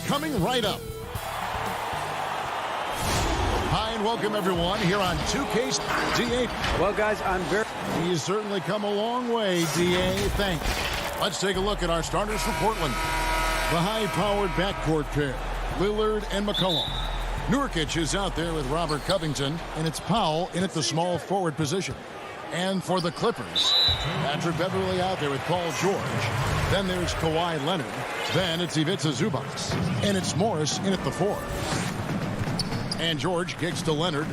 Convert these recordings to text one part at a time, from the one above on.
coming right up. Hi, and welcome, everyone, here on 2K's DA. Well, guys, He's certainly come a long way, DA. Thanks. Let's take a look at our starters for Portland. The high-powered backcourt pair, Lillard and McCollum. Nurkic is out there with Robert Covington, and it's Powell in at the small forward position. And for the Clippers, Patrick Beverley out there with Paul George. Then there's Kawhi Leonard. Then it's Ivica Zubac. And it's Morris in at the 4. And George kicks to Leonard.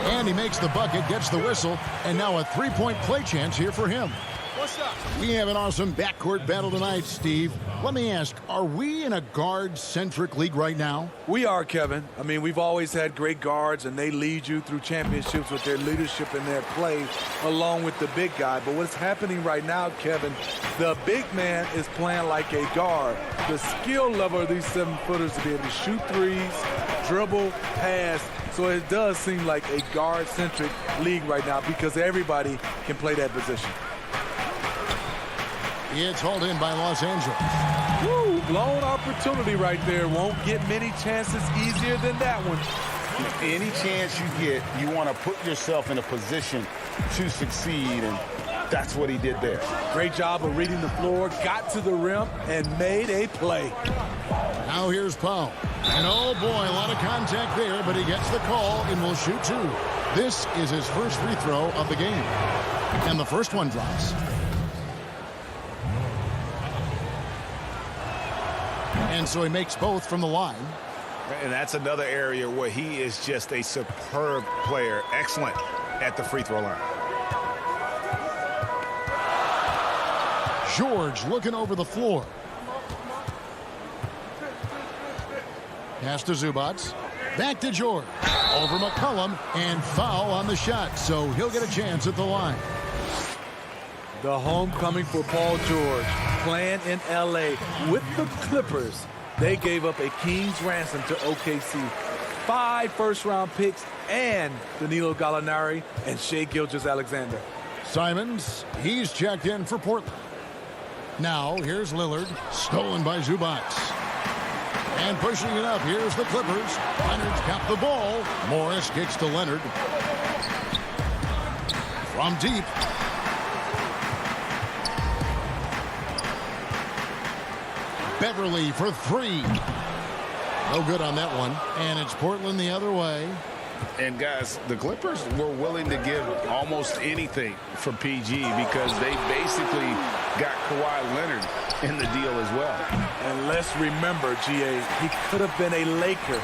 And he makes the bucket, gets the whistle, and now a three-point play chance here for him. What's up? We have an awesome backcourt battle tonight, Steve. Let me ask, are we in a guard-centric league right now? We are, Kevin. I mean, we've always had great guards, and they lead you through championships with their leadership and their play, along with the big guy. But what's happening right now, Kevin, the big man is playing like a guard. The skill level of these 7-footers to be able to shoot threes, dribble, pass. So it does seem like a guard-centric league right now because everybody can play that position. It's hauled in by Los Angeles. Woo, blown opportunity right there. Won't get many chances easier than that one. Any chance you get, you want to put yourself in a position to succeed, and that's what he did there. Great job of reading the floor, got to the rim, and made a play. Now here's Powell. And oh boy, a lot of contact there, but he gets the call and will shoot 2. This is his first free throw of the game. And the first one drops. And so he makes both from the line. And that's another area where he is just a superb player. Excellent at the free throw line. George looking over the floor. Pass to Zubac. Back to George. Over McCollum. And foul on the shot. So he'll get a chance at the line. The homecoming for Paul George, playing in L.A. with the Clippers. They gave up a king's ransom to OKC. 5 first-round picks and Danilo Gallinari and Shai Gilgeous-Alexander. Simons, he's checked in for Portland. Now, here's Lillard, stolen by Zubac. And pushing it up, here's the Clippers. Leonard's got the ball. Morris kicks to Leonard. From deep. Beverley for 3. No good on that one. And it's Portland the other way. And guys, the Clippers were willing to give almost anything for PG because they basically got Kawhi Leonard in the deal as well. And let's remember, GA, he could have been a Laker.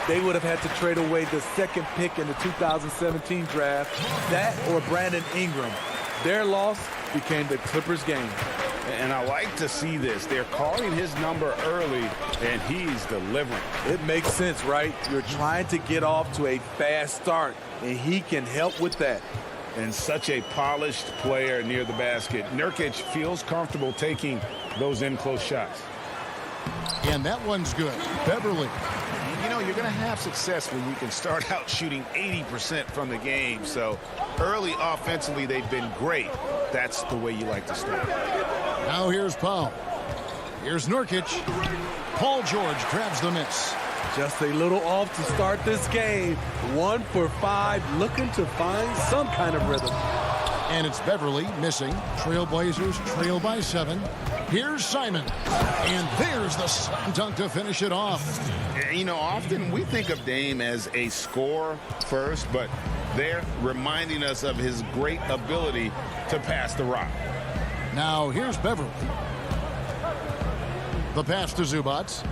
They would have had to trade away the 2nd pick in the 2017 draft. That or Brandon Ingram. Their loss became the Clippers' game. And I like to see this. They're calling his number early, and he's delivering. It makes sense, right? You're trying to get off to a fast start, and he can help with that. And such a polished player near the basket. Nurkic feels comfortable taking those in-close shots. And that one's good. Beverley. You know, you're going to have success when you can start out shooting 80% from the game. So early offensively, they've been great. That's the way you like to start. Now here's Powell. Here's Nurkic. Paul George grabs the miss. Just a little off to start this game. 1 for 5, looking to find some kind of rhythm. And it's Beverley missing. Trailblazers trail by 7. Here's Simon. And there's the slam dunk to finish it off. You know, often we think of Dame as a scorer first, but they're reminding us of his great ability to pass the rock. Now here's Beverley. The pass to Zubac.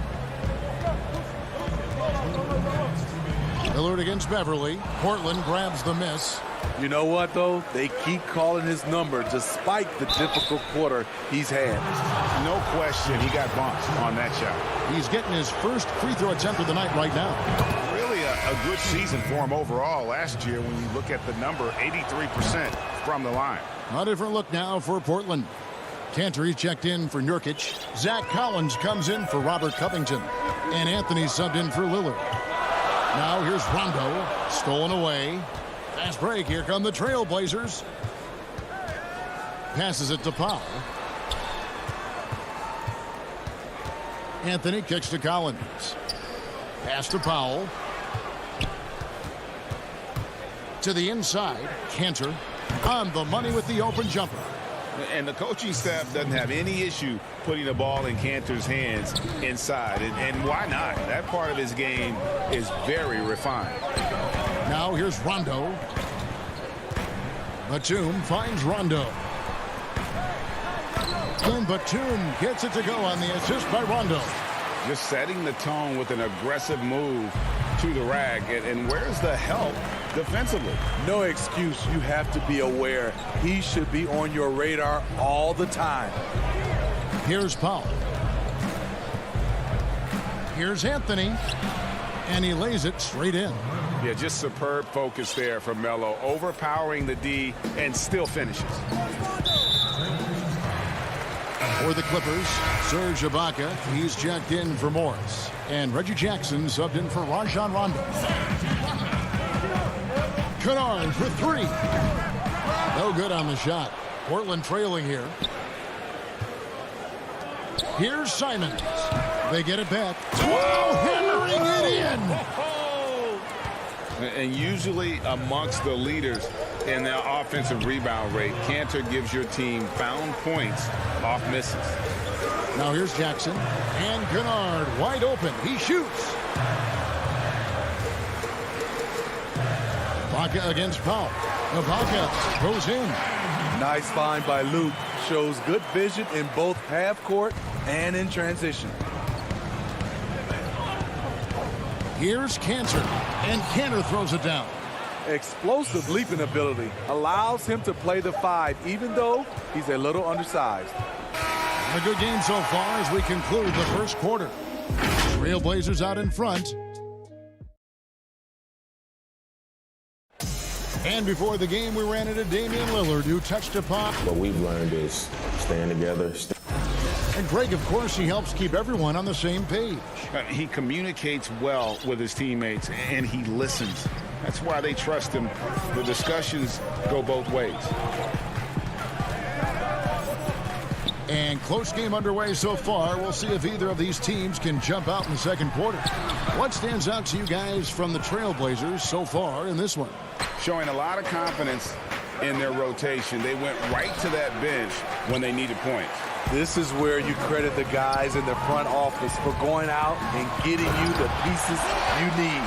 Lillard against Beverley. Portland grabs the miss. You know what, though? They keep calling his number despite the difficult quarter he's had. No question, he got bumped on that shot. He's getting his first free throw attempt of the night right now. Really a good season for him overall last year when you look at the number, 83% from the line. A different look now for Portland. Cantor checked in for Nurkic. Zach Collins comes in for Robert Covington. And Anthony subbed in for Lillard. Now here's Rondo. Stolen away. Fast break. Here come the Trailblazers. Passes it to Powell. Anthony kicks to Collins. Pass to Powell. To the inside. Cantor on the money with the open jumper. And the coaching staff doesn't have any issue putting the ball in Cantor's hands inside. And why not? That part of his game is very refined. Now here's Rondo. Batum finds Rondo. And Batum gets it to go on the assist by Rondo. Just setting the tone with an aggressive move to the rack. And where's the help defensively? No excuse. You have to be aware. He should be on your radar all the time. Here's Powell. Here's Anthony. And he lays it straight in. Yeah, just superb focus there from Melo. Overpowering the D and still finishes. For the Clippers, Serge Ibaka, he's checked in for Morris. And Reggie Jackson subbed in for Rajon Rondo. Kennard for three. No good on the shot. Portland trailing here. Here's Simons. They get it back. Whoa, hammering it in. And usually amongst the leaders in their offensive rebound rate, Cantor gives your team found points off misses. Now here's Jackson. And Kennard wide open. He shoots. Ibaka against Powell. Ibaka goes in. Nice find by Luke. Shows good vision in both half court and in transition. Here's Cantor. And Cantor throws it down. Explosive leaping ability allows him to play the 5, even though he's a little undersized. A good game so far as we conclude the first quarter. Trailblazers out in front. And before the game, we ran into Damian Lillard, who touched upon. What we've learned is staying together. And Greg, of course, he helps keep everyone on the same page. He communicates well with his teammates, and he listens. That's why they trust him. The discussions go both ways. And close game underway so far. We'll see if either of these teams can jump out in the second quarter. What stands out to you guys from the Trailblazers so far in this one? Showing a lot of confidence in their rotation. They went right to that bench when they needed points. This is where you credit the guys in the front office for going out and getting you the pieces you need.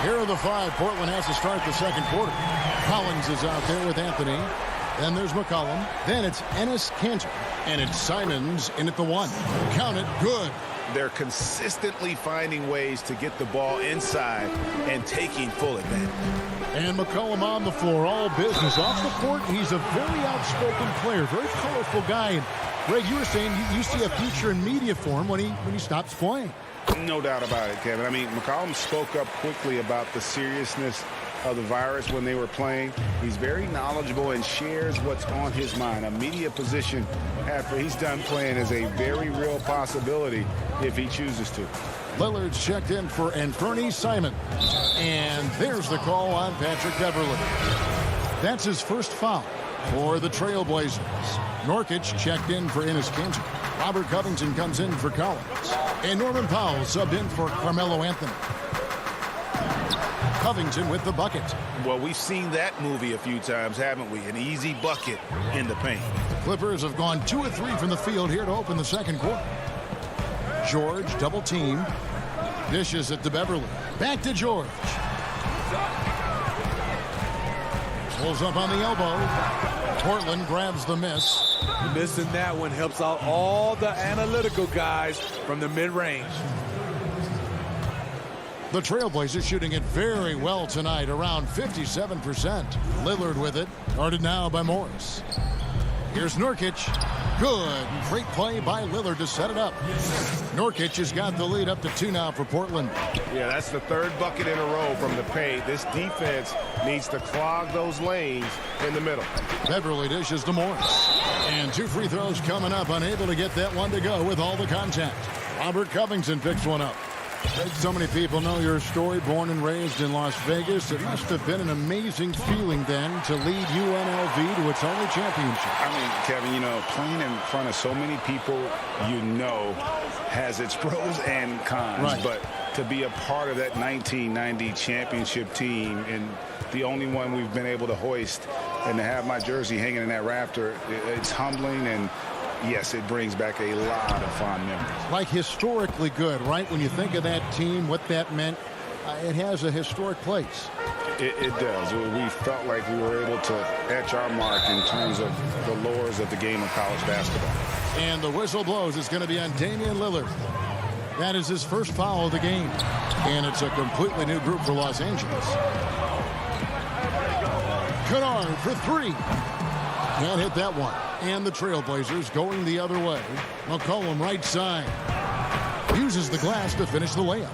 Here are the 5 Portland has to start the second quarter. Collins is out there with Anthony. Then there's McCollum. Then it's Enes Kanter. And it's Simons in at the 1. Count it. Good. They're consistently finding ways to get the ball inside and taking full advantage. And McCollum on the floor. All business. Off the court, he's a very outspoken player. Very colorful guy. And Greg, you were saying you see a future in media for him when he stops playing. No doubt about it, Kevin. I mean, McCollum spoke up quickly about the seriousness of the virus when they were playing. He's very knowledgeable and shares what's on his mind. A media position after he's done playing is a very real possibility if he chooses to. Lillard's checked in for Anthony Simons. And there's the call on Patrick Beverley. That's his first foul for the Trailblazers. Nurkic checked in for Enes Kanter. Robert Covington comes in for Collins. And Norman Powell subbed in for Carmelo Anthony. Covington with the bucket. Well, we've seen that movie a few times, haven't we? An easy bucket in the paint. The Clippers have gone 2 of 3 from the field here to open the second quarter. George double team. Dishes it to Beverly. Back to George. Pulls up on the elbow. Portland grabs the miss. Missing that one helps out all the analytical guys from the mid-range. The Trailblazers shooting it very well tonight, around 57%. Lillard with it, guarded now by Morris. Here's Nurkic. Good. Great play by Lillard to set it up. Nurkic has got the lead up to 2 now for Portland. Yeah, that's the 3rd bucket in a row from the paint. This defense needs to clog those lanes in the middle. Beverly dishes to Morris. And 2 free throws coming up, unable to get that one to go with all the contact. Robert Covington picks one up. So many people know your story, born and raised in Las Vegas. It must have been an amazing feeling then to lead UNLV to its only championship. I mean, Kevin, you know, playing in front of so many people you know has its pros and cons, right. But to be a part of that 1990 championship team and the only one we've been able to hoist and to have my jersey hanging in that rafter, it's humbling, and yes, it brings back a lot of fond memories. Like historically good, right? When you think of that team, what that meant, it has a historic place. It does. We felt like we were able to etch our mark in terms of the lures of the game of college basketball. And the whistle blows. It's going to be on Damian Lillard. That is his first foul of the game. And it's a completely new group for Los Angeles. Kennard for three. Can't hit that one. And the Trailblazers going the other way. McCollum right side. Uses the glass to finish the layup.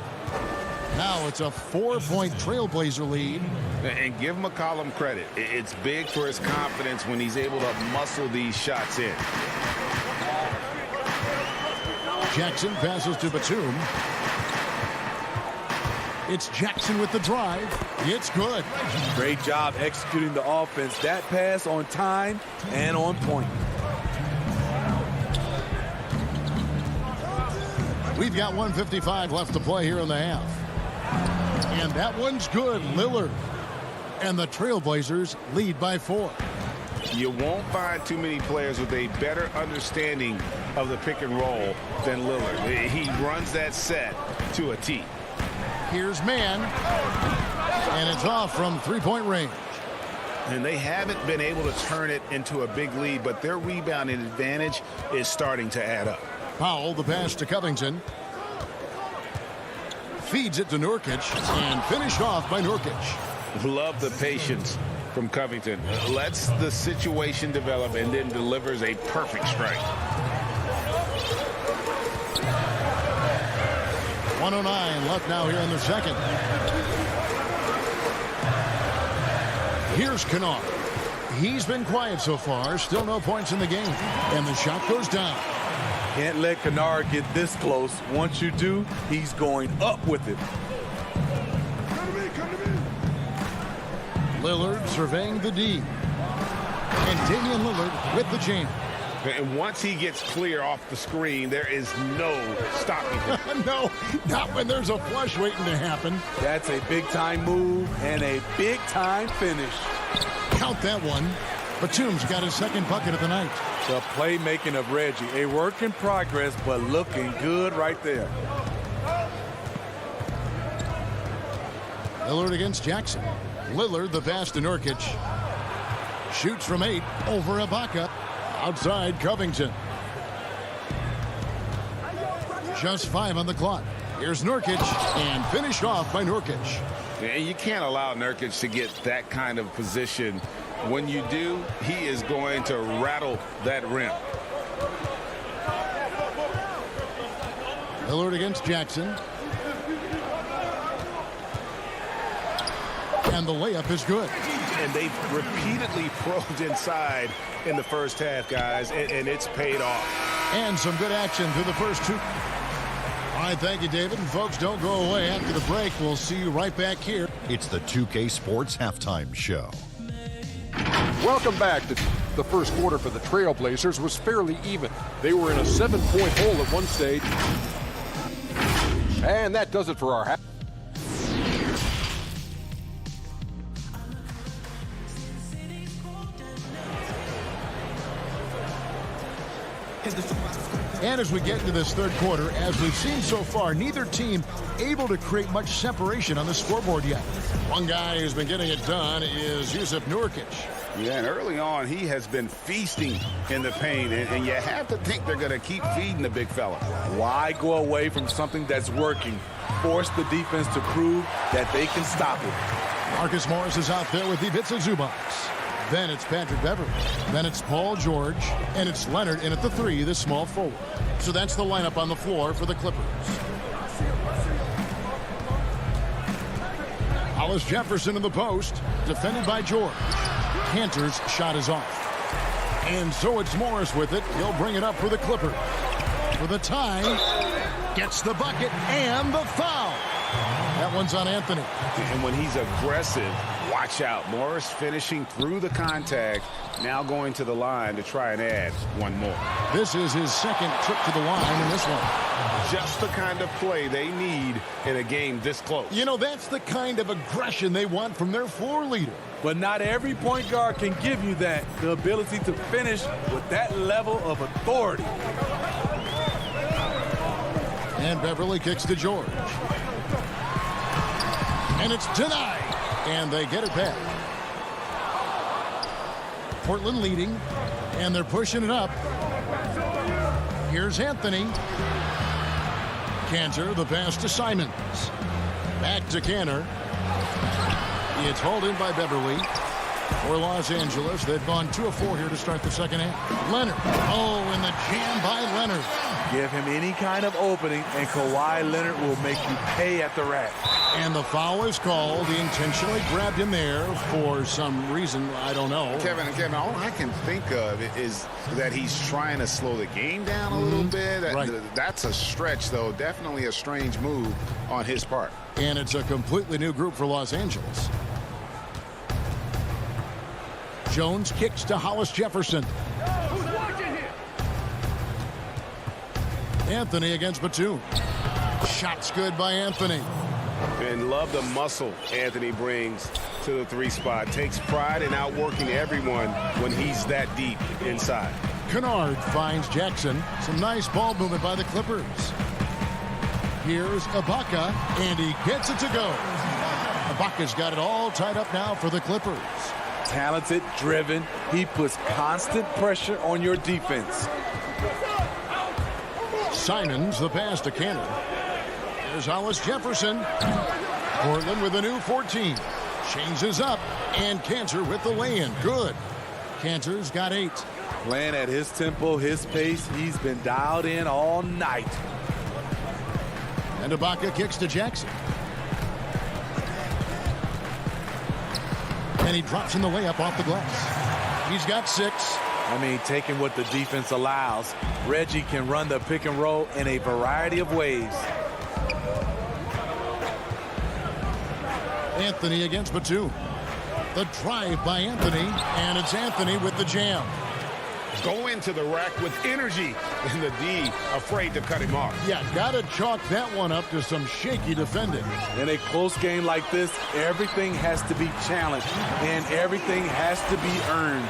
Now it's a 4-point Trailblazer lead. And give McCollum credit. It's big for his confidence when he's able to muscle these shots in. Jackson passes to Batum. It's Jackson with the drive. It's good. Great job executing the offense. That pass on time and on point. We've got 1:55 left to play here in the half. And that one's good. Lillard. And the Trailblazers lead by 4. You won't find too many players with a better understanding of the pick and roll than Lillard. He runs that set to a T. Here's Mann. And it's off from three-point range. And they haven't been able to turn it into a big lead, but their rebounding advantage is starting to add up. Powell, the pass to Covington. Feeds it to Nurkic and finished off by Nurkic. Love the patience from Covington. Lets the situation develop and then delivers a perfect strike. 1:09 left now here in the second. Here's Kennard. He's been quiet so far. Still no points in the game. And the shot goes down. Can't let Kennard get this close. Once you do, he's going up with it. Lillard surveying the D. And Damian Lillard with the jam. And once he gets clear off the screen, there is no stopping him. No, not when there's a flush waiting to happen. That's a big-time move and a big-time finish. Count that one. Batum's got his second bucket of the night. The playmaking of Reggie. A work in progress, but looking good right there. Lillard against Jackson. Lillard, the pass to Nurkic. Shoots from 8 over Ibaka. Outside Covington. Just 5 on the clock. Here's Nurkic, and finished off by Nurkic. And you can't allow Nurkic to get that kind of position. When you do, he is going to rattle that rim. Lillard against Jackson. And the layup is good. And they've repeatedly probed inside in the first half, guys, and it's paid off. And some good action through the first 2. All right, thank you, David. And folks, don't go away. After the break, we'll see you right back here. It's the 2K Sports Halftime Show. Welcome back. The first quarter for the Trailblazers was fairly even. They were in a 7-point hole at one stage. And that does it for our half. And as we get into this third quarter, as we've seen so far, neither team able to create much separation on the scoreboard yet. One guy who's been getting it done is Jusuf Nurkic. Yeah, and early on, he has been feasting in the paint, and you have to think they're going to keep feeding the big fella. Why go away from something that's working? Force the defense to prove that they can stop it. Marcus Morris is out there with Ivica Zubac. Then it's Patrick Beverly. Then it's Paul George. And it's Leonard in at the 3, the small forward. So that's the lineup on the floor for the Clippers. Hollis Jefferson in the post. Defended by George. Cantor's shot is off. And so it's Morris with it. He'll bring it up for the Clippers. For the tie. Gets the bucket and the foul. That one's on Anthony. And when he's aggressive Watch out. Morris finishing through the contact, now going to the line to try and add one more. This is his second trip to the line in this one. Just the kind of play they need in a game this close. You know, that's the kind of aggression they want from their floor leader. But not every point guard can give you that, the ability to finish with that level of authority. And Beverly kicks to George. And it's denied. And they get it back. Portland leading. And they're pushing it up. Here's Anthony. Cantor, the pass to Simons. Back to Cantor. It's hauled in by Beverly. For Los Angeles, they've gone 2 of 4 here to start the second half. Leonard. Oh, and the jam by Leonard. Give him any kind of opening, and Kawhi Leonard will make you pay at the rack. And the foul is called. He intentionally grabbed him there for some reason. I don't know. Kevin, all I can think of is that he's trying to slow the game down a little bit. Right. That's a stretch, though. Definitely a strange move on his part. And it's a completely new group for Los Angeles. Jones kicks to Hollis Jefferson. Anthony against Batum. Shots good by Anthony. And love the muscle Anthony brings to the 3 spot. Takes pride in outworking everyone when he's that deep inside. Kennard finds Jackson. Some nice ball movement by the Clippers. Here's Ibaka, and he gets it to go. Ibaka's got it all tied up now for the Clippers. Talented, driven. He puts constant pressure on your defense. Simons, the pass to Cantor. There's Hollis Jefferson. Portland with a new 14. Changes up, and Cantor with the lay-in. Good. Cantor's got 8. Playing at his tempo, his pace. He's been dialed in all night. And Ibaka kicks to Jackson. And he drops in the layup off the glass. He's got 6. I mean, taking what the defense allows, Reggie can run the pick and roll in a variety of ways. Anthony against Batum. The drive by Anthony, and it's Anthony with the jam. Go into the rack with energy, and the D afraid to cut him off. Yeah, gotta chalk that one up to some shaky defending. In a close game like this, everything has to be challenged, and everything has to be earned.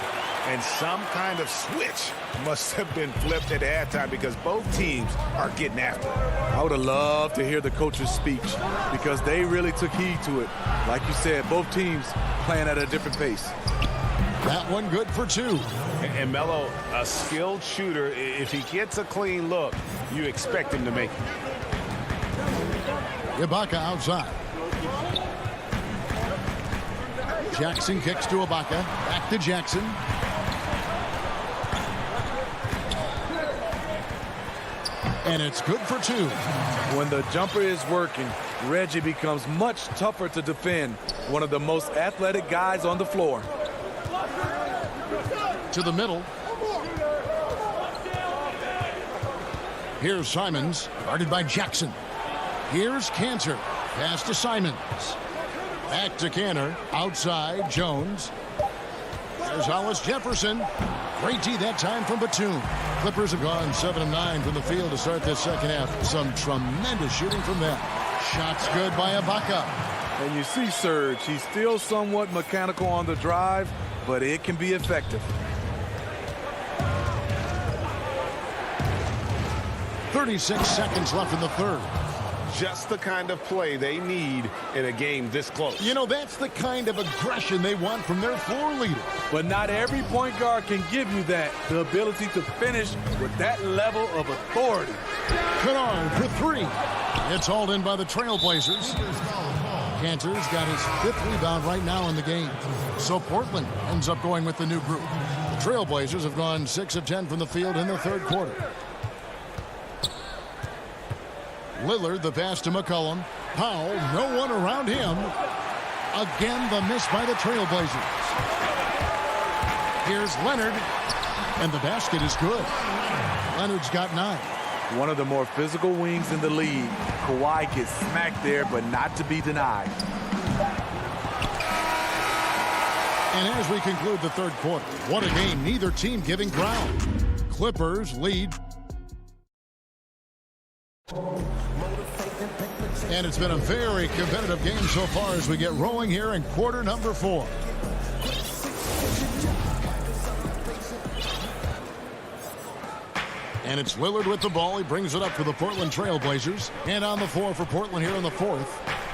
And some kind of switch must have been flipped at halftime because both teams are getting after it. I would have loved to hear the coach's speech because they really took heed to it. Like you said, both teams playing at a different pace. That one good for 2. And Melo, a skilled shooter, if he gets a clean look, you expect him to make it. Ibaka outside. Jackson kicks to Ibaka. Back to Jackson. And it's good for 2. When the jumper is working, Reggie becomes much tougher to defend. One of the most athletic guys on the floor. To the middle. Here's Simons, guarded by Jackson. Here's Cantor. Pass to Simons. Back to Cantor. Outside, Jones. There's Hollis Jefferson. Great D that time from Batum. Clippers have gone 7 of 9 from the field to start this second half. Some tremendous shooting from them. Shots good by Ibaka. And you see Serge, he's still somewhat mechanical on the drive, but it can be effective. 36 seconds left in the third. Just the kind of play they need in a game this close. You know, that's the kind of aggression they want from their floor leader. But not every point guard can give you that, the ability to finish with that level of authority. Kennard for 3. It's hauled in by the Trailblazers. Cantor's got his 5th rebound right now in the game. So Portland ends up going with the new group. The Trailblazers have gone 6 of 10 from the field in the third quarter. Lillard, the pass to McCollum. Powell, no one around him. Again, the miss by the Trailblazers. Here's Leonard, and the basket is good. Leonard's got 9. One of the more physical wings in the league. Kawhi gets smacked there, but not to be denied. And as we conclude the third quarter, what a game, neither team giving ground. Clippers lead. And it's been a very competitive game so far as we get rolling here in quarter number 4. And it's Lillard with the ball. He brings it up for the Portland Trail Blazers. And on the floor for Portland here in the fourth.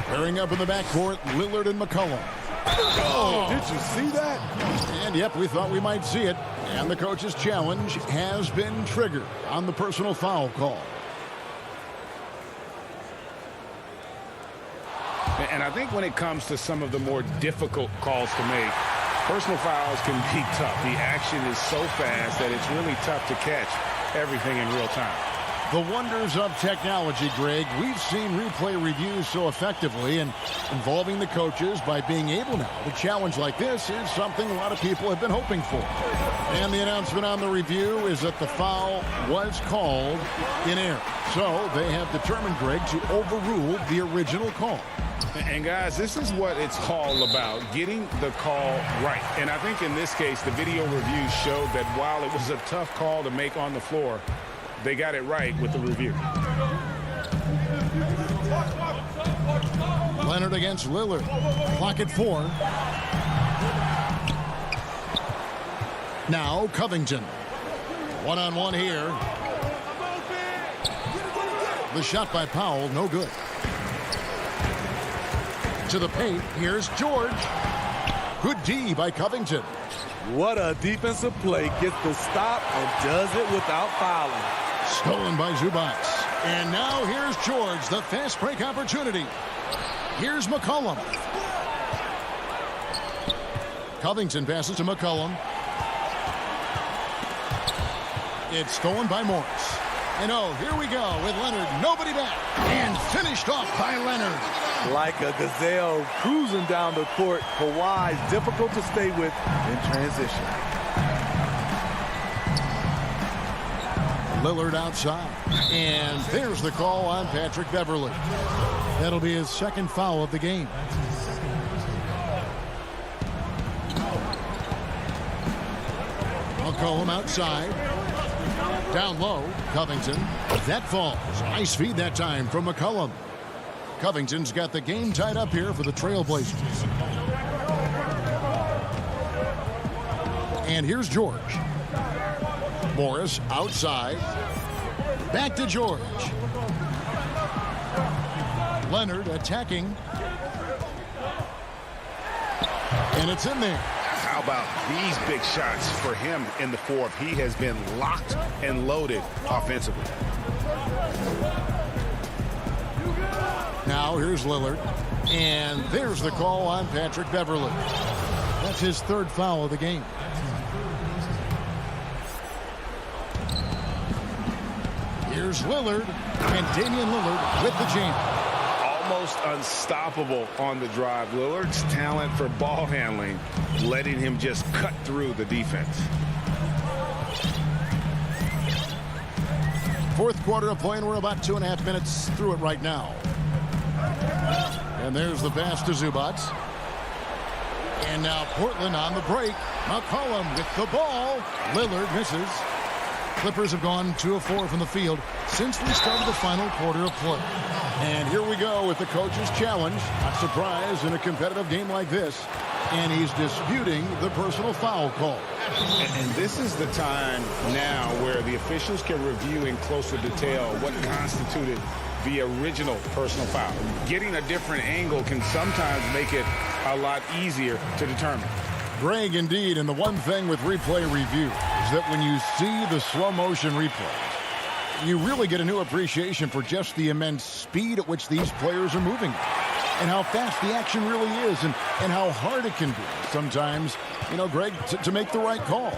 Pairing up in the backcourt, Lillard and McCollum. Oh, did you see that? And yep, we thought we might see it. And the coach's challenge has been triggered on the personal foul call. And I think when it comes to some of the more difficult calls to make, personal fouls can be tough. The action is so fast that it's really tough to catch everything in real time. The wonders of technology, Greg. We've seen replay reviews so effectively, and involving the coaches by being able now to challenge like this is something a lot of people have been hoping for. And the announcement on the review is that the foul was called in error. So they have determined, Greg, to overrule the original call. And guys, this is what it's all about, getting the call right. And I think in this case, the video review showed that while it was a tough call to make on the floor, they got it right with the review. Leonard against Lillard. Clock at 4. Now Covington. One-on-one here. The shot by Powell, no good. To the paint, here's George. Good D by Covington. What a defensive play. Gets the stop and does it without fouling. Stolen by Zubac. And now here's George, the fast break opportunity. Here's McCollum. Covington passes to McCollum. It's stolen by Morris. And oh, here we go with Leonard. Nobody back. And finished off by Leonard. Like a gazelle cruising down the court. Kawhi's difficult to stay with in transition. Lillard outside. And there's the call on Patrick Beverley. That'll be his second foul of the game. McCollum outside. Down low, Covington. That falls. Nice feed that time from McCollum. Covington's got the game tied up here for the Trailblazers. And here's George. Morris outside. Back to George. Leonard attacking. And it's in there. How about these big shots for him in the fourth? He has been locked and loaded offensively. Now here's Lillard. And there's the call on Patrick Beverley. That's his third foul of the game. Here's Lillard. And Damian Lillard with the jam. Almost unstoppable on the drive. Lillard's talent for ball handling, letting him just cut through the defense. Fourth quarter of play, and we're about 2.5 minutes through it right now. And there's the pass to Zubac. And now Portland on the break. McCollum with the ball. Lillard misses. Clippers have gone 2 of 4 from the field since we started the final quarter of play. And here we go with the coach's challenge. A surprise in a competitive game like this. And he's disputing the personal foul call. And this is the time now where the officials can review in closer detail what constituted the original personal foul. Getting a different angle can sometimes make it a lot easier to determine. Greg, indeed, and the one thing with replay review is that when you see the slow motion replays, you really get a new appreciation for just the immense speed at which these players are moving and how fast the action really is and how hard it can be sometimes, Greg, to make the right call.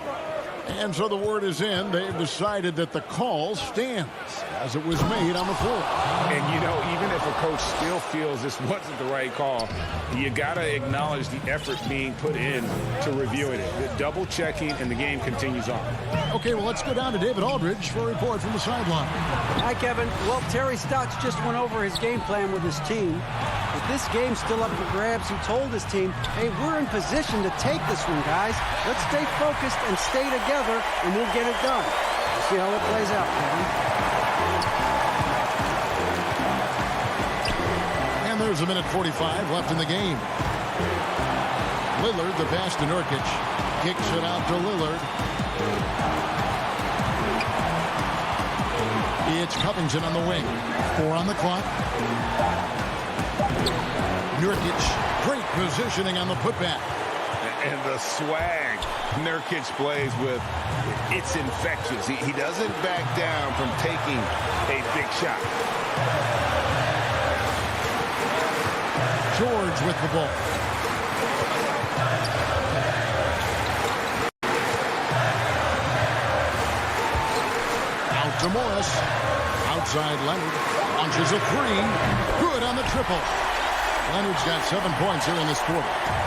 And so the word is in. They've decided that the call stands as it was made on the floor. And, even if a coach still feels this wasn't the right call, you got to acknowledge the effort being put in to reviewing it. Double checking, and the game continues on. Okay, well, let's go down to David Aldridge for a report from the sideline. Hi, Kevin. Well, Terry Stotts just went over his game plan with his team. The this game's still up for grabs, he told his team, hey, we're in position to take this one, guys. Let's stay focused and stay together, and we'll get it done. We'll see how it plays out, Kevin. And there's a minute 45 left in the game. Lillard, the pass to Nurkic. Kicks it out to Lillard. It's Covington on the wing. 4 on the clock. Nurkic, great positioning on the putback. And the swag Nurkic plays with, it's infectious. He doesn't back down from taking a big shot. George with the ball. Out to Morris. Outside Leonard. Launches a 3. Good on the triple. Leonard's got 7 points here in this quarter.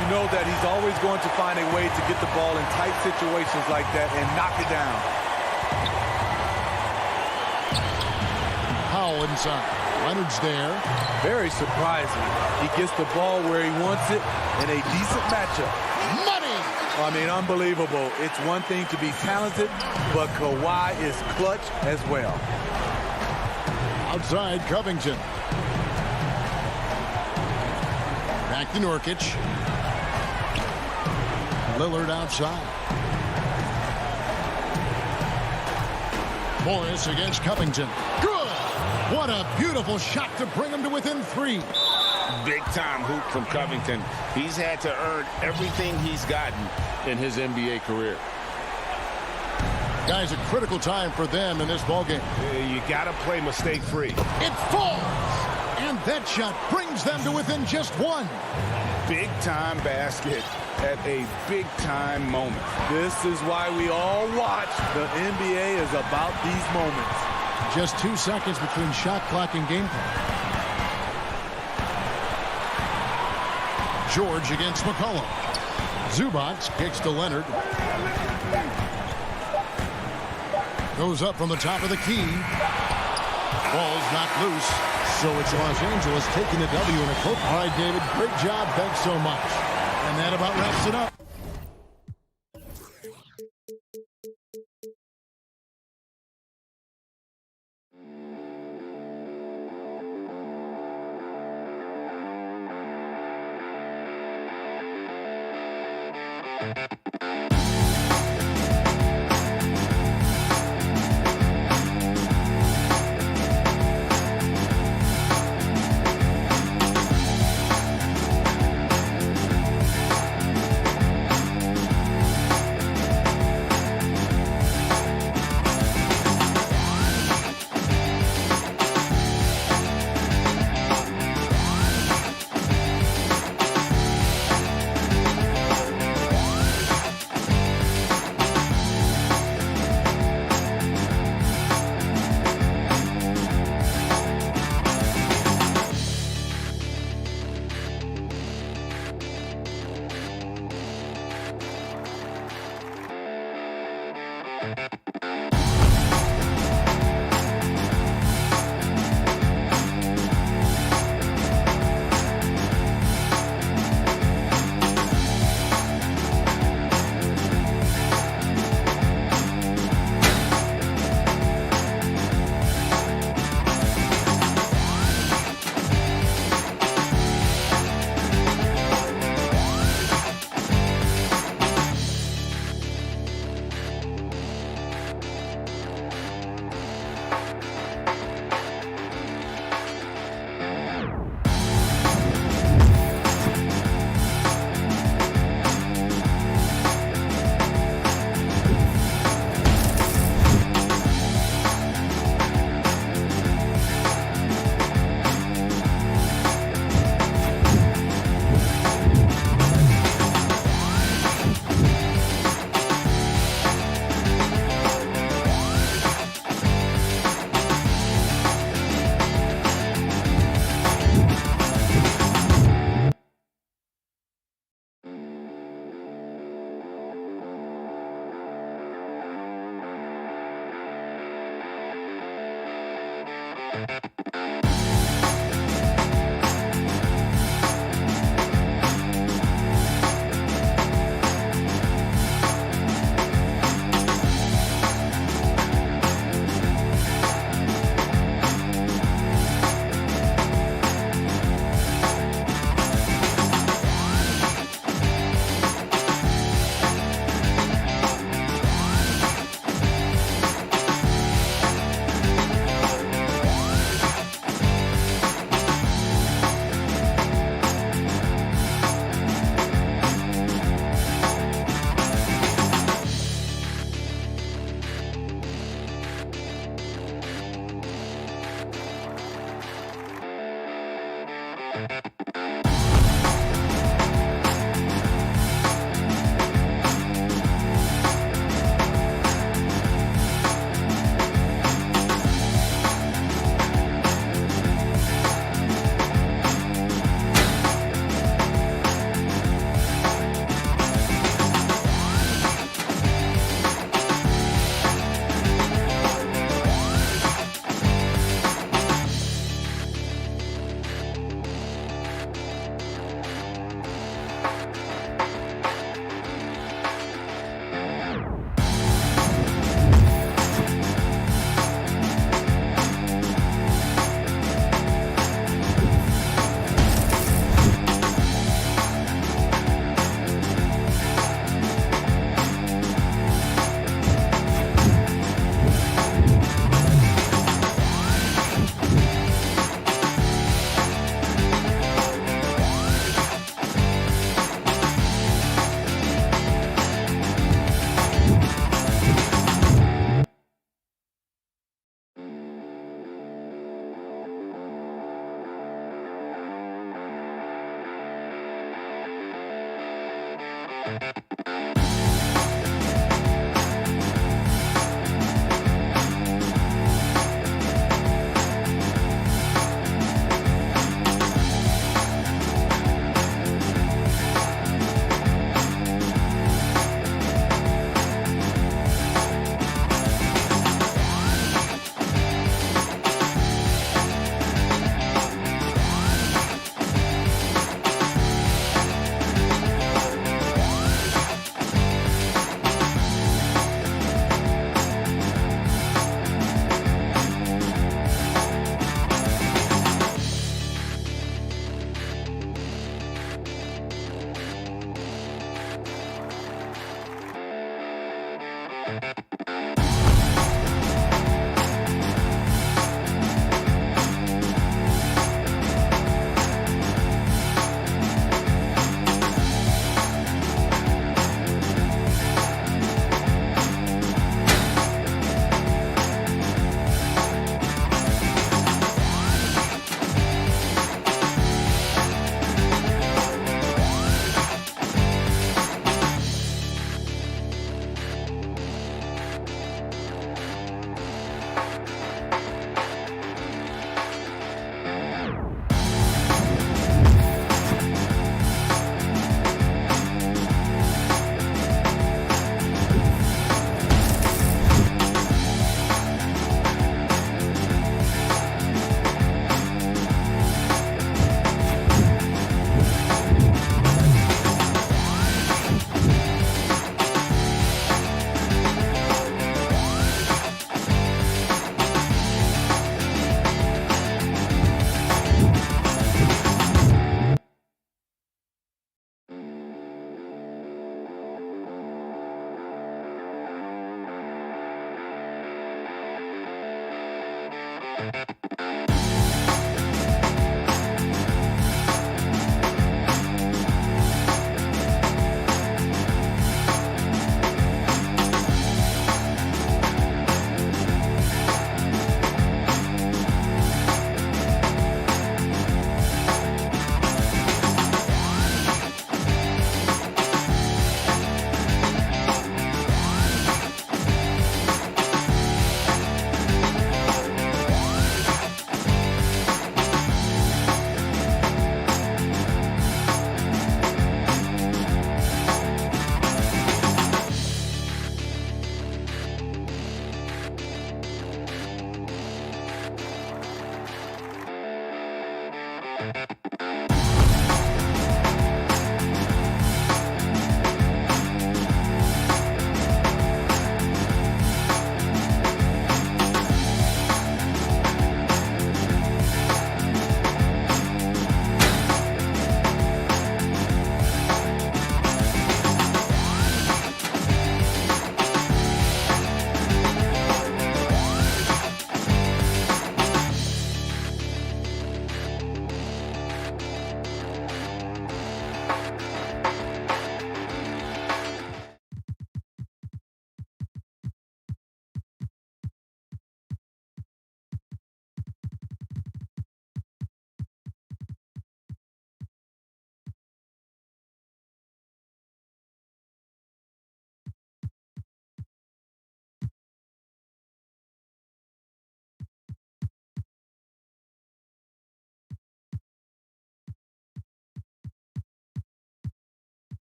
You know that he's always going to find a way to get the ball in tight situations like that and knock it down. Powell inside. Leonard's there. Very surprising. He gets the ball where he wants it in a decent matchup. Money! I mean, unbelievable. It's one thing to be talented, but Kawhi is clutch as well. Outside Covington. Back to Nurkic. Lillard outside. Morris against Covington. Good! What a beautiful shot to bring him to within 3. Big-time hoop from Covington. He's had to earn everything he's gotten in his NBA career. Guys, a critical time for them in this ballgame. You got to play mistake-free. It falls! And that shot brings them to within just 1. Big-time basket at a big-time moment. This is why we all watch. The NBA is about these moments. Just 2 seconds between shot clock and game clock. George against McCollum. Zubac kicks to Leonard. Goes up from the top of the key. Ball's knocked loose. So it's Los Angeles taking the W in a close. All right, David, great job. Thanks so much. And that about wraps it up.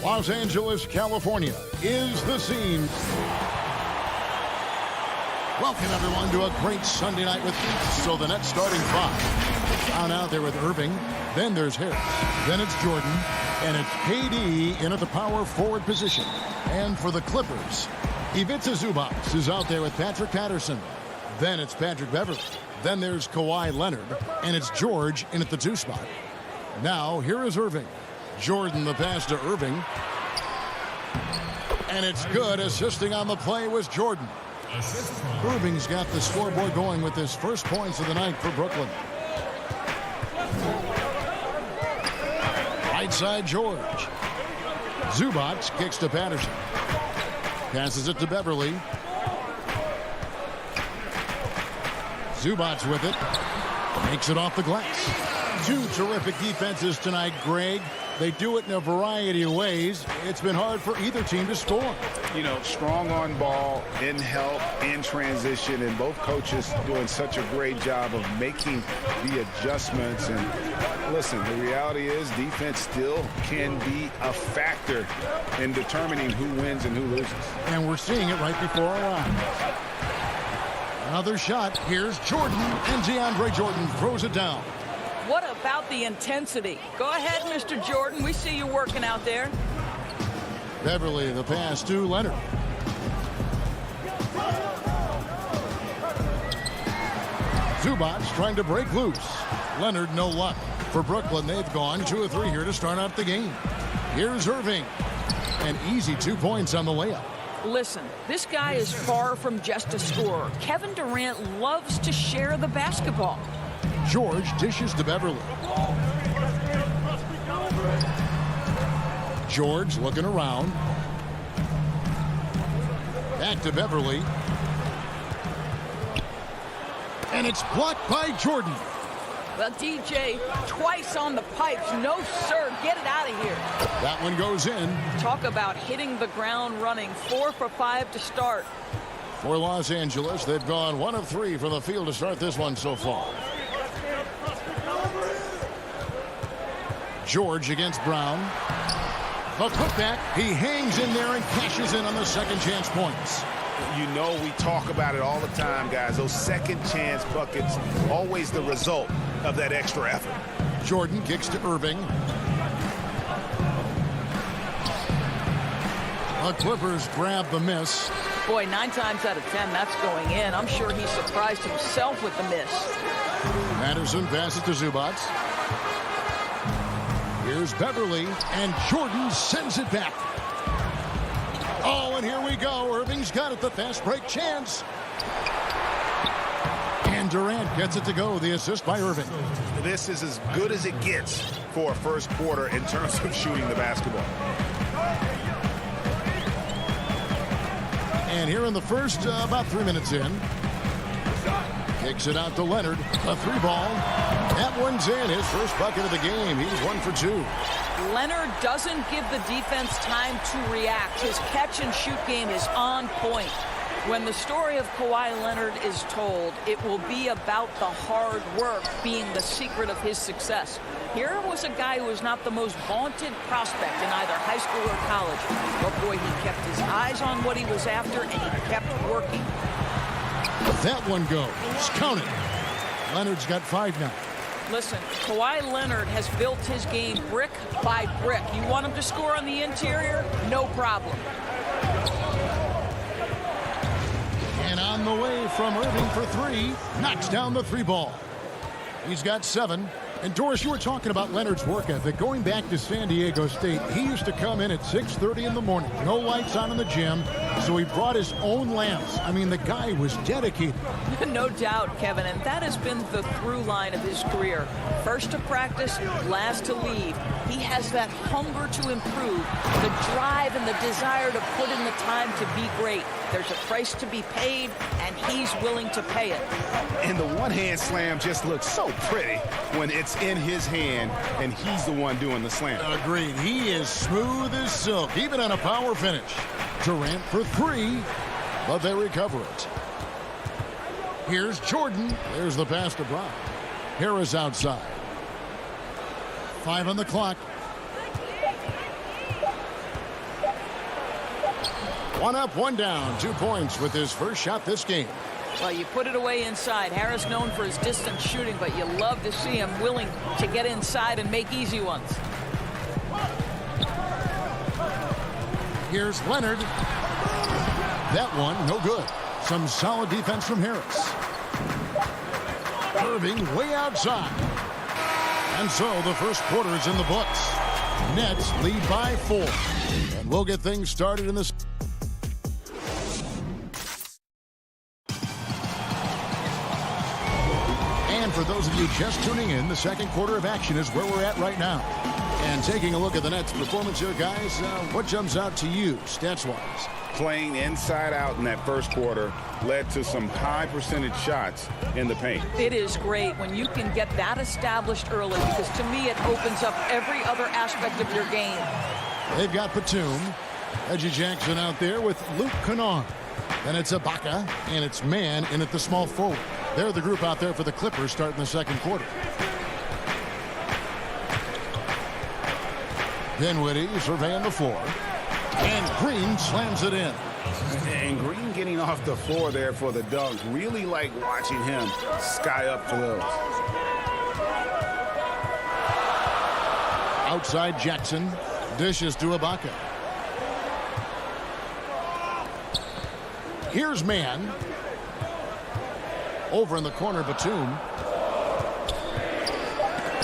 Los Angeles, California is the scene. Welcome, everyone, to a great Sunday night with me. So the next starting five. Down out there with Irving. Then there's Harris. Then it's Jordan. And it's KD in at the power forward position. And for the Clippers, Ivica Zubac is out there with Patrick Patterson. Then it's Patrick Beverley. Then there's Kawhi Leonard. And it's George in at the 2 spot. Now, here is Irving. Jordan the pass to Irving. And it's good. Assisting on the play was Jordan. Irving's got the scoreboard going with his first points of the night for Brooklyn. Right side, George. Zubac kicks to Patterson. Passes it to Beverley. Zubac with it. Makes it off the glass. 2 terrific defenses tonight, Greg. They do it in a variety of ways. It's been hard for either team to score. You know, strong on ball, in help, in transition, and both coaches doing such a great job of making the adjustments. And listen, the reality is defense still can be a factor in determining who wins and who loses. And we're seeing it right before our eyes. Another shot. Here's Jordan, and DeAndre Jordan throws it down. What about the intensity? Go ahead, Mr. Jordan. We see you working out there. Beverley, the pass to Leonard. Zubac trying to break loose. Leonard, no luck. For Brooklyn, they've gone 2 of 3 here to start out the game. Here's Irving. An easy 2 points on the layup. Listen, this guy is far from just a scorer. Kevin Durant loves to share the basketball. George dishes to Beverley. George looking around. Back to Beverley. And it's blocked by Jordan. Well, DJ, twice on the pipes. No, sir. Get it out of here. That one goes in. Talk about hitting the ground running. 4 for 5 to start. For Los Angeles, they've gone 1 of 3 from the field to start this one so far. George against Brown. The putback. He hangs in there and cashes in on the second chance points. You know, we talk about it all the time, guys. Those second chance buckets, always the result of that extra effort. Jordan kicks to Irving. The Clippers grab the miss. Boy, 9 times out of 10, that's going in. I'm sure he surprised himself with the miss. Patterson passes to Zubac. Here's Beverly, and Jordan sends it back. Oh, and here we go. Irving's got it, the fast break chance. And Durant gets it to go, the assist by Irving. This is as good as it gets for a first quarter in terms of shooting the basketball. And here in the first, about 3 minutes in. Kicks it out to Leonard. A three ball. That one's in. His first bucket of the game. He's 1 for 2. Leonard doesn't give the defense time to react. His catch-and-shoot game is on point. When the story of Kawhi Leonard is told, it will be about the hard work being the secret of his success. Here was a guy who was not the most vaunted prospect in either high school or college. But boy, he kept his eyes on what he was after, and he kept working. That one goes. Count it. Leonard's got 5 now. Listen, Kawhi Leonard has built his game brick by brick. You want him to score on the interior? No problem. And on the way from Irving for 3. Knocks down the 3 ball. He's got 7. And Doris, you were talking about Leonard's work ethic. Going back to San Diego State, he used to come in at 6:30 in the morning. No lights on in the gym, so he brought his own lamps. I mean, the guy was dedicated. No doubt, Kevin, and that has been the through line of his career. First to practice, last to leave. He has that hunger to improve, the drive and the desire to put in the time to be great. There's a price to be paid, and he's willing to pay it. And the one-hand slam just looks so pretty when it's in his hand and he's the one doing the slam. Agreed. He is smooth as silk, even on a power finish. Durant for 3, but they recover it. Here's Jordan. There's the pass to Brown. Harris outside. 5 on the clock. 1 up, 1 down. 2 points with his first shot this game. Well, you put it away inside. Harris known for his distance shooting, but you love to see him willing to get inside and make easy ones. Here's Leonard. That one, no good. Some solid defense from Harris. Irving way outside. And so the first quarter is in the books. Nets lead by 4. And we'll get things started in this. And for those of you just tuning in, the second quarter of action is where we're at right now. And taking a look at the Nets' performance here, guys, what jumps out to you, stats-wise? Playing inside out in that first quarter led to some high percentage shots in the paint. It is great when you can get that established early, because to me it opens up every other aspect of your game. They've got Batum, Reggie Jackson out there with Luke Kennard. Then it's Ibaka, and it's Mann in at the small forward. They're the group out there for the Clippers starting the second quarter. Dinwiddie surveying the floor. And Green slams it in. And Green getting off the floor there for the dunk. Really like watching him sky up for those. Outside Jackson. Dishes to Ibaka. Here's Mann. Over in the corner, Batum.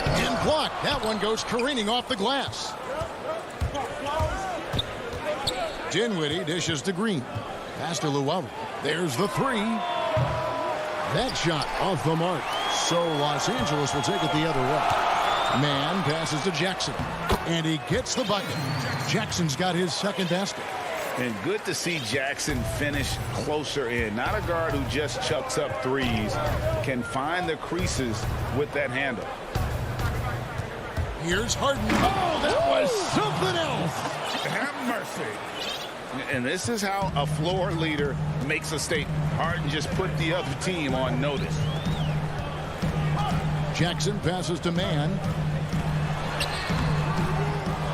And blocked. That one goes careening off the glass. Dinwiddie dishes to Green. Pass to Llewellyn. There's the 3. That shot off the mark. So Los Angeles will take it the other way. Mann passes to Jackson. And he gets the bucket. Jackson's got his second basket. And good to see Jackson finish closer in. Not a guard who just chucks up threes. Can find the creases with that handle. Here's Harden. Oh, that was something else. Have mercy. And this is how a floor leader makes a statement. Harden just put the other team on notice. Jackson passes to Mann.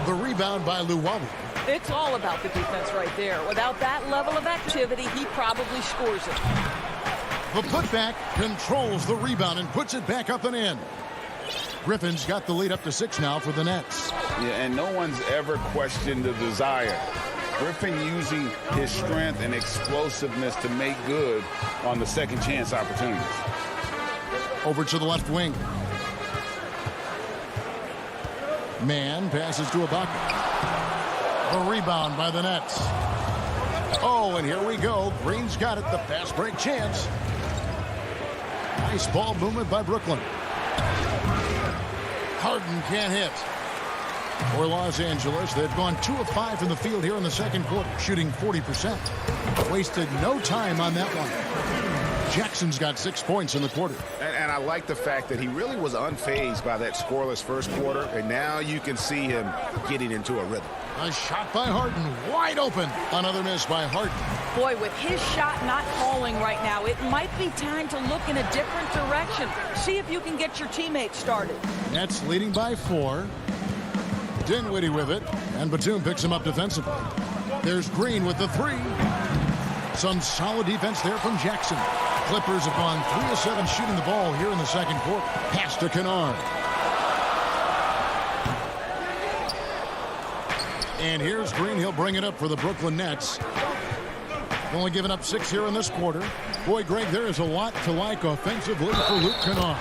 The rebound by Llewellyn. It's all about the defense right there. Without that level of activity, he probably scores it. The putback controls the rebound and puts it back up and in. Griffin's got the lead up to 6 now for the Nets. Yeah, and no one's ever questioned the desire. Griffin using his strength and explosiveness to make good on the second chance opportunities. Over to the left wing. Man passes to Ibaka. A rebound by the Nets. Oh, and here we go. Green's got it. The fast break chance. Nice ball movement by Brooklyn. Harden can't hit. For Los Angeles, they've gone 2 of 5 from the field here in the second quarter, shooting 40%. Wasted no time on that one. Jackson's got 6 points in the quarter. And I like the fact that he really was unfazed by that scoreless first quarter, and now you can see him getting into a rhythm. A shot by Harden, wide open. Another miss by Harden. Boy, with his shot not falling right now, it might be time to look in a different direction. See if you can get your teammates started. Nets leading by 4. Dinwiddie with it, and Batum picks him up defensively. There's Green with the 3. Some solid defense there from Jackson. Clippers have gone 3 of 7 shooting the ball here in the second quarter. Pass to Kennard. And here's Green. He'll bring it up for the Brooklyn Nets. Only given up 6 here in this quarter. Boy, Greg, there is a lot to like offensively for Luke Kennard.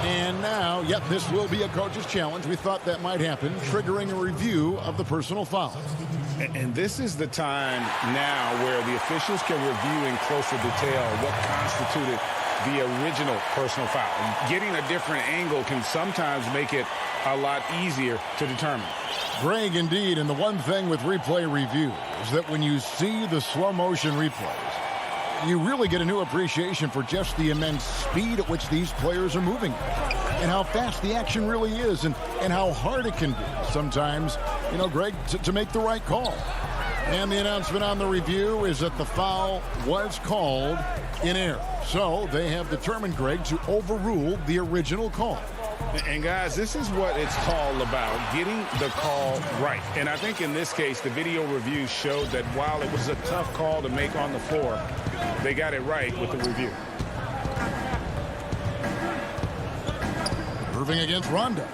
And now, yep, this will be a coach's challenge. We thought that might happen, triggering a review of the personal foul. And this is the time now where the officials can review in closer detail what constituted the original personal foul. Getting a different angle can sometimes make it a lot easier to determine. Greg, indeed, and the one thing with replay review is that when you see the slow motion replays, you really get a new appreciation for just the immense speed at which these players are moving and how fast the action really is and how hard it can be sometimes, you know, Greg, to make the right call. And the announcement on the review is that the foul was called in error. So they have determined, Greg, to overrule the original call. And guys, this is what it's all about, getting the call right. And I think in this case, the video review showed that while it was a tough call to make on the floor, they got it right with the review. Irving against Rondo.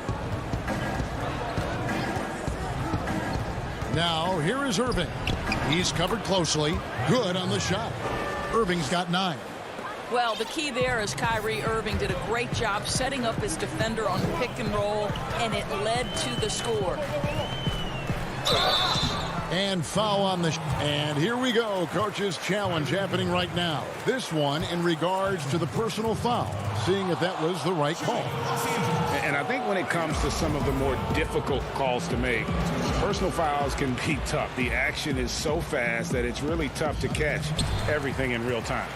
Now, here is Irving. He's covered closely. Good on the shot. Irving's got 9. Well, the key there is Kyrie Irving did a great job setting up his defender on pick and roll, and it led to the score. And foul on the and here we go. Coach's challenge happening right now. This one in regards to the personal foul, seeing if that was the right call. And I think when it comes to some of the more difficult calls to make, personal fouls can be tough. The action is so fast that it's really tough to catch everything in real time.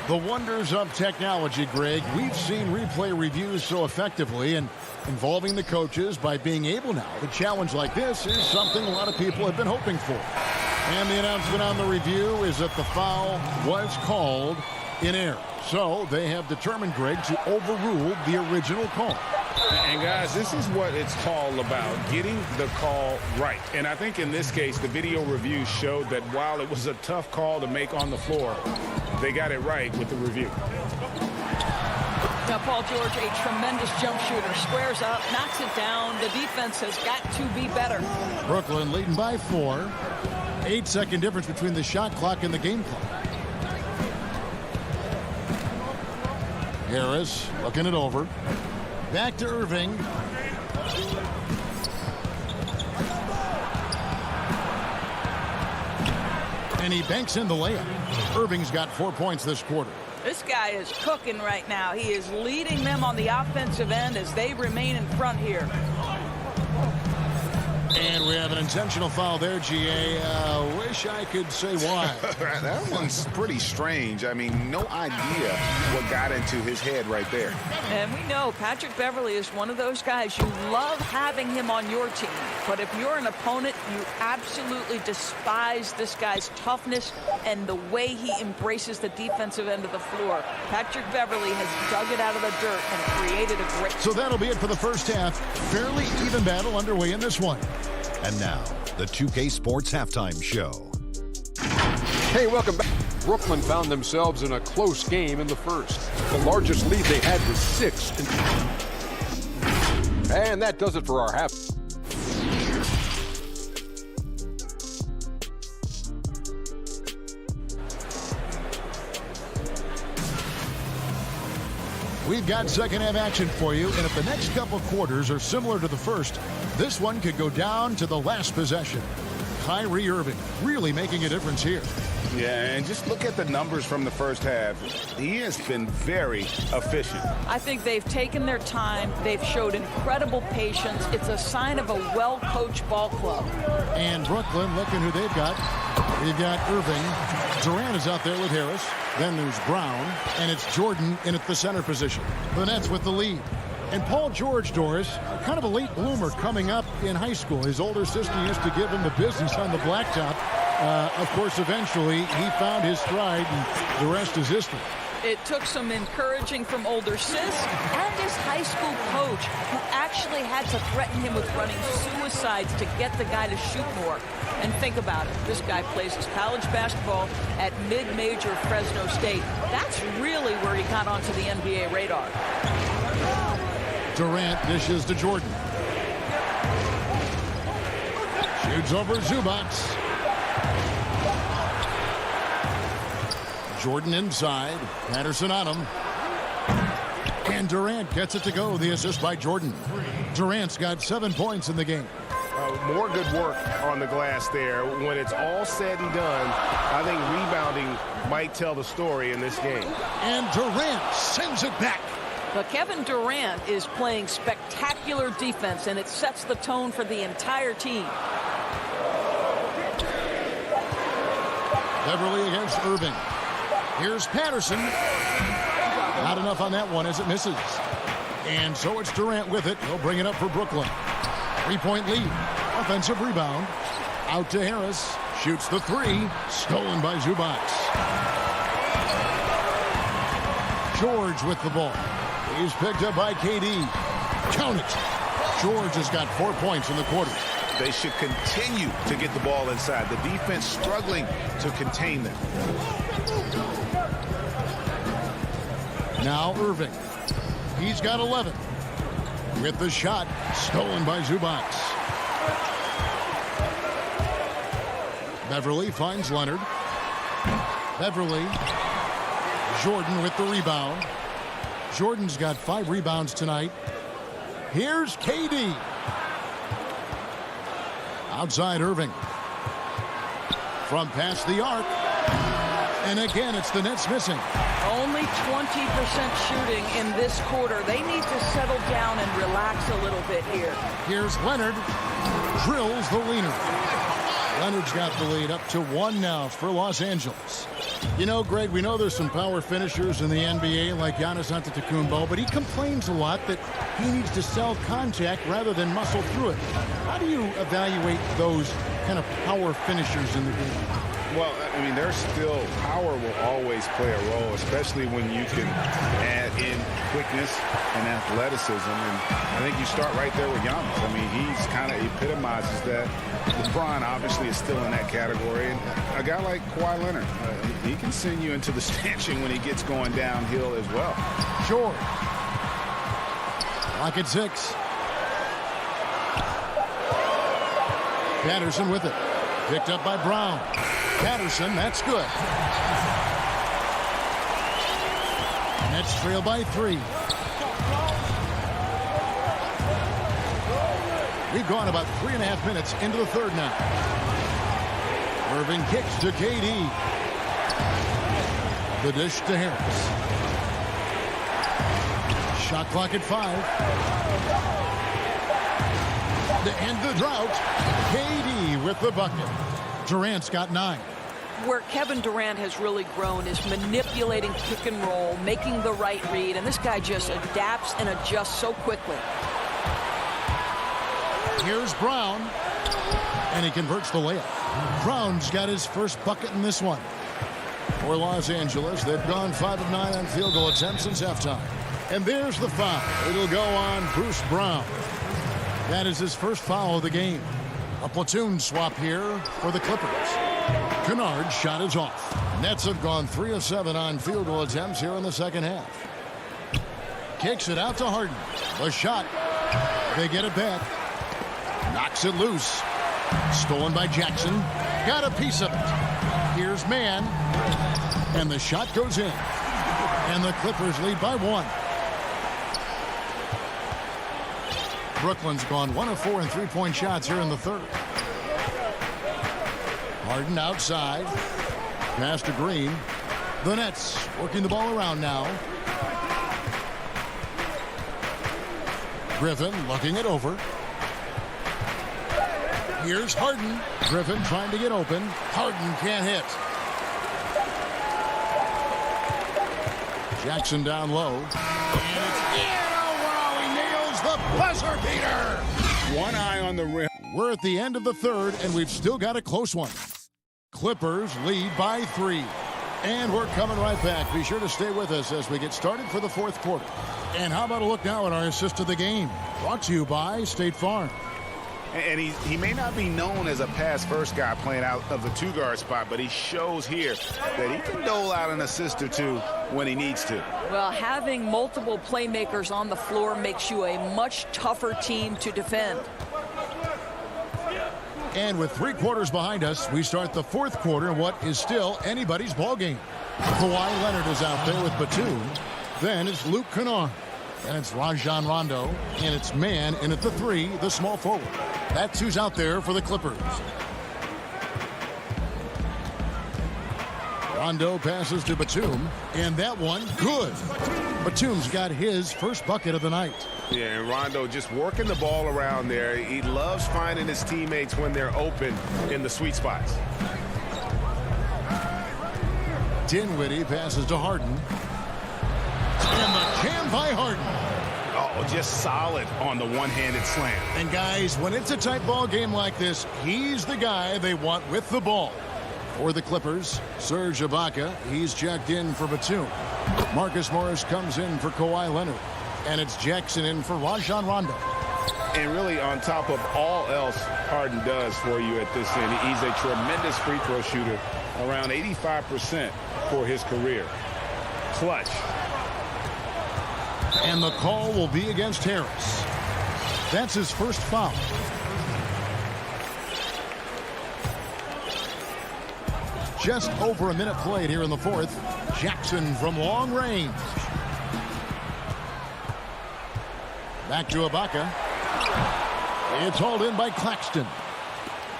The wonders of technology, Greg. We've seen replay reviews so effectively, and involving the coaches by being able now to challenge like this is something a lot of people have been hoping for. And the announcement on the review is that the foul was called in error. So they have determined, Greg, to overrule the original call. And guys, this is what it's all about, getting the call right. And I think in this case, the video review showed that while it was a tough call to make on the floor, they got it right with the review. Now, Paul George, a tremendous jump shooter, squares up, knocks it down. The defense has got to be better. Brooklyn leading by 4. 8-second difference between the shot clock and the game clock. Harris looking it over. Back to Irving. And he banks in the layup. Irving's got 4 points this quarter. This guy is cooking right now. He is leading them on the offensive end as they remain in front here. And we have an intentional foul there, GA. Wish I could say why. That one's pretty strange. I mean, no idea what got into his head right there. And we know Patrick Beverley is one of those guys. You love having him on your team. But if you're an opponent, you absolutely despise this guy's toughness and the way he embraces the defensive end of the floor. Patrick Beverley has dug it out of the dirt and created a great... So that'll be it for the first half. Fairly even battle underway in this one. And now, the 2K Sports Halftime Show. Hey, welcome back. Brooklyn found themselves in a close game in the first. The largest lead they had was 6. And that does it for our half. We've got second half action for you, and if the next couple quarters are similar to the first, this one could go down to the last possession. Kyrie Irving really making a difference here. Yeah, and just look at the numbers from the first half. He has been very efficient. I think they've taken their time. They've showed incredible patience. It's a sign of a well-coached ball club. And Brooklyn, looking who they've got. We've got Irving. Durant is out there with Harris. Then there's Brown. And it's Jordan in at the center position. The Nets with the lead. And Paul George, Doris, kind of a late bloomer coming up in high school. His older sister used to give him the business on the blacktop. Of course, eventually, he found his stride, and the rest is history. It took some encouraging from older sis and his high school coach, who actually had to threaten him with running suicides to get the guy to shoot more. And think about it. This guy plays his college basketball at mid-major Fresno State. That's really where he got onto the NBA radar. Durant dishes to Jordan. Shoots over Zubac. Jordan inside. Patterson on him. And Durant gets it to go. The assist by Jordan. Durant's got 7 points in the game. More good work on the glass there. When it's all said and done, I think rebounding might tell the story in this game. And Durant sends it back. But Kevin Durant is playing spectacular defense, and it sets the tone for the entire team. Beverly against Irving. Here's Patterson. Not enough on that one as it misses. And so it's Durant with it. He'll bring it up for Brooklyn. 3-point lead. Offensive rebound. Out to Harris. Shoots the three. Stolen by Zubac. George with the ball. He's picked up by KD. Count it. George has got 4 points in the quarter. They should continue to get the ball inside. The defense struggling to contain them. Now Irving. He's got 11. With the shot stolen by Zubac. Beverly finds Leonard. Beverly. Jordan with the rebound. Jordan's got 5 rebounds tonight. Here's KD. Outside Irving. From past the arc. And again, it's the Nets missing. Only 20% shooting in this quarter. They need to settle down and relax a little bit here. Here's Leonard. Drills the leaner. Leonard's got the lead up to 1 now for Los Angeles. You know, Greg, we know there's some power finishers in the NBA like Giannis Antetokounmpo, but he complains a lot that he needs to sell contact rather than muscle through it. How do you evaluate those kind of power finishers in the game? Well, I mean, there's still power will always play a role, especially when you can add in quickness and athleticism. And I think you start right there with Giannis. I mean, he's kind of epitomizes that. LeBron obviously is still in that category. And a guy like Kawhi Leonard, he can send you into the stanchion when he gets going downhill as well. George. Lock at 6. Patterson with it. Picked up by Brown. Patterson, that's good. Nets trail by 3. We've gone about 3.5 minutes into the third now. Irving kicks to KD. The dish to Harris. Shot clock at 5. To end the drought, KD with the bucket. Durant's got 9. Where Kevin Durant has really grown is manipulating pick and roll, making the right read, and this guy just adapts and adjusts so quickly. Here's Brown, and he converts the layup. Brown's got his first bucket in this one. For Los Angeles, they've gone 5 of 9 on field goal attempts since halftime. And there's the foul. It'll go on Bruce Brown. That is his first foul of the game. A platoon swap here for the Clippers. Kennard's shot is off. Nets have gone 3 of 7 on field goal attempts here in the second half. Kicks it out to Harden. The shot. They get it back. Knocks it loose. Stolen by Jackson. Got a piece of it. Here's Mann. And the shot goes in. And the Clippers lead by 1. Brooklyn's gone 1 of 4 in three-point shots here in the third. Harden outside. Pass to Green. The Nets working the ball around now. Griffin looking it over. Here's Harden. Griffin trying to get open. Harden can't hit. Jackson down low. And it's in. Oh, wow, he nails the buzzer beater. One eye on the rim. We're at the end of the third, and we've still got a close one. Clippers lead by 3. And we're coming right back. Be sure to stay with us as we get started for the fourth quarter. And how about a look now at our assist of the game? Brought to you by State Farm. And he may not be known as a pass-first guy playing out of the two-guard spot, but he shows here that he can dole out an assist or two when he needs to. Well, having multiple playmakers on the floor makes you a much tougher team to defend. And with 3 quarters behind us, we start the fourth quarter in what is still anybody's ball game. Kawhi Leonard is out there with Batum. Then it's Luke Kennard. And it's Rajon Rondo. And it's man in at the 3, the small forward. That's who's out there for the Clippers. Rondo passes to Batum. And that one, good. Batum's got his first bucket of the night. Yeah, and Rondo just working the ball around there. He loves finding his teammates when they're open in the sweet spots. Dinwiddie passes to Harden. And the jam by Harden. Oh, just solid on the one-handed slam. And guys, when it's a tight ball game like this, he's the guy they want with the ball. For the Clippers, Serge Ibaka, he's checked in for Batum. Marcus Morris comes in for Kawhi Leonard. And it's Jackson in for Rajon Rondo. And really, on top of all else Harden does for you at this end, he's a tremendous free throw shooter, around 85% for his career. Clutch. And the call will be against Harris. That's his first foul. Just over a minute played here in the fourth. Jackson from long range. Back to Ibaka. It's hauled in by Claxton.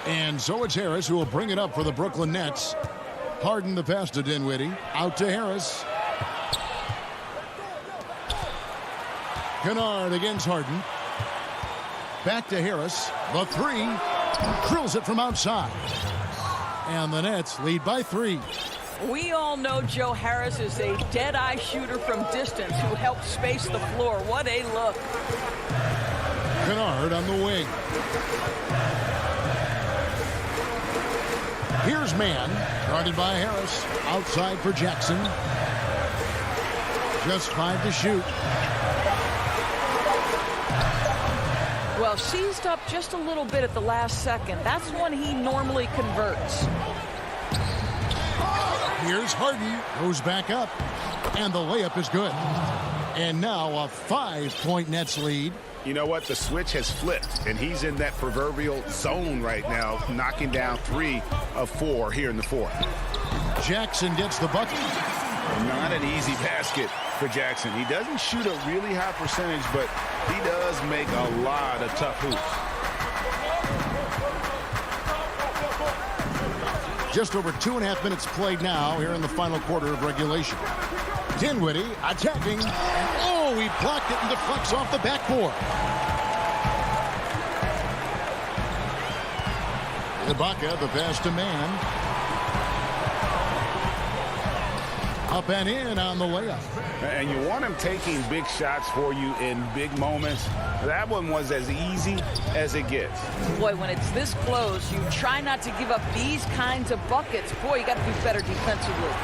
And so it's Harris who will bring it up for the Brooklyn Nets. Harden the pass to Dinwiddie. Out to Harris. Kennard against Harden. Back to Harris. The 3. Drills it from outside. And the Nets lead by 3. We all know Joe Harris is a dead-eye shooter from distance who helps space the floor. What a look. Kennard on the wing. Here's man. Guarded by Harris. Outside for Jackson. Just 5 to shoot. Well, seized up just a little bit at the last second. That's when he normally converts. Here's Harden. Goes back up. And the layup is good. And now a 5-point Nets lead. You know what? The switch has flipped, and he's in that proverbial zone right now, knocking down 3 of 4 here in the fourth. Jackson gets the bucket. Not an easy basket for Jackson. He doesn't shoot a really high percentage, but he does make a lot of tough hoops. Just over 2.5 minutes played now here in the final quarter of regulation. Dinwiddie attacking. And oh, he blocked it and deflects off the backboard. Ibaka, the pass to man. Up and in on the layup. And you want him taking big shots for you in big moments. That one was as easy as it gets. Boy, when it's this close, you try not to give up these kinds of buckets. Boy, you got to be better defensively.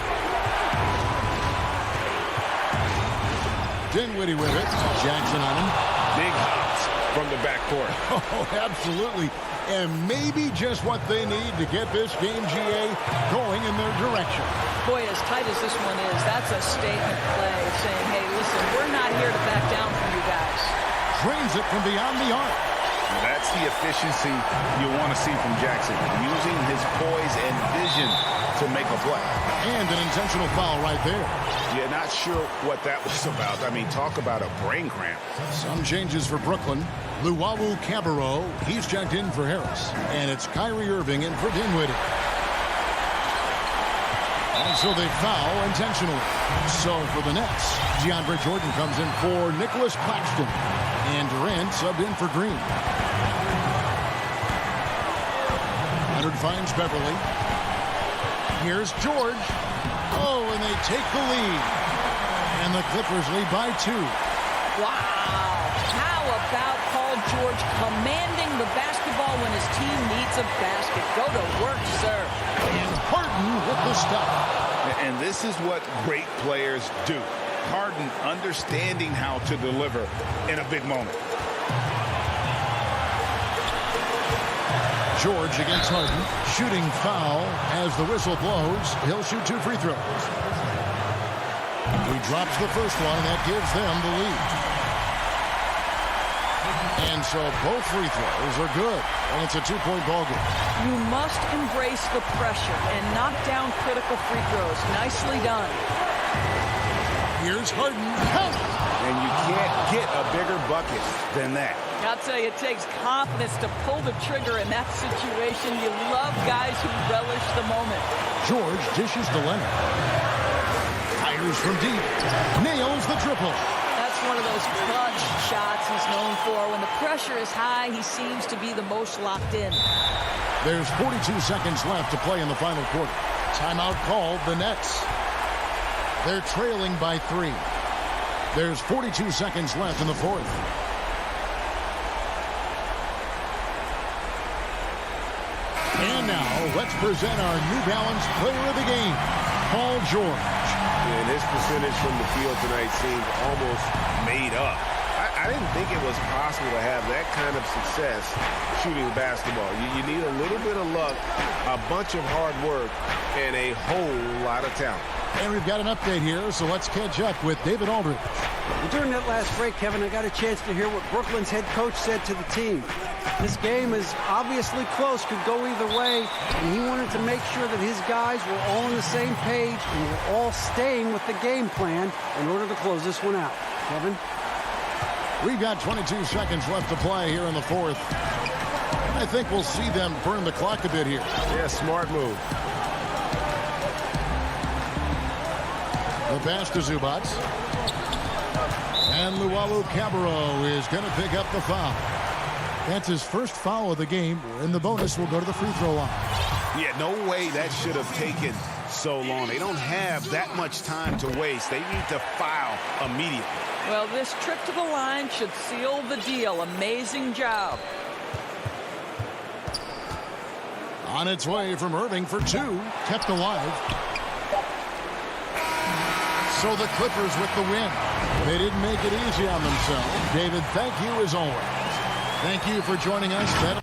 Dinwiddie with it. Jackson on him. Big hops from the backcourt. Oh, absolutely. And maybe just what they need to get this game, GA, going in their direction. Boy, as tight as this one is, that's a statement play saying, hey, listen, we're not here to back down from you guys. Drains it from beyond the arc. That's the efficiency you want to see from Jackson, using his poise and vision to make a play. And an intentional foul right there. Yeah, not sure what that was about. I mean, talk about a brain cramp. Some changes for Brooklyn. Luwawu Cabarro, he's checked in for Harris. And it's Kyrie Irving in for Dinwiddie. And so they foul intentionally. So for the Nets, DeAndre Jordan comes in for Nicholas Claxton. And Durant subbed in for Green. Leonard finds Beverly. Here's George. Oh, and they take the lead. And the Clippers lead by 2. Wow. How about Paul George commanding the basketball when his team needs a basket? Go to work, sir. And Harden with the stop. And this is what great players do. Harden understanding how to deliver in a big moment. George against Harden. Shooting foul as the whistle blows. He'll shoot 2 free throws. He drops the first one. That gives them the lead. And so both free throws are good. And it's a 2-point ball game. You must embrace the pressure and knock down critical free throws. Nicely done. Here's Harden. And you can't get a bigger bucket than that. I'll tell you, it takes confidence to pull the trigger in that situation. You love guys who relish the moment. George dishes to Leonard. Fires from deep. Nails the triple. That's one of those clutch shots he's known for. When the pressure is high, he seems to be the most locked in. There's 42 seconds left to play in the final quarter. Timeout called, the Nets. They're trailing by 3. There's 42 seconds left in the fourth. And now, let's present our New Balance player of the game, Paul George. And his percentage from the field tonight seemed almost made up. I didn't think it was possible to have that kind of success shooting basketball. You need a little bit of luck, a bunch of hard work, and a whole lot of talent. And we've got an update here, so let's catch up with David Aldridge. Well, during that last break, Kevin, I got a chance to hear what Brooklyn's head coach said to the team. This game is obviously close, could go either way, and he wanted to make sure that his guys were all on the same page and were all staying with the game plan in order to close this one out. Kevin? We've got 22 seconds left to play here in the fourth. I think we'll see them burn the clock a bit here. Yeah, smart move. The pass to Zubac. And Luwawu Cabarro is going to pick up the foul. That's his first foul of the game, and the bonus will go to the free throw line. Yeah, no way that should have taken so long. They don't have that much time to waste. They need to foul immediately. Well, this trip to the line should seal the deal. Amazing job. On its way from Irving for 2, kept alive. So the Clippers with the win. They didn't make it easy on themselves. David, thank you as always. Thank you for joining us.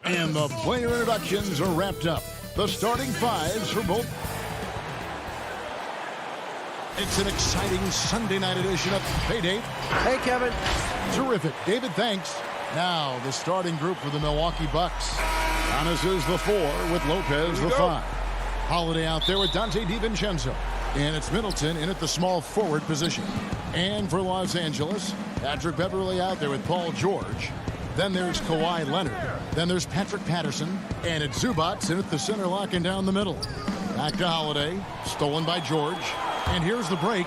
And the player introductions are wrapped up. The starting fives for both. It's an exciting Sunday night edition of Payday. Hey, Kevin. Terrific. David, thanks. Now, the starting group for the Milwaukee Bucks. Giannis is the 4 with Lopez the 5. Holiday out there with Dante DiVincenzo. And it's Middleton in at the small forward position. And for Los Angeles, Patrick Beverley out there with Paul George. Then there's Kawhi Leonard. Then there's Patrick Patterson. And it's Zubats in at the center, locking down the middle. Back to Holiday. Stolen by George. And here's the break.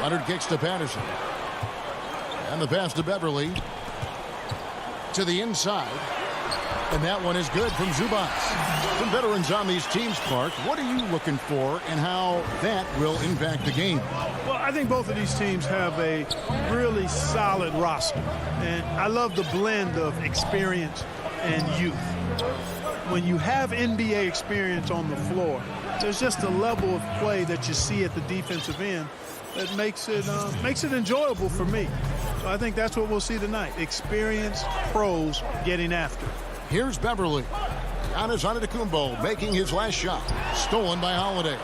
Leonard kicks to Patterson. And the pass to Beverley. To the inside. And that one is good from Zubats. Some veterans on these teams, Clark. What are you looking for and how that will impact the game? Well, I think both of these teams have a really solid roster. And I love the blend of experience and youth. When you have NBA experience on the floor, there's just a level of play that you see at the defensive end that makes it enjoyable for me. So I think that's what we'll see tonight. Experienced pros getting after it. Here's Beverley. Giannis Antetokounmpo making his last shot. Stolen by Holiday.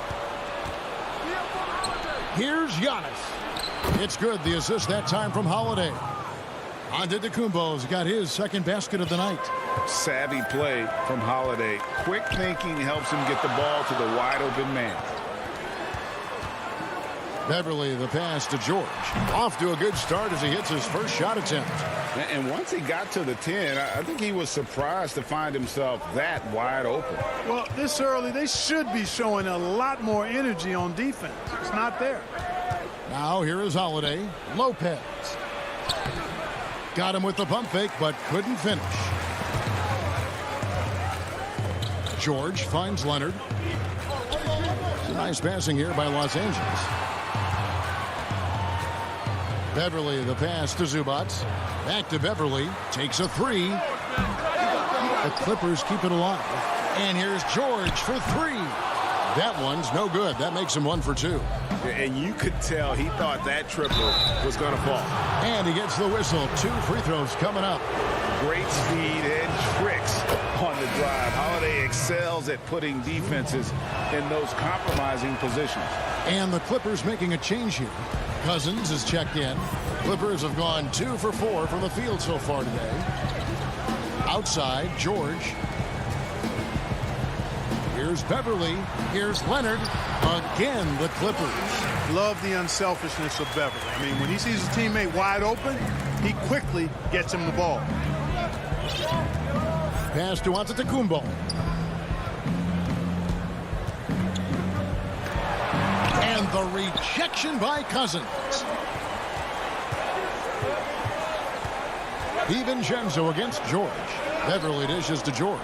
Here's Giannis. It's good. The assist that time from Holiday. Antetokounmpo's got his second basket of the night. Savvy play from Holiday. Quick thinking helps him get the ball to the wide open man. Beverley, the pass to George. Off to a good start as he hits his first shot attempt. And once he got to the 10, I think he was surprised to find himself that wide open. Well, this early, they should be showing a lot more energy on defense. It's not there. Now here is Holiday. Lopez. Got him with the pump fake, but couldn't finish. George finds Leonard. It's a nice passing here by Los Angeles. Beverley, the pass to Zubats. Back to Beverley. Takes a 3. The Clippers keep it alive. And here's George for 3. That one's no good. That makes him 1 for 2. And you could tell he thought that triple was going to fall. And he gets the whistle. 2 free throws coming up. Great speed and tricks on the drive. Holiday excels at putting defenses in those compromising positions. And the Clippers making a change here. Cousins is checked in. Clippers have gone 2 for 4 from the field so far today. Outside, George. Here's Beverley. Here's Leonard. Again, the Clippers. Love the unselfishness of Beverley. I mean, when he sees his teammate wide open, he quickly gets him the ball. Pass to Antetokounmpo. And the rejection by Cousins. DiVincenzo against George. Beverley dishes to George.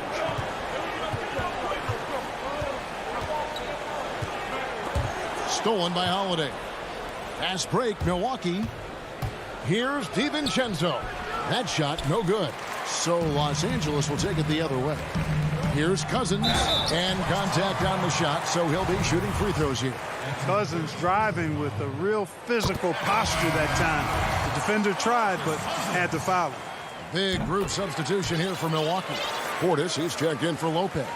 Stolen by Holiday. Fast break, Milwaukee. Here's DiVincenzo. That shot, no good. So Los Angeles will take it the other way. Here's Cousins, and contact on the shot, so he'll be shooting free throws here. Cousins driving with a real physical posture that time. The defender tried, but had to foul him. Big group substitution here for Milwaukee. Portis, he's checked in for Lopez.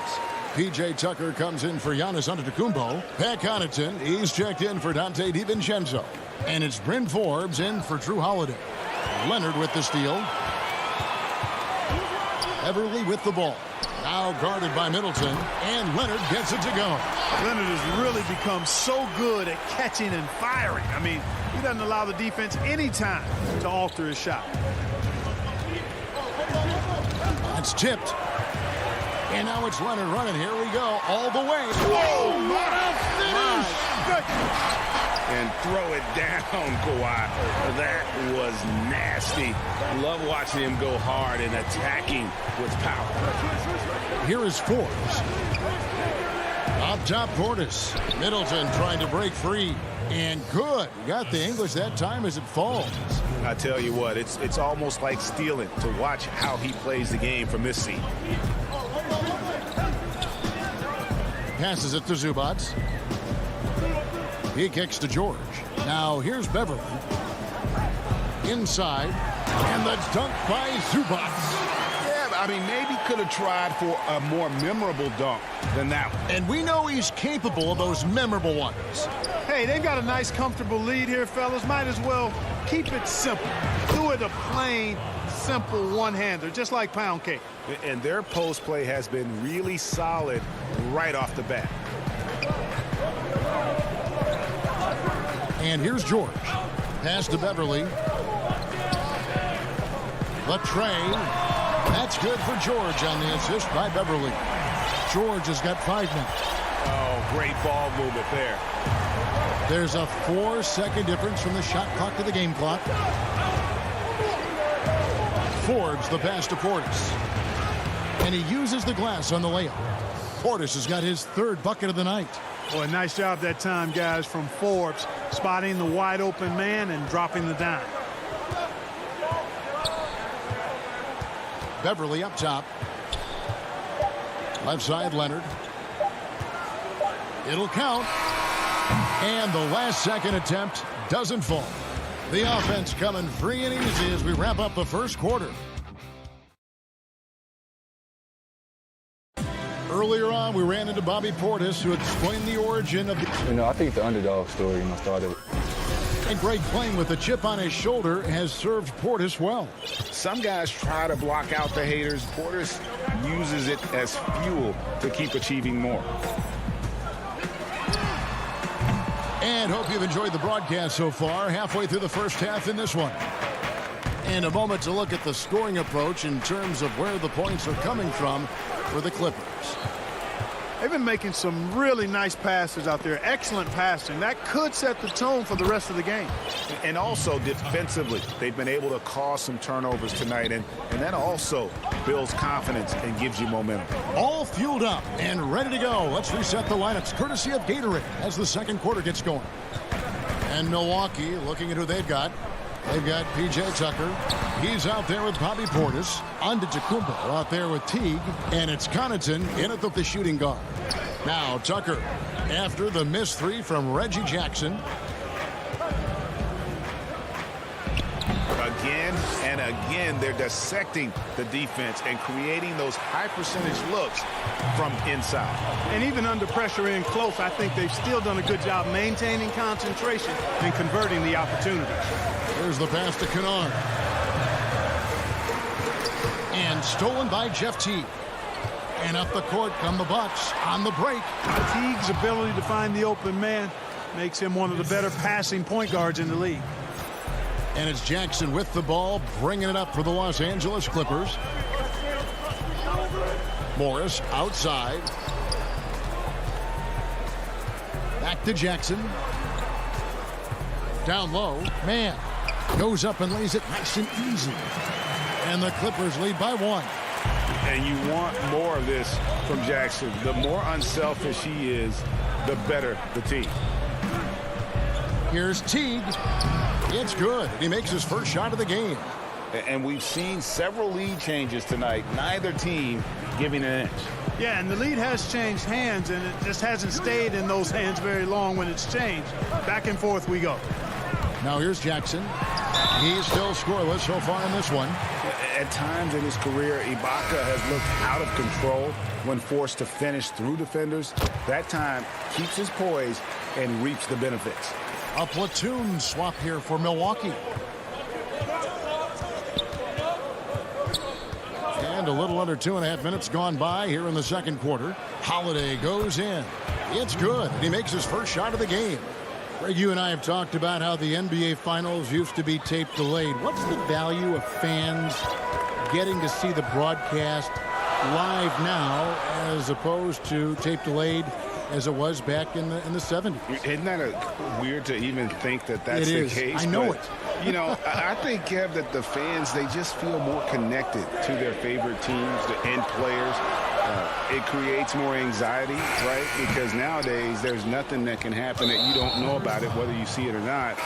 P.J. Tucker comes in for Giannis Antetokounmpo. Pat Connaughton, he's checked in for Dante DiVincenzo. And it's Bryn Forbes in for Drew Holiday. Leonard with the steal. Everly with the ball. Now guarded by Middleton, and Leonard gets it to go. Leonard has really become so good at catching and firing. I mean, he doesn't allow the defense any time to alter his shot. That's tipped. And now it's Leonard running. Here we go. All the way. Whoa, what a finish! And throw it down, Kawhi. That was nasty. Love watching him go hard and attacking with power. Here is Forbes. Up top, Portis. Middleton trying to break free. And good. Got the English that time as it falls. I tell you what, it's almost like stealing to watch how he plays the game from this seat. Passes it to Zubats. He kicks to George. Now here's Beverly. Inside. And the dunk by Zubats. Yeah, I mean, maybe could have tried for a more memorable dunk than that one. And we know he's capable of those memorable ones. Hey, they've got a nice, comfortable lead here, fellas. Might as well keep it simple. Do it a plain, simple one-hander, just like pound cake. And their post play has been really solid right off the bat. And here's George. Pass to Beverly. The tray. That's good for George on the assist by Beverly. George has got 5 now. Oh, great ball movement there. There's a 4-second difference from the shot clock to the game clock. Forbes the pass to Portis. And he uses the glass on the layup. Portis has got his 3rd bucket of the night. Boy, nice job that time, guys, from Forbes, spotting the wide open man and dropping the dime. Beverly up top. Left side, Leonard. It'll count. And the last second attempt doesn't fall. The offense coming free and easy as we wrap up the first quarter. Earlier on, we ran into Bobby Portis, who explained the origin of the... I think the underdog story, started. And Greg, playing with a chip on his shoulder, has served Portis well. Some guys try to block out the haters. Portis uses it as fuel to keep achieving more. And hope you've enjoyed the broadcast so far. Halfway through the first half in this one. And a moment to look at the scoring approach in terms of where the points are coming from for the Clippers. They've been making some really nice passes out there. Excellent passing. That could set the tone for the rest of the game. And also defensively, they've been able to cause some turnovers tonight. And that also builds confidence and gives you momentum. All fueled up and ready to go. Let's reset the lineups courtesy of Gatorade as the second quarter gets going. And Milwaukee looking at who they've got. They've got P.J. Tucker. He's out there with Bobby Portis. Antetokounmpo out there with Teague. And it's Connaughton in at the shooting guard. Now Tucker after the missed 3 from Reggie Jackson. Again and again, they're dissecting the defense and creating those high percentage looks from inside. And even under pressure in close, I think they've still done a good job maintaining concentration and converting the opportunities. There's the pass to Kennard. And stolen by Jeff Teague. And up the court come the Bucks on the break. Teague's ability to find the open man makes him one of the better passing point guards in the league. And it's Jackson with the ball, bringing it up for the Los Angeles Clippers. Morris outside. Back to Jackson. Down low. Man goes up and lays it nice and easy. And the Clippers lead by 1. And you want more of this from Jackson. The more unselfish he is, the better the team. Here's Teague. It's good. He makes his first shot of the game. And we've seen several lead changes tonight. Neither team giving an inch. Yeah, and the lead has changed hands, and it just hasn't stayed in those hands very long when it's changed. Back and forth we go. Now here's Jackson. He's still scoreless so far in this one. At times in his career, Ibaka has looked out of control when forced to finish through defenders. That time keeps his poise and reaps the benefits. A platoon swap here for Milwaukee. And a little under 2.5 minutes gone by here in the second quarter. Holiday goes in. It's good. He makes his first shot of the game. Greg, you and I have talked about how the NBA Finals used to be tape delayed. What's the value of fans getting to see the broadcast live now as opposed to tape delayed as it was back in the 70s. Isn't that weird to even think that that's the case? I know but, it. You know, I think, Kev, that the fans, they just feel more connected to their favorite teams and players. It creates more anxiety, right? Because nowadays there's nothing that can happen that you don't know about it, whether you see it or not.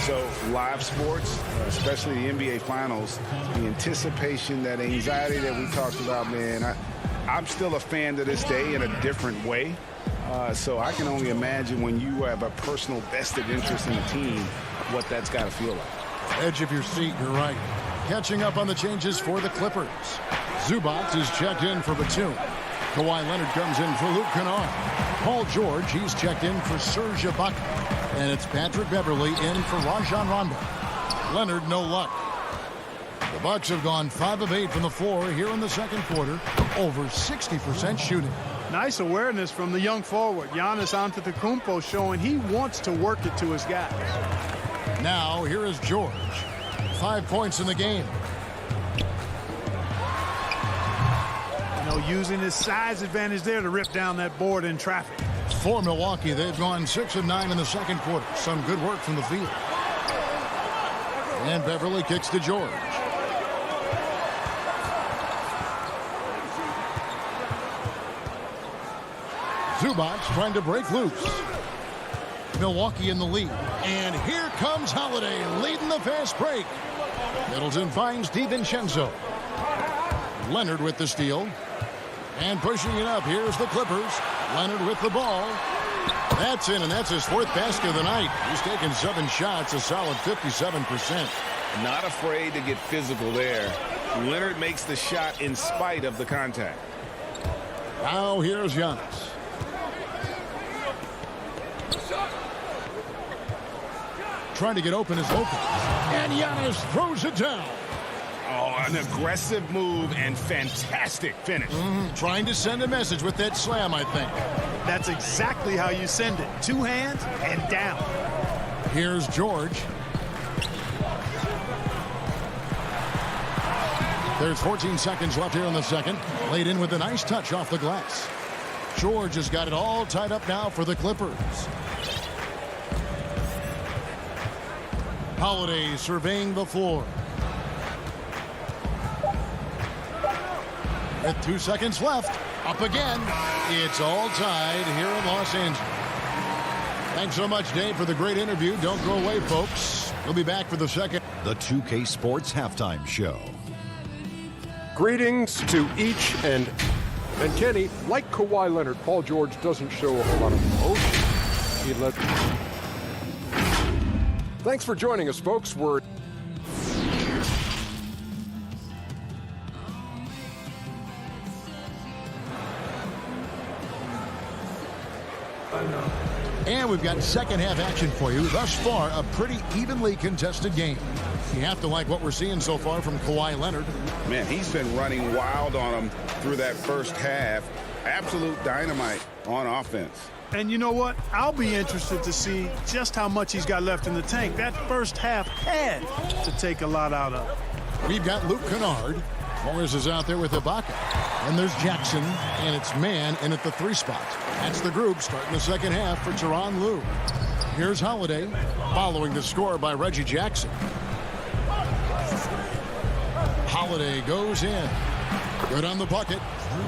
So live sports, especially the NBA Finals, the anticipation, that anxiety that we talked about, man, I'm still a fan to this day in a different way. So I can only imagine when you have a personal vested interest in a team, what that's got to feel like. Edge of your seat, you're right. Catching up on the changes for the Clippers. Zubac is checked in for Batum. Kawhi Leonard comes in for Luke Kennard. Paul George, he's checked in for Serge Ibaka. And it's Patrick Beverley in for Rajon Rondo. Leonard, no luck. The Bucks have gone 5 of 8 from the floor here in the second quarter. Over 60% shooting. Nice awareness from the young forward. Giannis Antetokounmpo showing he wants to work it to his guys. Now, here is George. 5 points in the game. Using his size advantage there to rip down that board in traffic. For Milwaukee, they've gone 6 of 9 in the second quarter. Some good work from the field. And Beverly kicks to George. Zubac trying to break loose. Milwaukee in the lead. And here comes Holiday leading the fast break. Middleton finds DiVincenzo. Leonard with the steal. And pushing it up, here's the Clippers. Leonard with the ball. That's in, and that's his 4th basket of the night. He's taken 7 shots, a solid 57%. Not afraid to get physical there. Leonard makes the shot in spite of the contact. Now here's Giannis. Trying to get open is Lopez. And Giannis throws it down. Oh, an aggressive move and fantastic finish. Trying to send a message with that slam, I think. That's exactly how you send it. 2 hands and down. Here's George. There's 14 seconds left here in the second. Laid in with a nice touch off the glass. George has got it all tied up now for the Clippers. Holiday surveying the floor. With 2 seconds left, up again. It's all tied here in Los Angeles. Thanks so much, Dave, for the great interview. Don't go away, folks. We'll be back for the second. The 2K Sports Halftime Show. Greetings to each and Kenny, like Kawhi Leonard, Paul George doesn't show a whole lot of emotion. Thanks for joining us, folks. We're And we've got second half action for you. Thus far, a pretty evenly contested game. You have to like what we're seeing so far from Kawhi Leonard. Man, he's been running wild on him through that first half. Absolute dynamite on offense. And you know what? I'll be interested to see just how much he's got left in the tank. That first half had to take a lot out of. We've got Luke Kennard. Morris is out there with Ibaka. And there's Jackson, and it's man in at the 3 spot. That's the group starting the second half for Tyronn Lue. Here's Holiday, following the score by Reggie Jackson. Holiday goes in. Good on the bucket.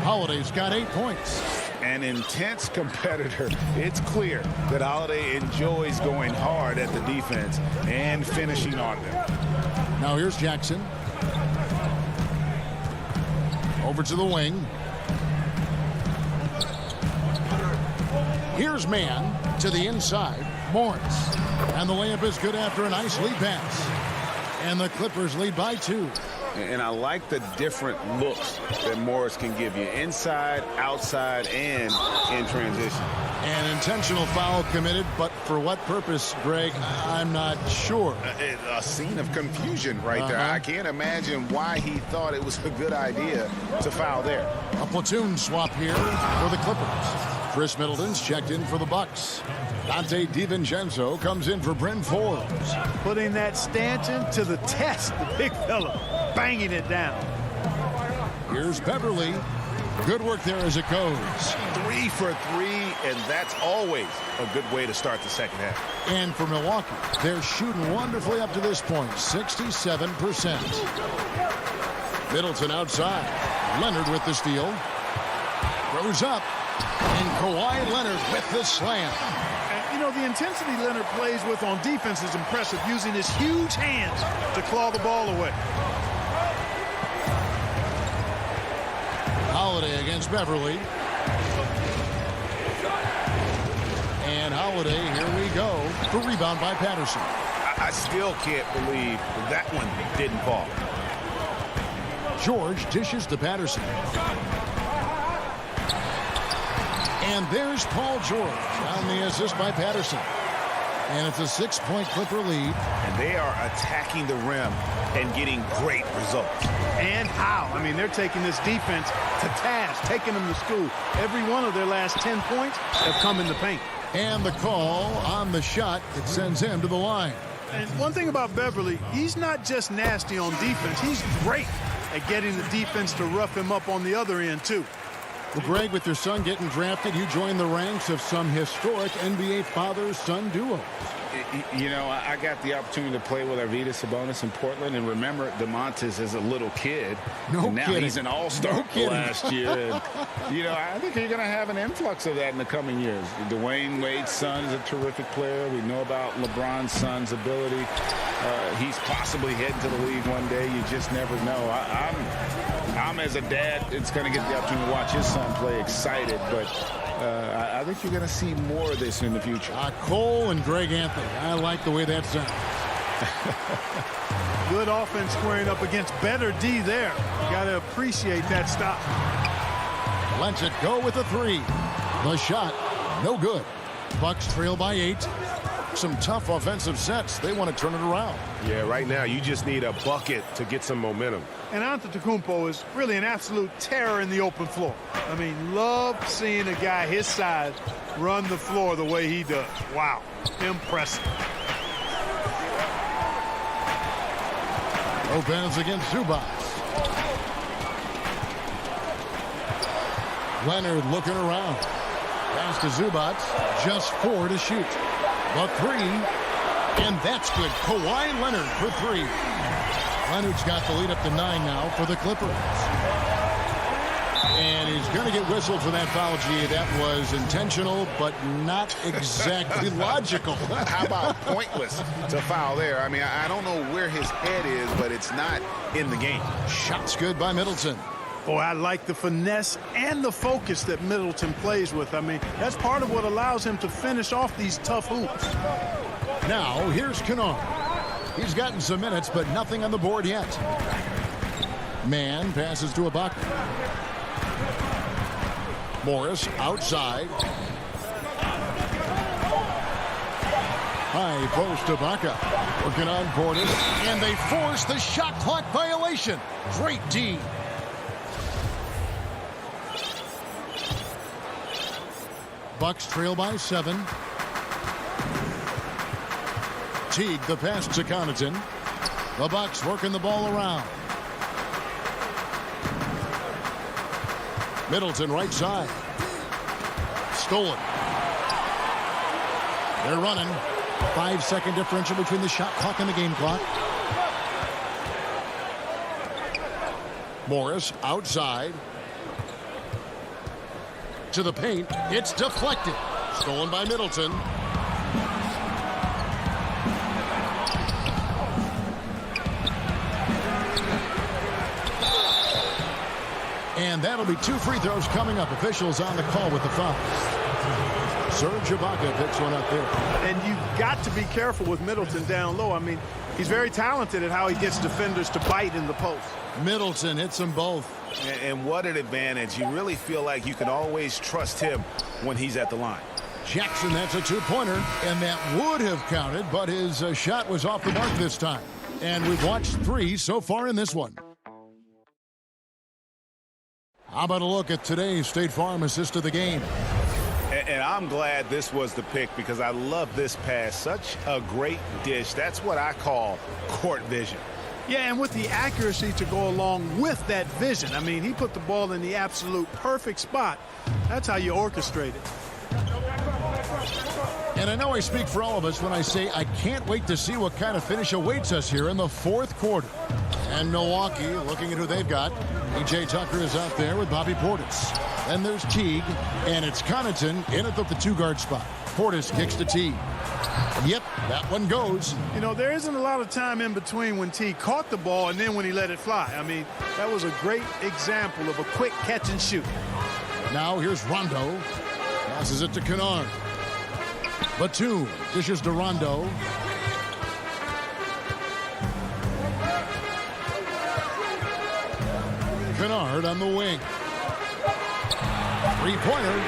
Holiday's got 8 points. An intense competitor. It's clear that Holiday enjoys going hard at the defense and finishing on them. Now here's Jackson. Over to the wing. Here's man to the inside. Morris. And the layup is good after a nice lead pass. And the Clippers lead by 2. And I like the different looks that Morris can give you. Inside, outside, and in transition. An intentional foul committed, but for what purpose, Greg, I'm not sure. A scene of confusion right there. I can't imagine why he thought it was a good idea to foul there. A platoon swap here for the Clippers. Chris Middleton's checked in for the Bucks. Dante DiVincenzo comes in for Bryn Forbes. Putting that Stanton to the test, the big fella, banging it down. Here's Beverly. Good work there as it goes. 3 for 3 and that's always a good way to start the second half. And for Milwaukee, they're shooting wonderfully up to this point, 67%. Middleton outside. Leonard with the steal. Throws up. And Kawhi Leonard with the slam. You know, the intensity Leonard plays with on defense is impressive, using his huge hands to claw the ball away. Holiday against Beverly. And Holiday, here we go. The rebound by Patterson. I still can't believe that one didn't fall. George dishes to Patterson. And there's Paul George on the assist by Patterson. And it's a 6-point Clipper lead. And they are attacking the rim and getting great results. And how? I mean, they're taking this defense to task, taking them to school. Every one of their last 10 points have come in the paint. And the call on the shot, it sends him to the line. And one thing about Beverly, he's not just nasty on defense. He's great at getting the defense to rough him up on the other end, too. Well, Greg, with your son getting drafted, you joined the ranks of some historic NBA father-son duos. You know, I got the opportunity to play with Arvydas Sabonis in Portland, and remember DeMontis as a little kid. No and now kidding. He's an all-star last year. And, you know, I think you're going to have an influx of that in the coming years. Dwayne Wade's son is a terrific player. We know about LeBron's son's ability. He's possibly heading to the league one day. You just never know. I'm as a dad, it's going to get the opportunity to watch his son play excited, but I think you're going to see more of this in the future. Cole and Greg Anthony. I like the way that sounds. Good offense squaring up against better D there. Got to appreciate that stop. Lets it go with a 3. The shot, no good. Bucks trail by 8. Some tough offensive sets. They want to turn it around. Yeah, right now you just need a bucket to get some momentum. And Antetokounmpo is really an absolute terror in the open floor. I mean, love seeing a guy his size run the floor the way he does. Wow, impressive. Lopez against Zubac. Leonard looking around. Pass to Zubac. Just 4 to shoot. The 3. And that's good. Kawhi Leonard for 3. Leonard's got the lead up to 9 now for the Clippers. And he's going to get whistled for that foul, G. That was intentional, but not exactly logical. How about pointless to foul there? I mean, I don't know where his head is, but it's not in the game. Shot's good by Middleton. Boy, I like the finesse and the focus that Middleton plays with. I mean, that's part of what allows him to finish off these tough hoops. Now, here's Kennard. He's gotten some minutes, but nothing on the board yet. Man passes to Ibaka. Morris outside. High post Ibaka. Working on Portis. And they force the shot clock violation. Great D. Bucks trail by 7. Teague, the pass to Connaughton. The Bucks working the ball around. Middleton right side. Stolen. They're running. 5-second differential between the shot clock and the game clock. Morris outside. To the paint. It's deflected. Stolen by Middleton. And that'll be 2 free throws coming up. Officials on the call with the foul. Serge Ibaka picks one up there. And you've got to be careful with Middleton down low. I mean, he's very talented at how he gets defenders to bite in the post. Middleton hits them both. And what an advantage. You really feel like you can always trust him when he's at the line. Jackson, that's a 2-pointer, and that would have counted, but his shot was off the mark this time. And we've watched 3 so far in this one. How about a look at today's State Farm assist of the game? And I'm glad this was the pick because I love this pass. Such a great dish. That's what I call court vision. Yeah, and with the accuracy to go along with that vision. I mean, he put the ball in the absolute perfect spot. That's how you orchestrate it. And I know I speak for all of us when I say I can't wait to see what kind of finish awaits us here in the fourth quarter. And Milwaukee, looking at who they've got. P.J. Tucker is out there with Bobby Portis. Then there's Teague, and it's Connaughton in at the two-guard spot. Portis kicks to Teague. Yep, that one goes. You know, there isn't a lot of time in between when Teague caught the ball and then when he let it fly. I mean, that was a great example of a quick catch and shoot. Now here's Rondo. Passes it to Kennard. Batum dishes to Rondo. Kennard on the wing. Three-pointer.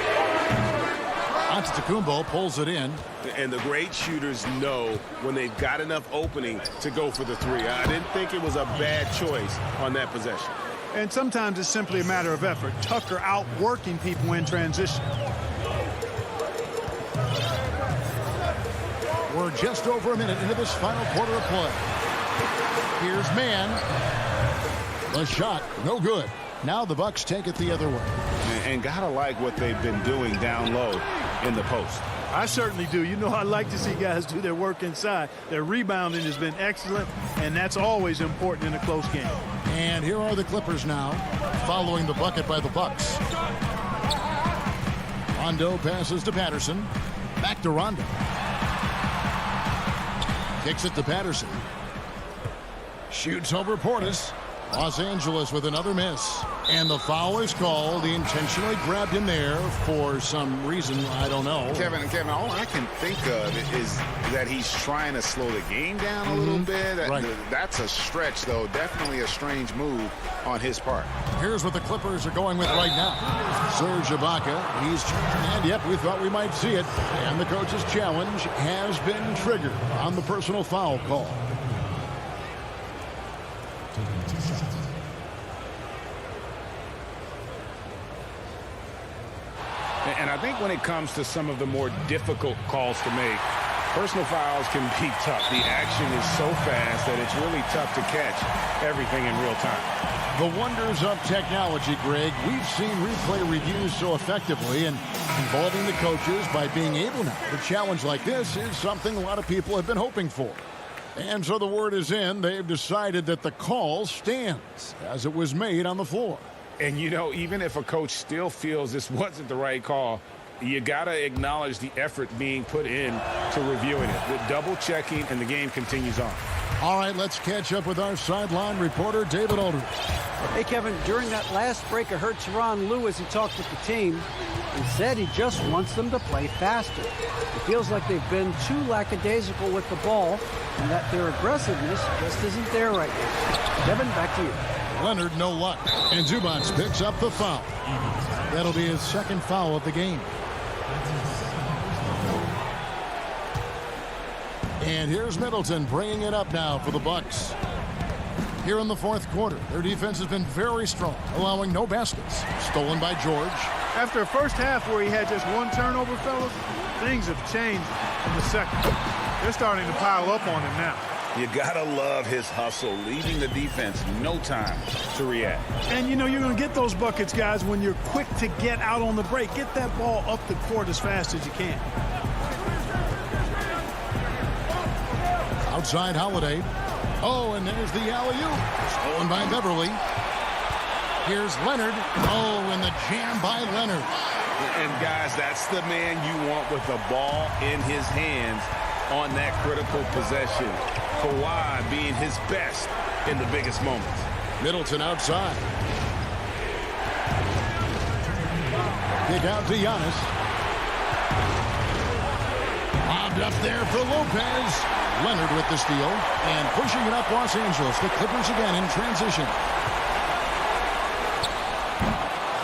Antetokounmpo pulls it in. And the great shooters know when they've got enough opening to go for the three. I didn't think it was a bad choice on that possession. And sometimes it's simply a matter of effort. Tucker outworking people in transition. We're just over a minute into this final quarter of play. Here's Mann. The shot, no good. Now the Bucks take it the other way. And gotta like what they've been doing down low in the post. I certainly do. You know, I like to see guys do their work inside. Their rebounding has been excellent, and that's always important in a close game. And here are the Clippers now, following the bucket by the Bucks. Rondo passes to Patterson. Back to Rondo. Kicks it to Patterson. Shoots over Portis. Los Angeles with another miss. And the foul is called. He intentionally grabbed him there for some reason, I don't know. Kevin, all I can think of is that he's trying to slow the game down a little bit. Right. That's a stretch, though. Definitely a strange move on his part. Here's what the Clippers are going with right now. Serge Ibaka, he's charging, and yep, we thought we might see it. And the coach's challenge has been triggered on the personal foul call. And I think when it comes to some of the more difficult calls to make, personal fouls can be tough. The action is so fast that it's really tough to catch everything in real time. The wonders of technology, Greg. We've seen replay reviews so effectively, and involving the coaches by being able now to challenge like this is something a lot of people have been hoping for. And so the word is in. They've decided that the call stands as it was made on the floor. And, you know, even if a coach still feels this wasn't the right call, you got to acknowledge the effort being put in to reviewing it. The double checking, and the game continues on. All right, let's catch up with our sideline reporter, David Aldridge. Hey, Kevin, during that last break, I heard Tyronn Lue as he talked with the team and said he just wants them to play faster. It feels like they've been too lackadaisical with the ball and that their aggressiveness just isn't there right now. Kevin, back to you. Leonard, no luck. And Zubats picks up the foul. That'll be his second foul of the game. And here's Middleton bringing it up now for the Bucks. Here in the fourth quarter, their defense has been very strong, allowing no baskets. Stolen by George. After a first half where he had just one turnover, fellas, things have changed in the second. They're starting to pile up on him now. You gotta love his hustle, leaving the defense no time to react. And, you know, you're going to get those buckets, guys, when you're quick to get out on the break. Get that ball up the court as fast as you can. Outside Holiday. Oh, and there's the alley-oop. Stolen by Beverly. Here's Leonard. Oh, and the jam by Leonard. And, guys, that's the man you want with the ball in his hands on that critical possession. Kawhi being his best in the biggest moments. Middleton outside. Kick out to Giannis. Lobbed up there for Lopez. Leonard with the steal. And pushing it up Los Angeles. The Clippers again in transition.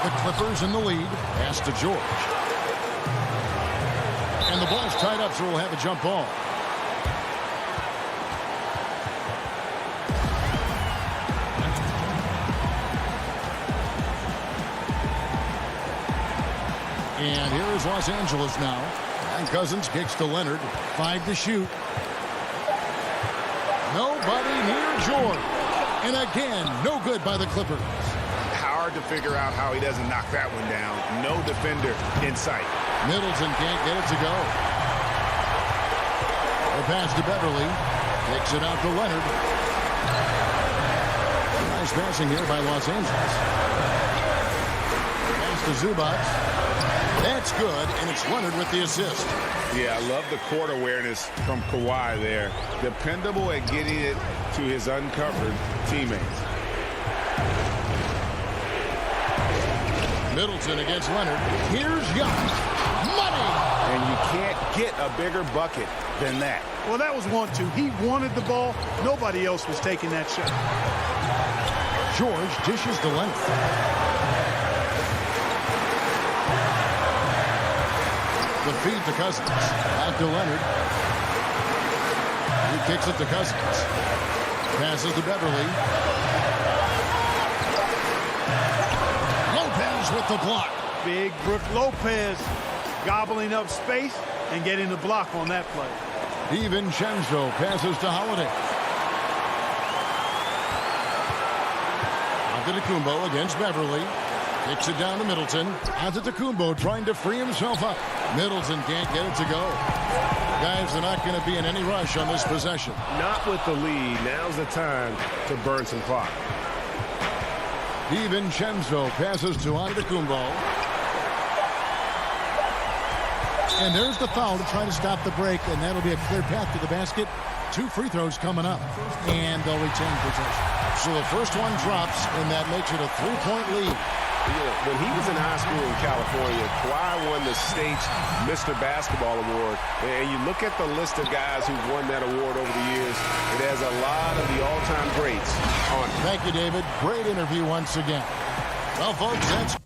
The Clippers in the lead. Pass to George. And the ball's tied up, so we'll have a jump ball. And here is Los Angeles now. And Cousins kicks to Leonard. 5 to shoot. Nobody near George. And again, no good by the Clippers. How are hard to figure out how he doesn't knock that one down. No defender in sight. Middleton can't get it to go. The pass to Beverly. Takes it out to Leonard. Nice passing here by Los Angeles. Pass to Zubac. That's good, and it's Leonard with the assist. Yeah, I love the court awareness from Kawhi there. Dependable at getting it to his uncovered teammates. Middleton against Leonard. Here's Young. Money! And you can't get a bigger bucket than that. Well, that was 1-2. He wanted the ball. Nobody else was taking that shot. George dishes to Leonard. The feed to Cousins. Back to Leonard. He kicks it to Cousins. Passes to Beverly. Lopez with the block. Big Brook Lopez gobbling up space and getting the block on that play. DiVincenzo passes to Holiday. Antetokounmpo against Beverly. Kicks it down to Middleton. Antetokounmpo trying to free himself up. Middleton can't get it to go. Guys are not going to be in any rush on this possession. Not with the lead. Now's the time to burn some clock. DiVincenzo passes to Antetokounmpo. And there's the foul to try to stop the break, and that'll be a clear path to the basket. 2 free throws coming up, and they'll retain possession. So the first one drops, and that makes it a 3-point lead. When he was in high school in California, Kawhi won the state's Mr. Basketball Award. And you look at the list of guys who've won that award over the years, it has a lot of the all-time greats on it. Thank you, David. Great interview once again. Well, folks, that's...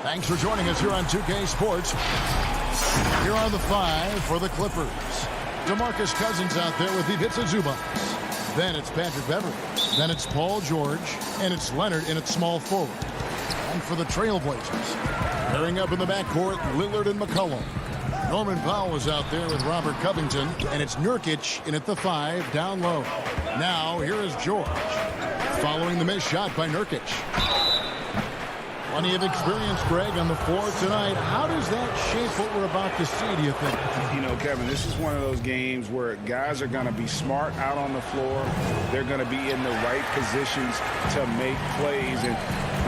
Thanks for joining us here on 2K Sports. Here are the 5 for the Clippers. DeMarcus Cousins out there with Ivica Zubac. Then it's Patrick Beverley. Then it's Paul George. And it's Leonard in its small forward. And for the Trailblazers, pairing up in the backcourt, Lillard and McCollum. Norman Powell is out there with Robert Covington. And it's Nurkic in at the 5 down low. Now here is George. Following the missed shot by Nurkic. Plenty of experience, Greg, on the floor tonight. How does that shape what we're about to see, do you think? You know, Kevin, this is one of those games where guys are going to be smart out on the floor. They're going to be in the right positions to make plays. And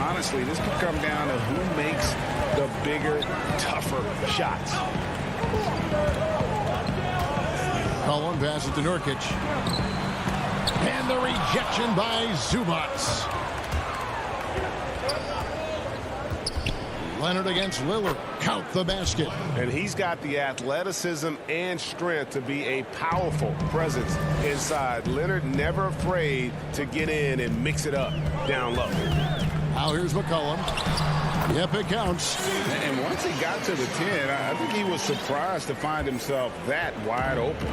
honestly, this could come down to who makes the bigger, tougher shots. Cullen passes to Nurkic. And the rejection by Zubac. Leonard against Lillard. Count the basket. And he's got the athleticism and strength to be a powerful presence inside. Leonard never afraid to get in and mix it up down low. Now here's McCollum. Yep, it counts. And once he got to the 10, I think he was surprised to find himself that wide open.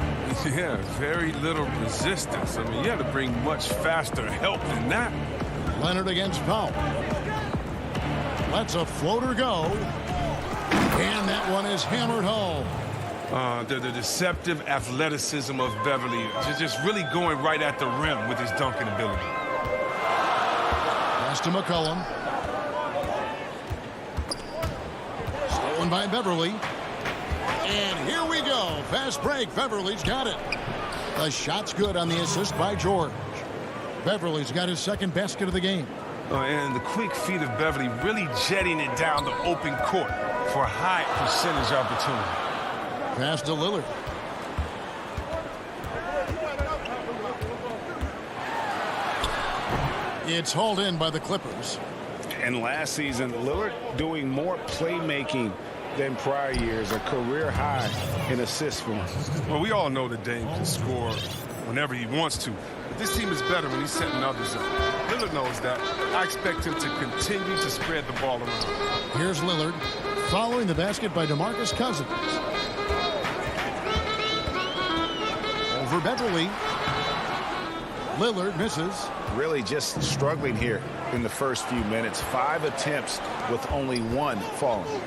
Yeah, very little resistance. I mean, you have to bring much faster help than that. Leonard against Powell. Lets a floater go. And that one is hammered home. The deceptive athleticism of Beverly. Just really going right at the rim with his dunking ability. Pass to McCollum. Stolen by Beverly. And here we go. Fast break. Beverly's got it. The shot's good on the assist by George. Beverly's got his second basket of the game. And the quick feet of Beverly really jetting it down the open court for a high percentage opportunity. Pass to Lillard. It's hauled in by the Clippers. And last season, Lillard doing more playmaking than prior years, a career high in assists for him. Well, we all know that Dame can score whenever he wants to. But this team is better when he's setting others up. Lillard knows that. I expect him to continue to spread the ball around. Here's Lillard following the basket by DeMarcus Cousins. Over Beverly. Lillard misses. Really just struggling here in the first few minutes. 5 attempts with only 1 falling.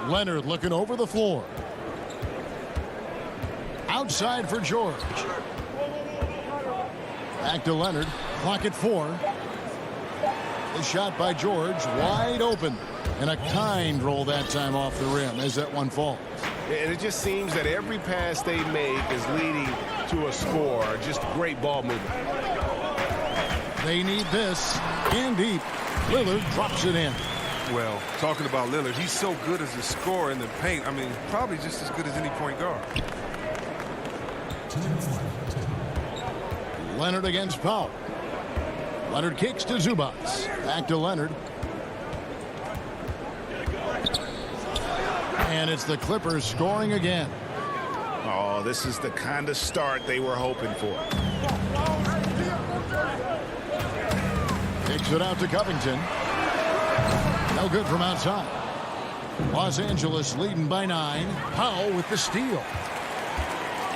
Leonard looking over the floor. Outside for George. Back to Leonard. Clock at 4. The shot by George wide open. And a kind roll that time off the rim as that one falls. And it just seems that every pass they make is leading to a score. Just great ball movement. They need this. And deep. Lillard drops it in. Well, talking about Lillard, he's so good as a scorer in the paint. I mean, probably just as good as any point guard. Leonard against Powell. Leonard kicks to Zubats. Back to Leonard. And it's the Clippers scoring again. Oh, this is the kind of start they were hoping for. Kicks it out to Covington. No good from outside. Los Angeles leading by 9. Powell with the steal.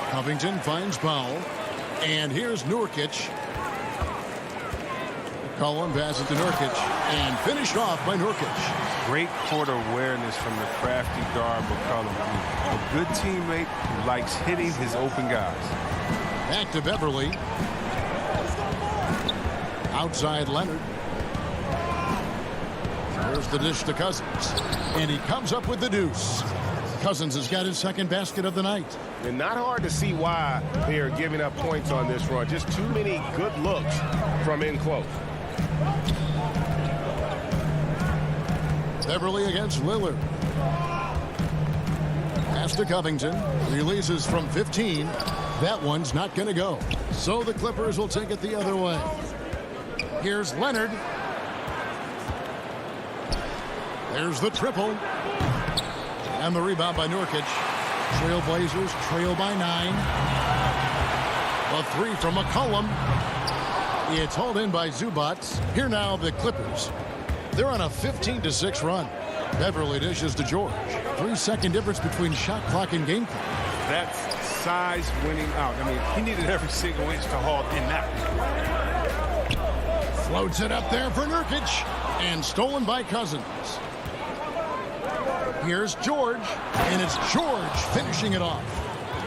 Covington finds Powell. And here's Nurkic. Cullen passes to Nurkic. And finished off by Nurkic. Great court awareness from the crafty guard McCollum. A good teammate who likes hitting his open guys. Back to Beverly. Outside Leonard. There's the dish to Cousins. And he comes up with the deuce. Cousins has got his second basket of the night. And not hard to see why they are giving up points on this run. Just too many good looks from in close. Beverly against Lillard. Pass to Covington. Releases from 15. That one's not going to go. So the Clippers will take it the other way. Here's Leonard. There's the triple. And the rebound by Nurkic. Trailblazers trail by 9. A 3 from McCollum. It's hauled in by Zubats. Here now the Clippers. They're on a 15-6 run. Beverly dishes to George. 3-second difference between shot clock and game clock. That's size winning out. I mean, he needed every single inch to haul in that one. Floats it up there for Nurkic. And stolen by Cousins. Here's George. And it's George finishing it off.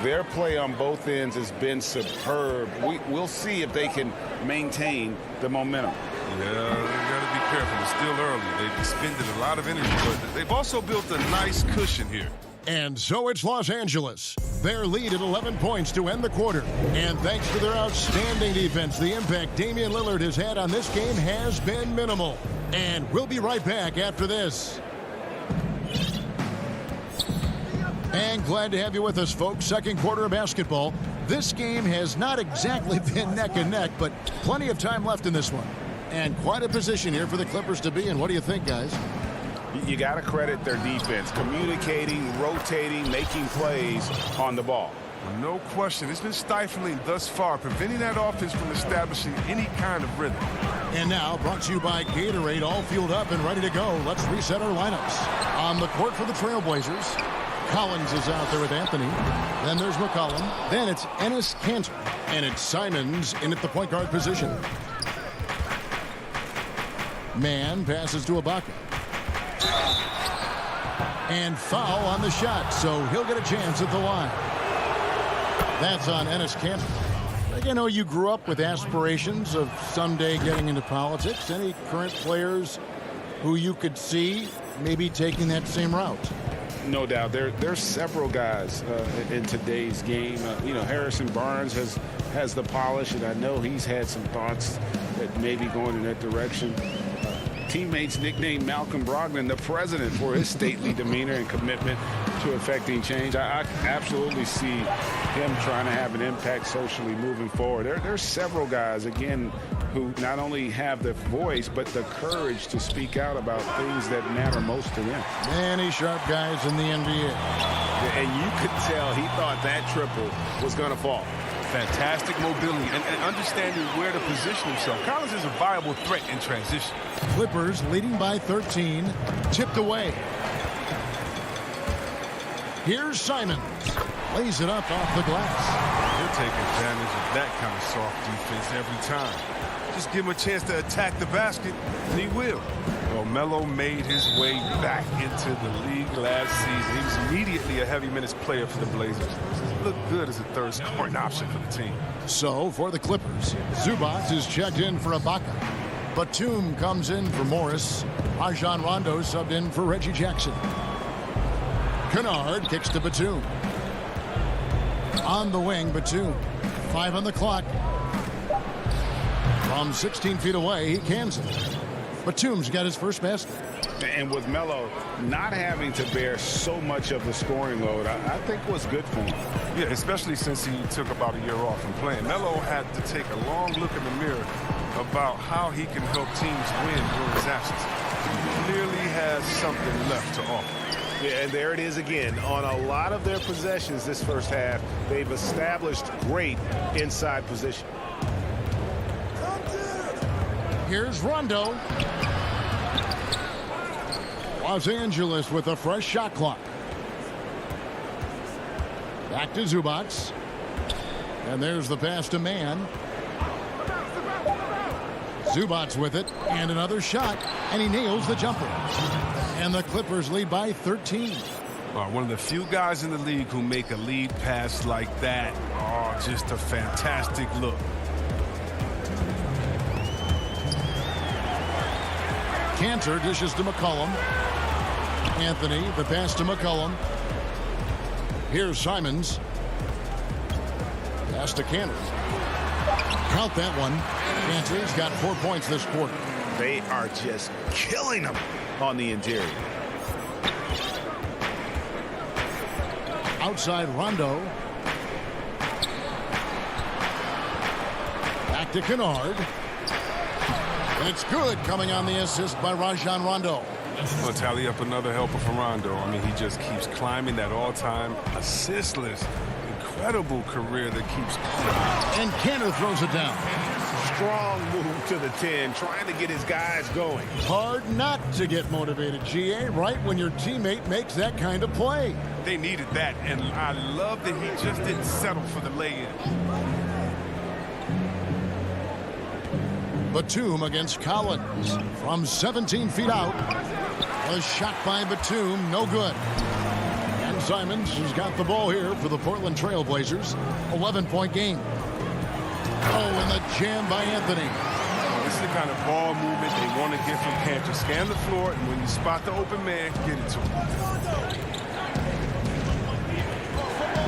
Their play on both ends has been superb. We'll see if they can maintain the momentum. Yeah, they got to be careful. It's still early. They've expended a lot of energy, but they've also built a nice cushion here. And so it's Los Angeles. Their lead at 11 points to end the quarter. And thanks to their outstanding defense, the impact Damian Lillard has had on this game has been minimal. And we'll be right back after this. And glad to have you with us, folks. Second quarter of basketball. This game has not exactly been neck and neck, but plenty of time left in this one. And quite a position here for the Clippers to be in. What do you think, guys? You got to credit their defense. Communicating, rotating, making plays on the ball. No question. It's been stifling thus far, preventing that offense from establishing any kind of rhythm. And now, brought to you by Gatorade, all fueled up and ready to go. Let's reset our lineups. On the court for the Trailblazers, Collins is out there with Anthony. Then there's McCollum. Then it's Enes Kanter. And it's Simons in at the point guard position. Man passes to Ibaka. And foul on the shot, so he'll get a chance at the line. That's on Enes Kanter. I know you grew up with aspirations of someday getting into politics. Any current players who you could see maybe taking that same route? No doubt. There's several guys in today's game. Harrison Barnes has the polish, and I know he's had some thoughts that maybe going in that direction. Teammates nicknamed Malcolm Brogdon the president for his stately demeanor and commitment to effecting change. I absolutely see him trying to have an impact socially moving forward. There's several guys, again, who not only have the voice, but the courage to speak out about things that matter most to them. Many sharp guys in the NBA. And you could tell he thought that triple was going to fall. Fantastic mobility and understanding where to position himself. Collins is a viable threat in transition. Clippers leading by 13. Tipped away. Here's Simons. Lays it up off the glass. He'll take advantage of that kind of soft defense every time. Just give him a chance to attack the basket, and he will. Well, Melo made his way back into the league last season. He was immediately a heavy minutes player for the Blazers. Looked good as a third scoring option for the team. So, for the Clippers, Zubats is checked in for Ibaka. Batum comes in for Morris. Rajon Rondo subbed in for Reggie Jackson. Kennard kicks to Batum. On the wing, Batum. 5 on the clock. From 16 feet away, he cans it. Batum's got his first basket. And with Melo not having to bear so much of the scoring load, I think was good for him. Yeah, especially since he took about a year off from playing. Melo had to take a long look in the mirror about how he can help teams win during his absence. He clearly has something left to offer. Yeah, and there it is again. On a lot of their possessions this first half, they've established great inside position. Here's Rondo. Los Angeles with a fresh shot clock. Back to Zubac. And there's the pass to Mann. Zubac with it. And another shot. And he nails the jumper. And the Clippers lead by 13. One of the few guys in the league who make a lead pass like that. Oh, just a fantastic look. Cantor dishes to McCollum. Anthony, the pass to McCollum. Here's Simons. Pass to Cantor. Count that one. Cantor's got 4 points this quarter. They are just killing them on the interior. Outside Rondo. Back to Kennard. And it's good, coming on the assist by Rajon Rondo. We'll tally up another helper for Rondo. I mean, he just keeps climbing that all-time assist list. Incredible career that keeps climbing. And Cantor throws it down. Strong move to the 10, trying to get his guys going. Hard not to get motivated, GA, right when your teammate makes that kind of play. They needed that, and I love that he just didn't settle for the lay-in. Batum against Collins from 17 feet out. A shot by Batum, no good. And Simons has got the ball here for the Portland Trail Blazers. 11-point game. Oh, and the jam by Anthony. This is the kind of ball movement they want to get from Cantor. Scan the floor, and when you spot the open man, get it to him.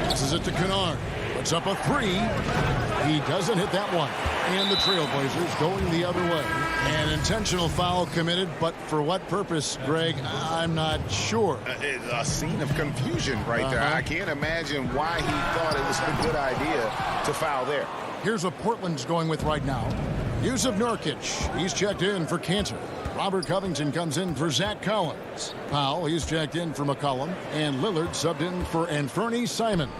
Passes it to Kennard. Puts up a three. He doesn't hit that one. And the Trailblazers going the other way. An intentional foul committed, but for what purpose, Greg, I'm not sure. A scene of confusion right there. I can't imagine why he thought it was a good idea to foul there. Here's what Portland's going with right now. Yusuf Nurkic. He's checked in for Cantor. Robert Covington comes in for Zach Collins. Powell, he's checked in for McCollum. And Lillard subbed in for Anthony Simons.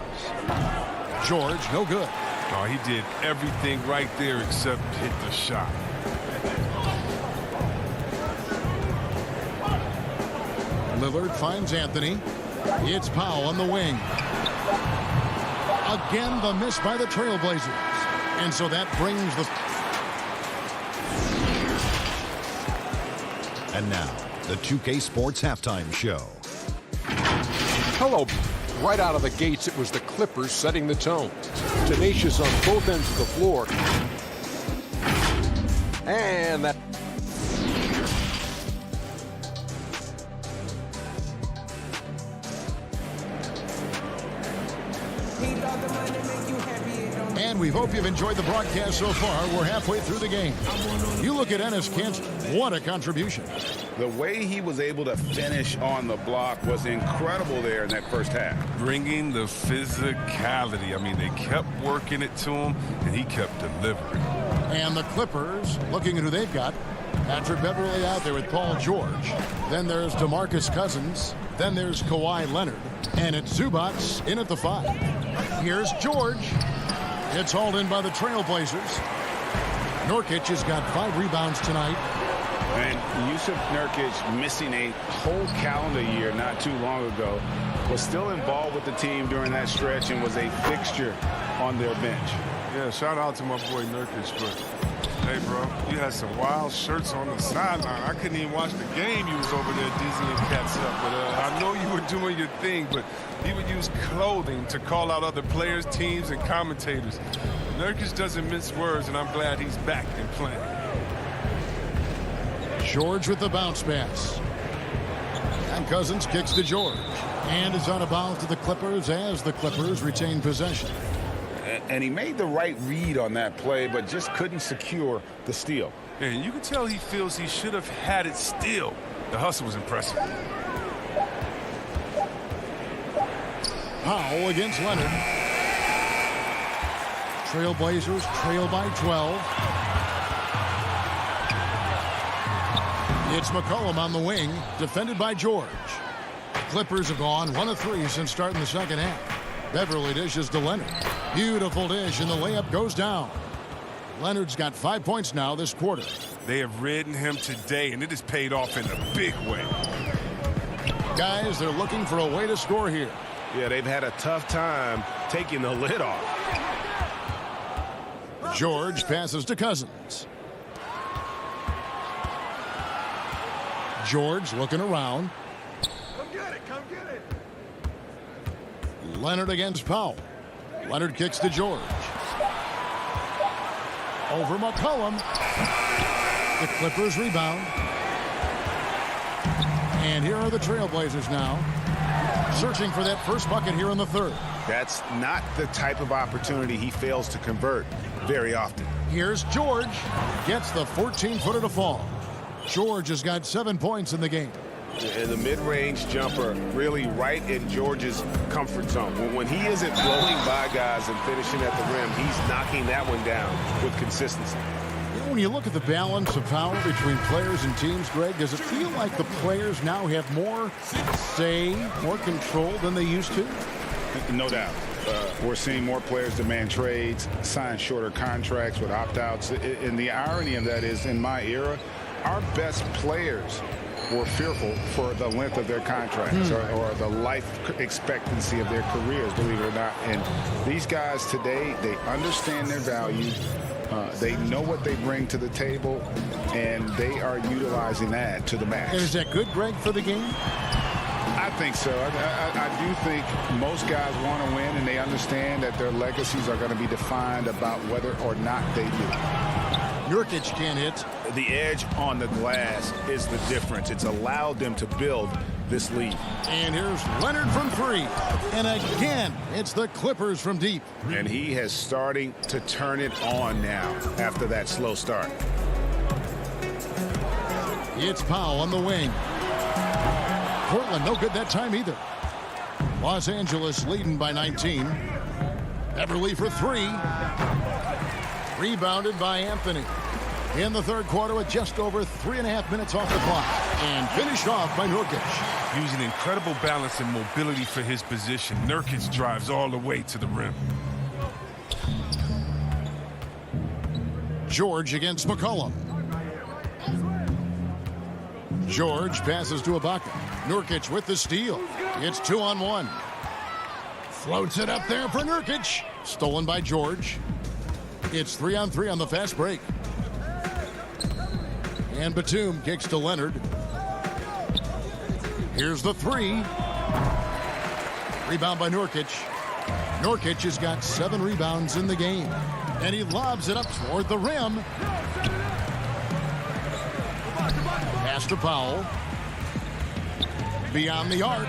George, no good. Oh, he did everything right there except hit the shot. Lillard finds Anthony. It's Powell on the wing. Again, the miss by the Trailblazers. And so that brings the... And now, the 2K Sports Halftime Show. Hello. Right out of the gates, it was the Clippers setting the tone. Tenacious on both ends of the floor. And that... And we hope you've enjoyed the broadcast so far. We're halfway through the game. You look at Enes Kanter. What a contribution. The way he was able to finish on the block was incredible there in that first half. Bringing the physicality. I mean, they kept working it to him, and he kept delivering. And the Clippers, looking at who they've got. Patrick Beverley out there with Paul George. Then there's DeMarcus Cousins. Then there's Kawhi Leonard. And it's Zubac in at the 5. Here's George. It's hauled in by the Trailblazers. Nurkic has got 5 rebounds tonight. And Yusuf Nurkic, missing a whole calendar year not too long ago, was still involved with the team during that stretch and was a fixture on their bench. Yeah, shout out to my boy Nurkic, but hey, bro, you had some wild shirts on the sideline. I couldn't even watch the game. You was over there dizzying cats up. But I know you were doing your thing, but he would use clothing to call out other players, teams, and commentators. Nurkic doesn't mince words, and I'm glad he's back and playing. George with the bounce pass. And Cousins kicks to George. And is out of bounds to the Clippers as the Clippers retain possession. And he made the right read on that play, but just couldn't secure the steal. And you can tell he feels he should have had it still. The hustle was impressive. Powell against Leonard. Trailblazers trail by 12. It's McCollum on the wing, defended by George. Clippers have gone 1 of 3 since starting the second half. Beverly dishes to Leonard. Beautiful dish, and the layup goes down. Leonard's got 5 points now this quarter. They have ridden him today, and it has paid off in a big way. Guys, they're looking for a way to score here. Yeah, they've had a tough time taking the lid off. George passes to Cousins. George looking around. Come get it, come get it. Leonard against Powell. Leonard kicks to George. Over McCollum. The Clippers rebound. And here are the Trailblazers now, searching for that first bucket here in the third. That's not the type of opportunity he fails to convert very often. Here's George. Gets the 14-footer to fall. George has got 7 points in the game. And the mid-range jumper really right in George's comfort zone. When he isn't blowing by guys and finishing at the rim, he's knocking that one down with consistency. When you look at the balance of power between players and teams, Greg, does it feel like the players now have more say, more control than they used to? No doubt. We're seeing more players demand trades, sign shorter contracts with opt-outs. And the irony of that is, in my era, our best players were fearful for the length of their contracts or the life expectancy of their careers, believe it or not. And these guys today, they understand their value. They know what they bring to the table, and they are utilizing that to the max. And is that good, Greg, for the game? I think so. I do think most guys want to win, and they understand that their legacies are going to be defined about whether or not they do. Nurkic can't hit. The edge on the glass is the difference. It's allowed them to build this lead. And here's Leonard from 3. And again, it's the Clippers from deep. And he has starting to turn it on now after that slow start. It's Powell on the wing. Portland no good that time either. Los Angeles leading by 19. Beverly for 3. Rebounded by Anthony. In the third quarter with just over 3.5 minutes off the clock. And finished off by Nurkic. Using incredible balance and mobility for his position, Nurkic drives all the way to the rim. George against McCollum. George passes to Ibaka. Nurkic with the steal. It's 2-on-1. Floats it up there for Nurkic. Stolen by George. It's 3-on-3 on the fast break. And Batum kicks to Leonard. Here's the 3. Rebound by Nurkic. Nurkic has got 7 rebounds in the game. And he lobs it up toward the rim. Pass to Powell. Beyond the arc.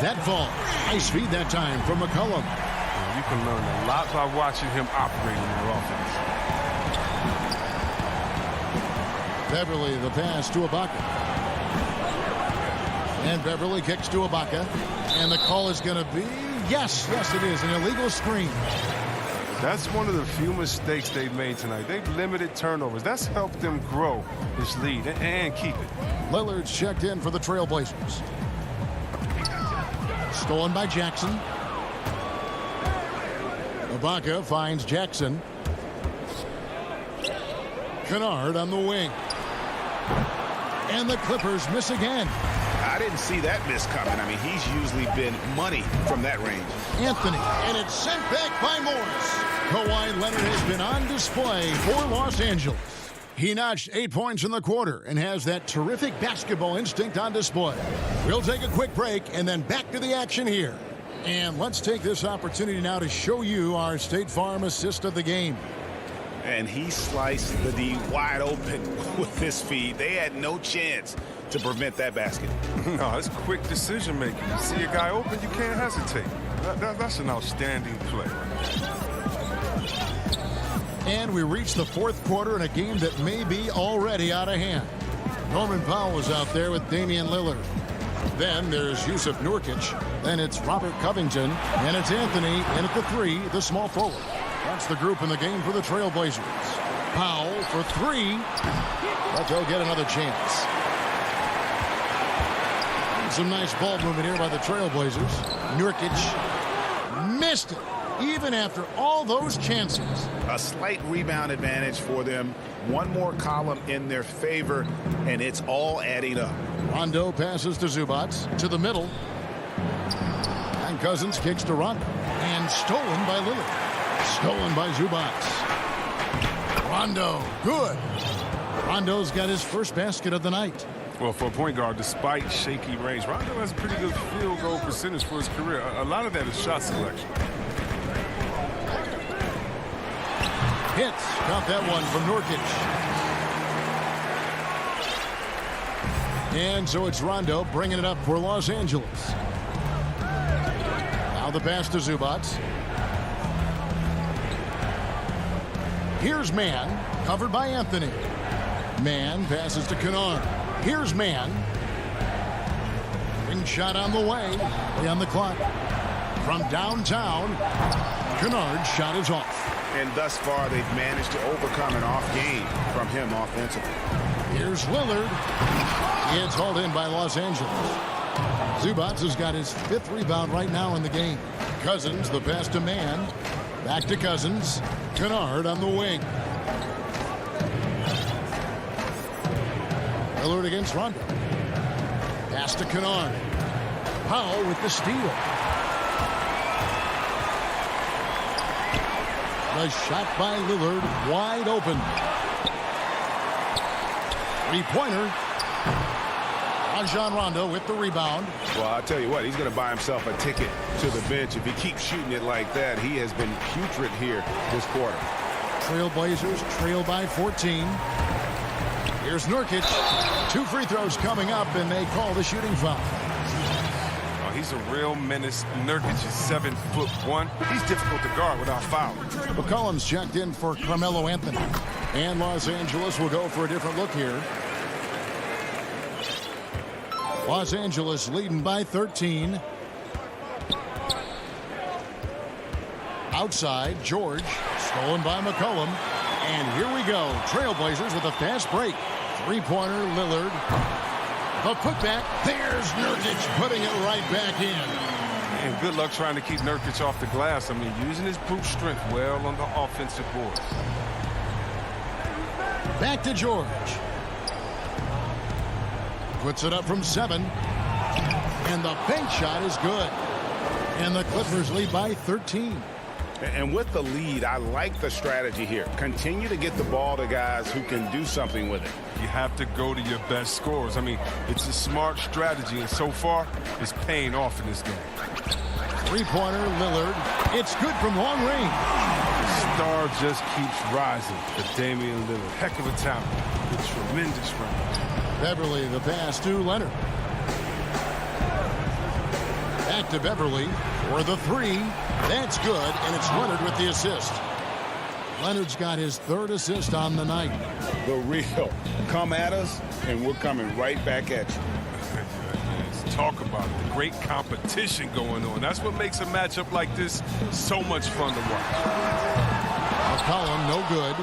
That falls. Nice feed that time from McCollum. You can learn a lot by watching him operate in their offense. Beverly, the pass to Ibaka. And Beverly kicks to Ibaka. And the call is going to be, yes, it is, an illegal screen. That's one of the few mistakes they've made tonight. They've limited turnovers. That's helped them grow this lead and keep it. Lillard's checked in for the Trailblazers. Stolen by Jackson. Ibaka finds Jackson. Kennard on the wing. And the Clippers miss again. I didn't see that miss coming. I mean, he's usually been money from that range. Anthony, and it's sent back by Morris. Kawhi Leonard has been on display for Los Angeles. He notched 8 points in the quarter and has that terrific basketball instinct on display. We'll take a quick break and then back to the action here. And let's take this opportunity now to show you our State Farm assist of the game. And he sliced the D wide open with his feed. They had no chance to prevent that basket. No, it's quick decision making. You see a guy open, you can't hesitate. That's an outstanding play. And we reach the fourth quarter in a game that may be already out of hand. Norman Powell is out there with Damian Lillard. Then there's Yusuf Nurkic. Then it's Robert Covington. And it's Anthony in at the 3, the small forward. That's the group in the game for the Trailblazers. Powell for three. But they'll get another chance. Some nice ball movement here by the Trailblazers. Nurkic missed it, even after all those chances. A slight rebound advantage for them. One more column in their favor, and it's all adding up. Rondo passes to Zubac to the middle. And Cousins kicks to Rondo. And stolen by Lillard. Stolen by Zubac. Rondo, good. Rondo's got his first basket of the night. Well, for a point guard, despite shaky range, Rondo has a pretty good field goal percentage for his career. A lot of that is shot selection. Hits. Got that one from Nurkic. And so it's Rondo bringing it up for Los Angeles. Now the pass to Zubac. Here's Mann, covered by Anthony. Mann passes to Kennard. Here's Mann. Ring shot on the way. On the clock. From downtown, Kennard's shot is off. And thus far, they've managed to overcome an off game from him offensively. Here's Lillard. It's hauled in by Los Angeles. Zubac has got his 5th rebound right now in the game. Cousins, the pass to Mann. Back to Cousins. Kennard on the wing. Lillard against Rondo. Pass to Kennard. Powell with the steal. The shot by Lillard, wide open. Three-pointer. Rajon Rondo with the rebound. Well, I'll tell you what, he's going to buy himself a ticket to the bench. If he keeps shooting it like that, he has been putrid here this quarter. Trailblazers trail by 14. Here's Nurkic. 2 free throws coming up, and they call the shooting foul. Oh, he's a real menace. Nurkic is 7'1". He's difficult to guard without fouling. McCollum's checked in for Carmelo Anthony. And Los Angeles will go for a different look here. Los Angeles leading by 13. Outside, George. Stolen by McCollum. And here we go. Trailblazers with a fast break. Three-pointer, Lillard. The putback. There's Nurkic putting it right back in. And good luck trying to keep Nurkic off the glass. I mean, using his brute strength well on the offensive boards. Back to George. Puts it up from 7. And the bank shot is good. And the Clippers lead by 13. And with the lead, I like the strategy here. Continue to get the ball to guys who can do something with it. You have to go to your best scorers. I mean, it's a smart strategy, and so far, it's paying off in this game. Three-pointer, Lillard. It's good from long range. Star just keeps rising for Damian Lillard. Heck of a talent with tremendous range. Beverly, the pass to Leonard. Back to Beverly for the 3. That's good, and it's Leonard with the assist. Leonard's got his 3rd assist on the night. The real. Come at us, and we're coming right back at you. Let's talk about the great competition going on. That's what makes a matchup like this so much fun to watch. McCollum, no good.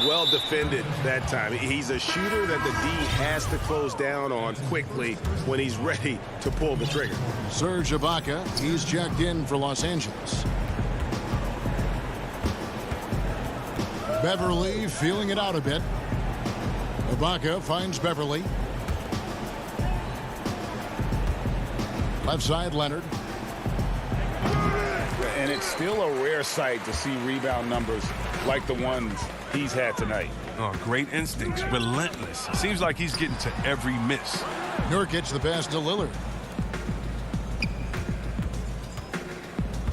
Well defended that time. He's a shooter that the D has to close down on quickly when he's ready to pull the trigger. Serge Ibaka, he's checked in for Los Angeles. Beverly feeling it out a bit. Ibaka finds Beverly. Left side, Leonard. And it's still a rare sight to see rebound numbers like the ones he's had tonight. Oh, great instincts, relentless. Seems like he's getting to every miss. Nurkic, the pass to Lillard.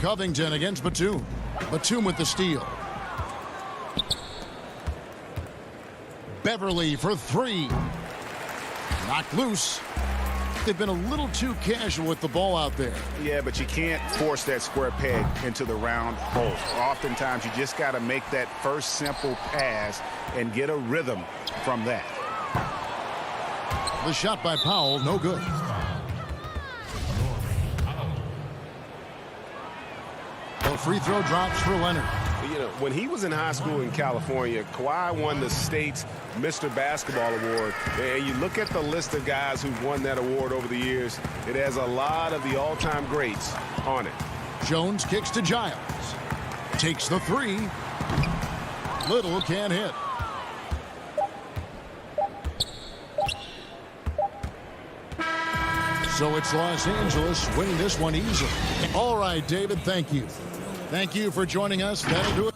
Covington against Batum. Batum with the steal. Beverly for 3. Knocked loose. They've been a little too casual with the ball out there. Yeah, but you can't force that square peg into the round hole. Oftentimes, you just got to make that first simple pass and get a rhythm from that. The shot by Powell, no good. The free throw drops for Leonard. you know, when he was in high school in California, Kawhi won the state's Mr. Basketball Award. And you look at the list of guys who've won that award over the years, it has a lot of the all-time greats on it. Jones kicks to Giles. Takes the three. Little can't hit. So it's Los Angeles winning this one easily. All right, David, thank you. Thank you for joining us. That'll do it.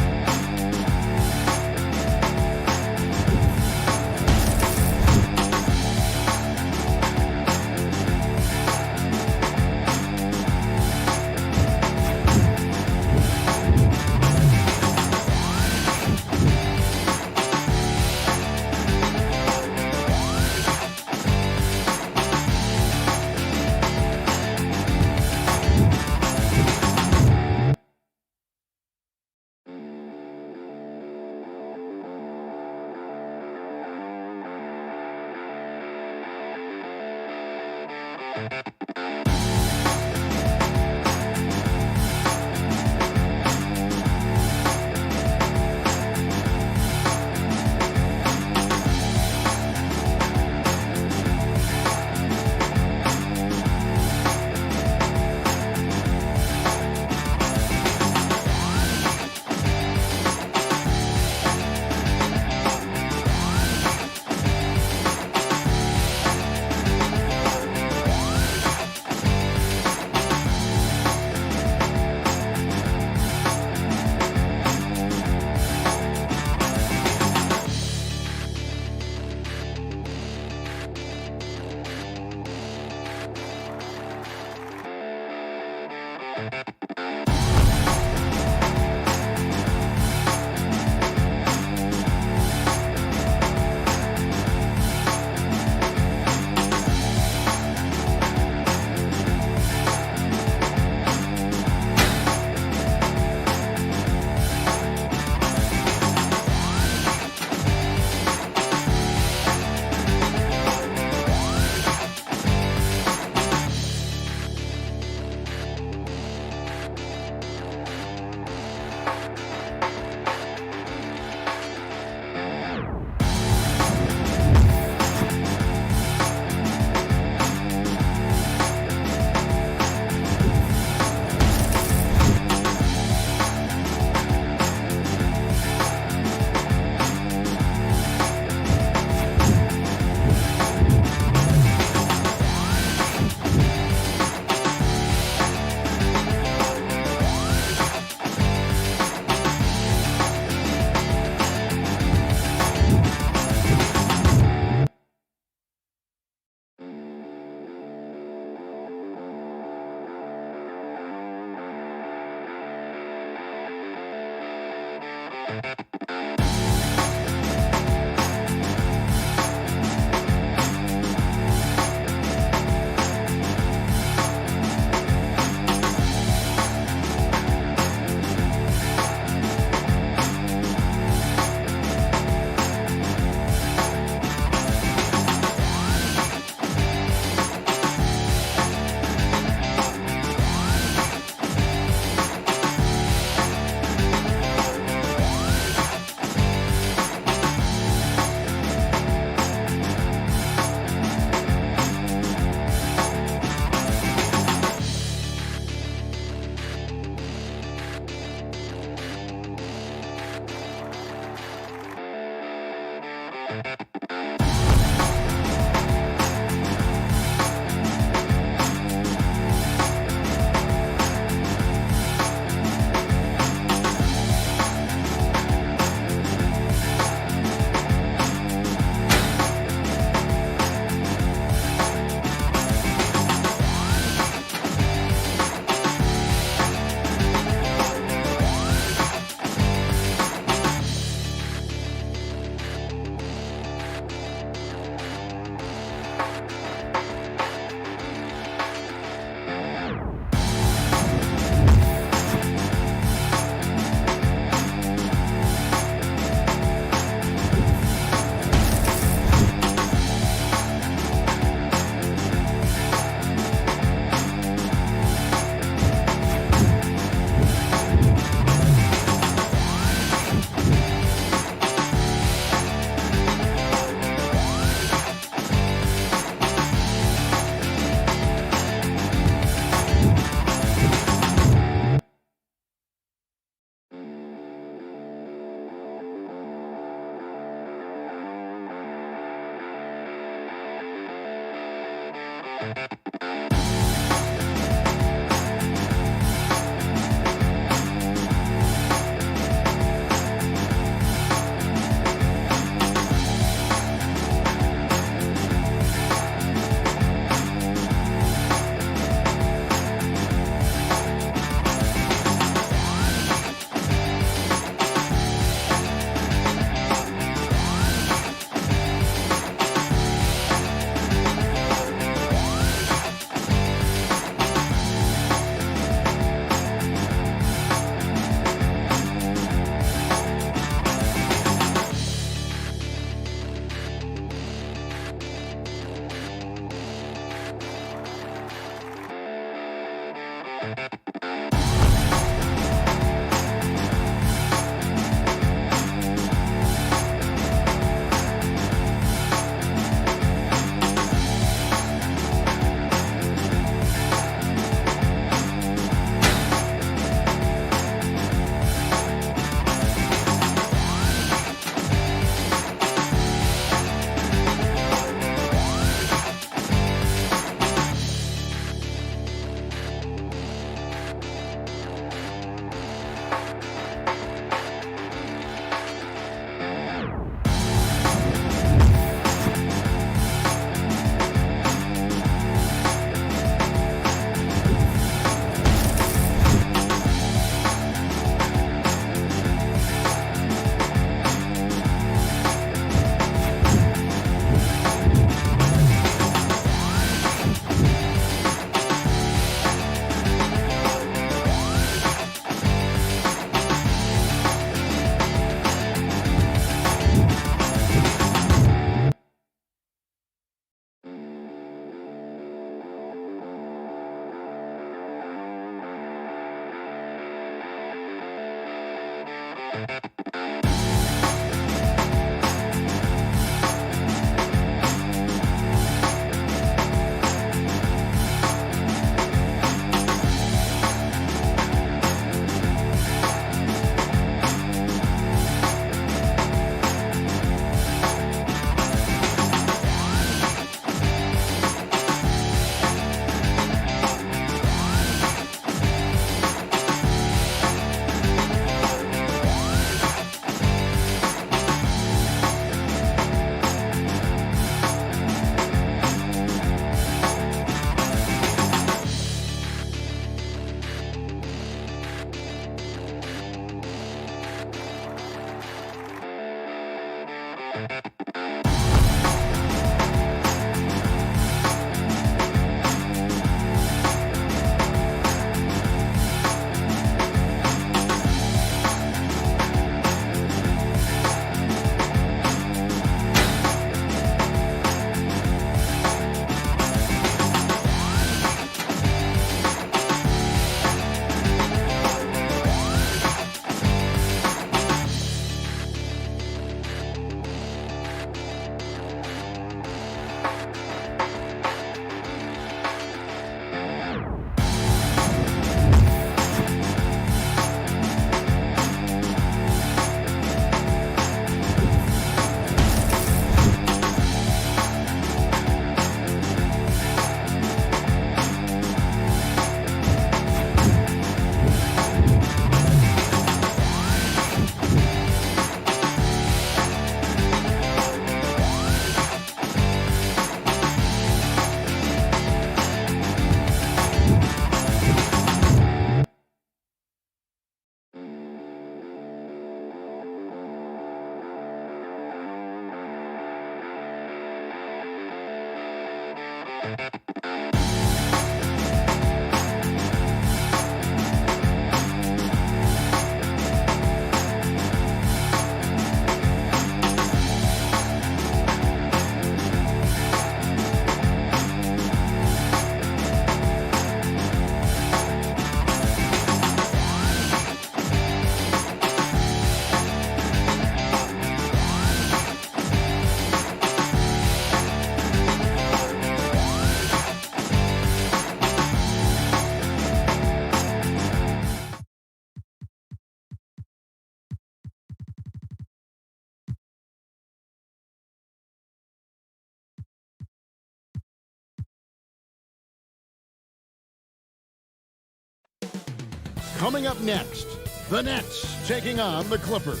Coming up next, the Nets taking on the Clippers.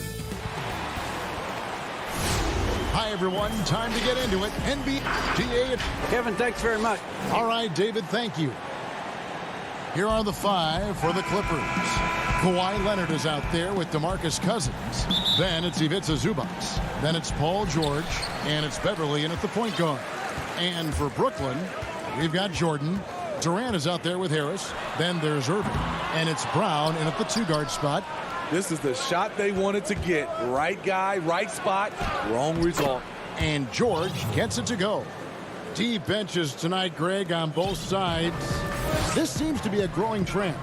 Hi, everyone. Time to get into it. NBA. Kevin, thanks very much. All right, David, thank you. Here are the five for the Clippers. Kawhi Leonard is out there with DeMarcus Cousins. Then it's Ivica Zubac. Then it's Paul George. And it's Beverly in at the point guard. And for Brooklyn, we've got Jordan. Durant is out there with Harris. Then there's Irving. And it's Brown in at the two-guard spot. This is the shot they wanted to get. Right guy, right spot, wrong result. And George gets it to go. Deep benches tonight, Greg, on both sides. This seems to be a growing trend.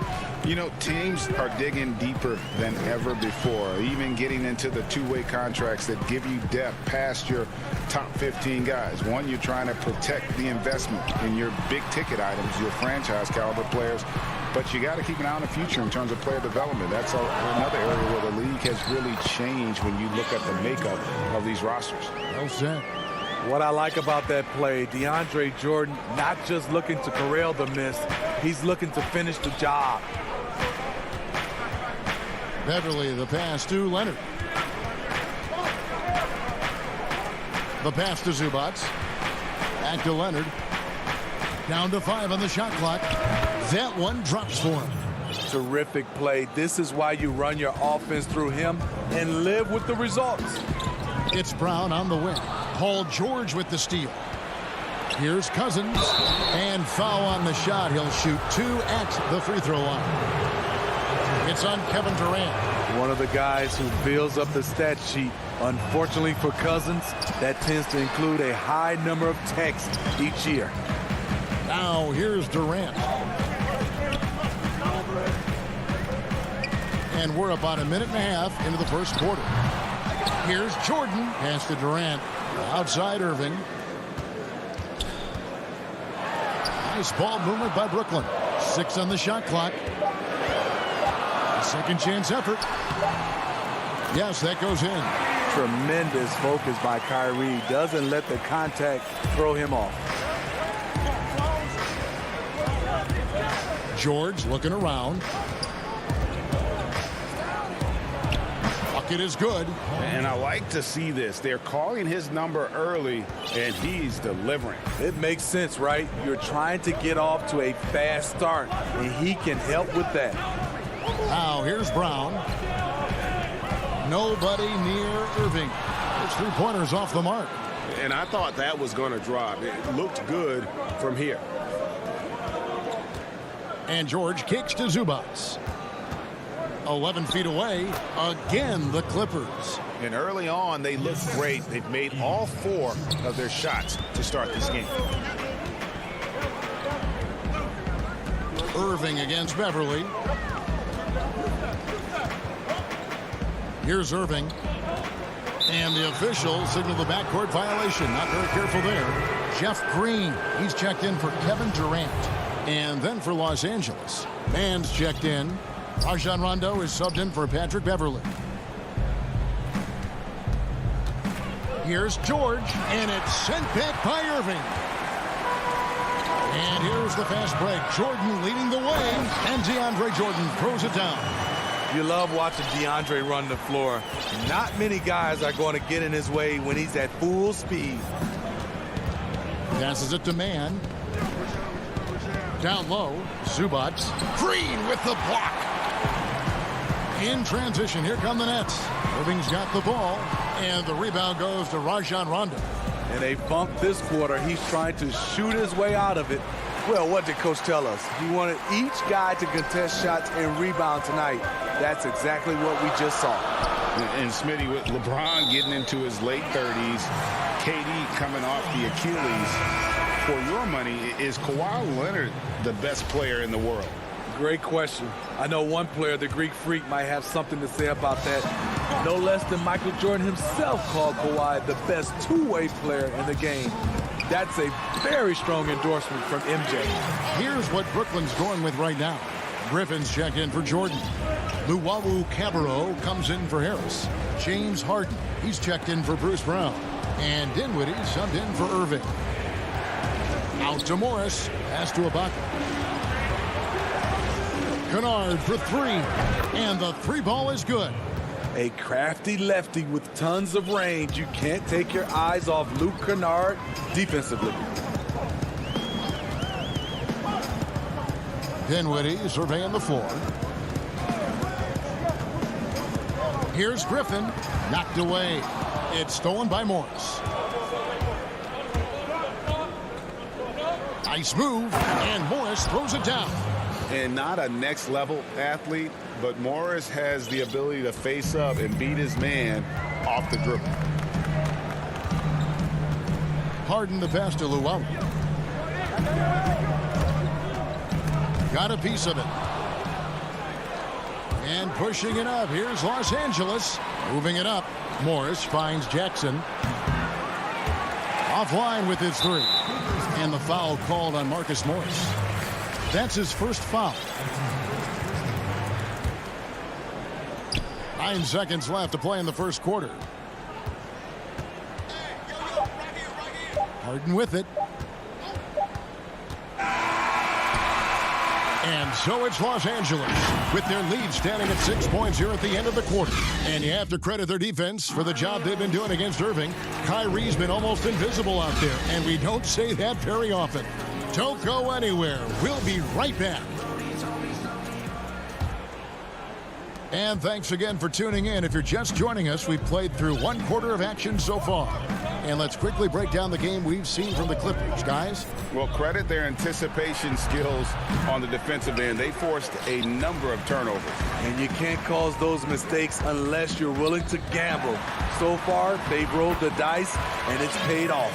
You know, teams are digging deeper than ever before, even getting into the two-way contracts that give you depth past your top 15 guys. One, you're trying to protect the investment in your big-ticket items, your franchise-caliber players, but you got to keep an eye on the future in terms of player development. That's another area where the league has really changed when you look at the makeup of these rosters. Well said. What I like about that play, DeAndre Jordan not just looking to corral the miss, he's looking to finish the job. Beverly, the pass to Leonard. The pass to Zubac. Back to Leonard. Down to 5 on the shot clock. That one drops for him. Terrific play. This is why you run your offense through him and live with the results. It's Brown on the wing. Paul George with the steal. Here's Cousins. And foul on the shot. He'll shoot 2 at the free throw line. It's on Kevin Durant. One of the guys who builds up the stat sheet. Unfortunately for Cousins, that tends to include a high number of texts each year. Now here's Durant. And we're about a minute and a half into the first quarter. Here's Jordan. Pass to Durant. Outside Irving. Nice ball movement by Brooklyn. 6 on the shot clock. Second chance effort. Yes, that goes in. Tremendous focus by Kyrie. Doesn't let the contact throw him off. George looking around. Bucket is good. And I like to see this. They're calling his number early, and he's delivering. It makes sense, right? You're trying to get off to a fast start, and he can help with that. Now here's Brown. Nobody near Irving. His three-pointer's off the mark. And I thought that was going to drop. It looked good from here. And George kicks to Zubats. 11 feet away. Again, the Clippers. And early on, they looked great. They've made all 4 of their shots to start this game. Irving against Beverly. Here's Irving. And the official signaled the backcourt violation. Not very careful there. Jeff Green. He's checked in for Kevin Durant. And then for Los Angeles. Mann's checked in. Rajon Rondo is subbed in for Patrick Beverly. Here's George. And it's sent back by Irving. And here's the fast break. Jordan leading the way. And DeAndre Jordan throws it down. You love watching DeAndre run the floor. Not many guys are going to get in his way when he's at full speed. Passes it to Mann. Down low. Zubats. Green with the block. In transition, here come the Nets. Irving's got the ball. And the rebound goes to Rajon Rondo. And they bumped this quarter. He's trying to shoot his way out of it. Well, what did Coach tell us? He wanted each guy to contest shots and rebound tonight. That's exactly what we just saw. And Smitty, with LeBron getting into his late 30s, KD coming off the Achilles, for your money, is Kawhi Leonard the best player in the world? Great question. I know one player, the Greek Freak, might have something to say about that. No less than Michael Jordan himself called Kawhi the best two-way player in the game. That's a very strong endorsement from MJ. Here's what Brooklyn's going with right now. Griffin's checked in for Jordan. Luwawu Cabarro comes in for Harris. James Harden, he's checked in for Bruce Brown. And Dinwiddie subbed in for Irving. Out to Morris, pass to Ibaka. Kennard for three, and the three ball is good. A crafty lefty with tons of range. You can't take your eyes off Luke Kennard defensively. Dinwiddie surveying the floor. Here's Griffin, knocked away. It's stolen by Morris. Nice move, and Morris throws it down. And not a next-level athlete, but Morris has the ability to face up and beat his man off the dribble. Harden the pass to Luwawu. Got a piece of it. And pushing it up. Here's Los Angeles. Moving it up. Morris finds Jackson. Offline with his three. And the foul called on Marcus Morris. That's his first foul. 9 seconds left to play in the first quarter. Harden with it. And so it's Los Angeles with their lead standing at 6 points here at the end of the quarter. And you have to credit their defense for the job they've been doing against Irving. Kyrie's been almost invisible out there, and we don't say that very often. Don't go anywhere. We'll be right back. And thanks again for tuning in. If you're just joining us, we've played through one quarter of action so far. And let's quickly break down the game we've seen from the Clippers, guys. Well, credit their anticipation skills on the defensive end. They forced a number of turnovers. And you can't cause those mistakes unless you're willing to gamble. So far, they've rolled the dice, and it's paid off.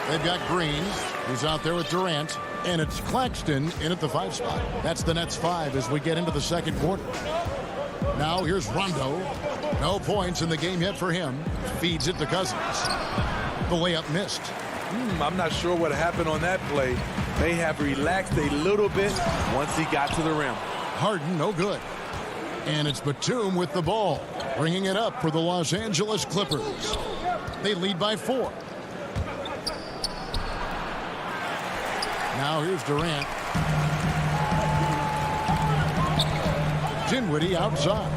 They've got Green, who's out there with Durant, and it's Claxton in at the 5 spot. That's the Nets 5 as we get into the second quarter. Now here's Rondo. No points in the game yet for him. Feeds it to Cousins. The layup missed. I'm not sure what happened on that play. May have relaxed a little bit once he got to the rim. Harden, no good. And it's Batum with the ball, bringing it up for the Los Angeles Clippers. They lead by 4. Now here's Durant. Dinwiddie outside.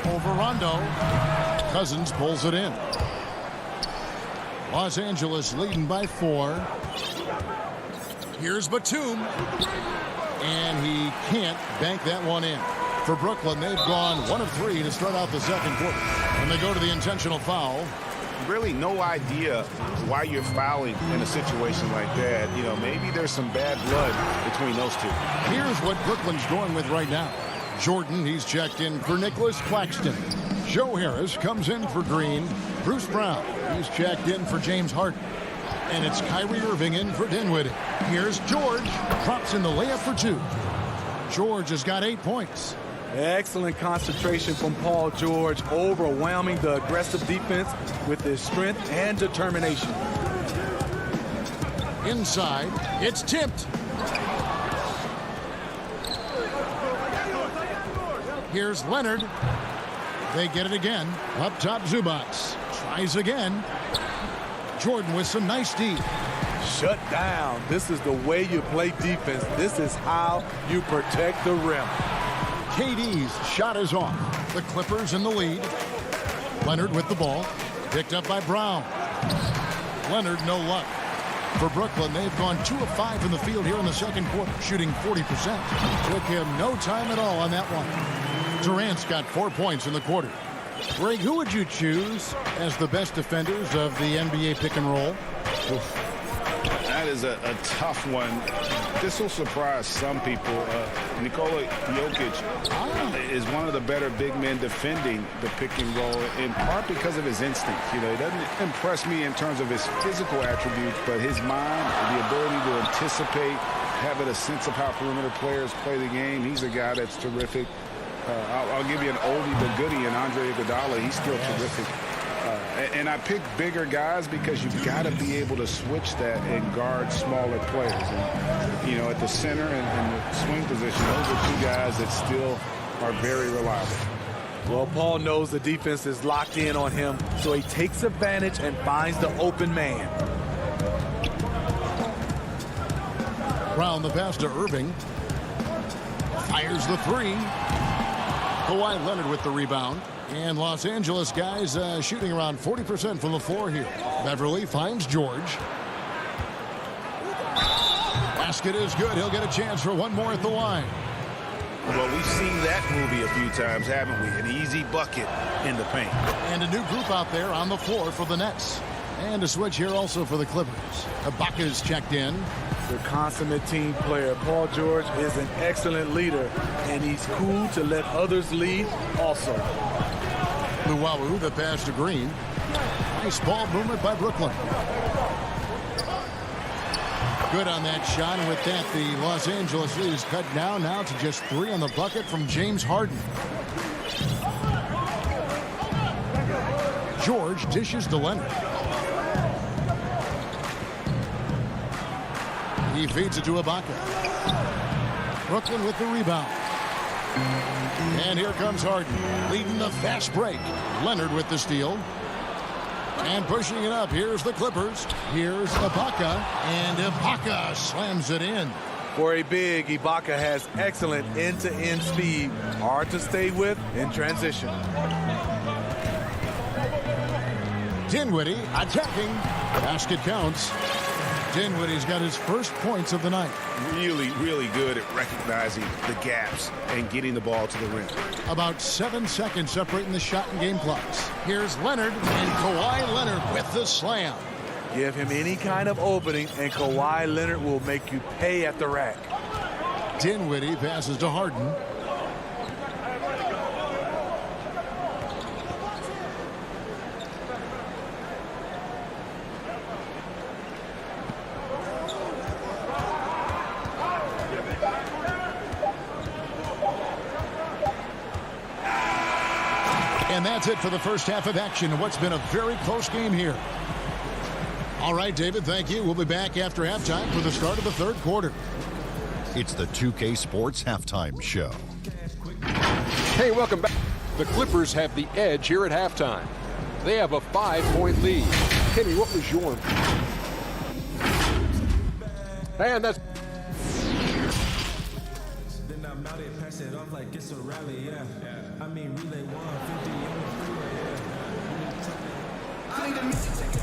Over Rondo. Cousins pulls it in. Los Angeles leading by 4. Here's Batum. And he can't bank that one in. For Brooklyn, they've gone 1 of 3 to start out the second quarter. And they go to the intentional foul. Really no idea why you're fouling in a situation like that. You know, maybe there's some bad blood between those two. Here's what Brooklyn's going with right now. Jordan, he's checked in for Nicholas Claxton. Joe Harris comes in for Green. Bruce Brown, he's checked in for James Harden. And it's Kyrie Irving in for Dinwiddie. Here's George, drops in the layup for 2. George has got 8 points. Excellent concentration from Paul George, overwhelming the aggressive defense with his strength and determination. Inside, it's tipped. Here's Leonard. They get it again. Up top, Zubats. Tries again. Jordan with some nice D. Shut down. This is the way you play defense. This is how you protect the rim. KD's shot is off. The Clippers in the lead. Leonard with the ball. Picked up by Brown. Leonard, no luck. For Brooklyn, they've gone 2 of 5 in the field here in the second quarter, shooting 40%. Took him no time at all on that one. Durant's got 4 points in the quarter. Greg, who would you choose as the best defenders of the NBA pick and roll? That is a tough one. This will surprise some people. Nikola Jokic is one of the better big men defending the pick and roll, in part because of his instinct. You know, he doesn't impress me in terms of his physical attributes, but his mind, the ability to anticipate, having a sense of how perimeter players play the game. He's a guy that's terrific. I'll give you an oldie but goodie in Andre Iguodala. He's still terrific. And I pick bigger guys because you've got to be able to switch that and guard smaller players. And, you know, at the center and the swing position, those are 2 guys that still are very reliable. Well, Paul knows the defense is locked in on him, so he takes advantage and finds the open man. Brown the pass to Irving. Fires the 3. Kawhi Leonard with the rebound. And Los Angeles guys shooting around 40% from the floor here. Beverly finds George. Basket is good. He'll get a chance for one more at the line. Well, we've seen that movie a few times, haven't we? An easy bucket in the paint. And a new group out there on the floor for the Nets. And a switch here also for the Clippers. Ibaka's checked in. The consummate team player. Paul George is an excellent leader, and he's cool to let others lead also. Luwawu, the pass to Green. Nice ball movement by Brooklyn. Good on that shot, and with that, the Los Angeles lead is cut down now to just 3 on the bucket from James Harden. George dishes to Leonard. He feeds it to Ibaka. Brooklyn with the rebound. And here comes Harden, leading the fast break. Leonard with the steal. And pushing it up, here's the Clippers. Here's Ibaka, and Ibaka slams it in. For a big, Ibaka has excellent end-to-end speed. Hard to stay with in transition. Dinwiddie attacking. Basket counts. Dinwiddie's got his first points of the night. Really, really good at recognizing the gaps and getting the ball to the rim. About 7 seconds separating the shot and game clocks. Here's Leonard, and Kawhi Leonard with the slam. Give him any kind of opening, and Kawhi Leonard will make you pay at the rack. Dinwiddie passes to Harden. And that's it for the first half of action in what's been a very close game here. All right, David, thank you. We'll be back after halftime for the start of the third quarter. It's the 2K Sports Halftime Show. Hey, welcome back. The Clippers have the edge here at halftime. They have a 5-point lead. Kenny, what was your... And that's...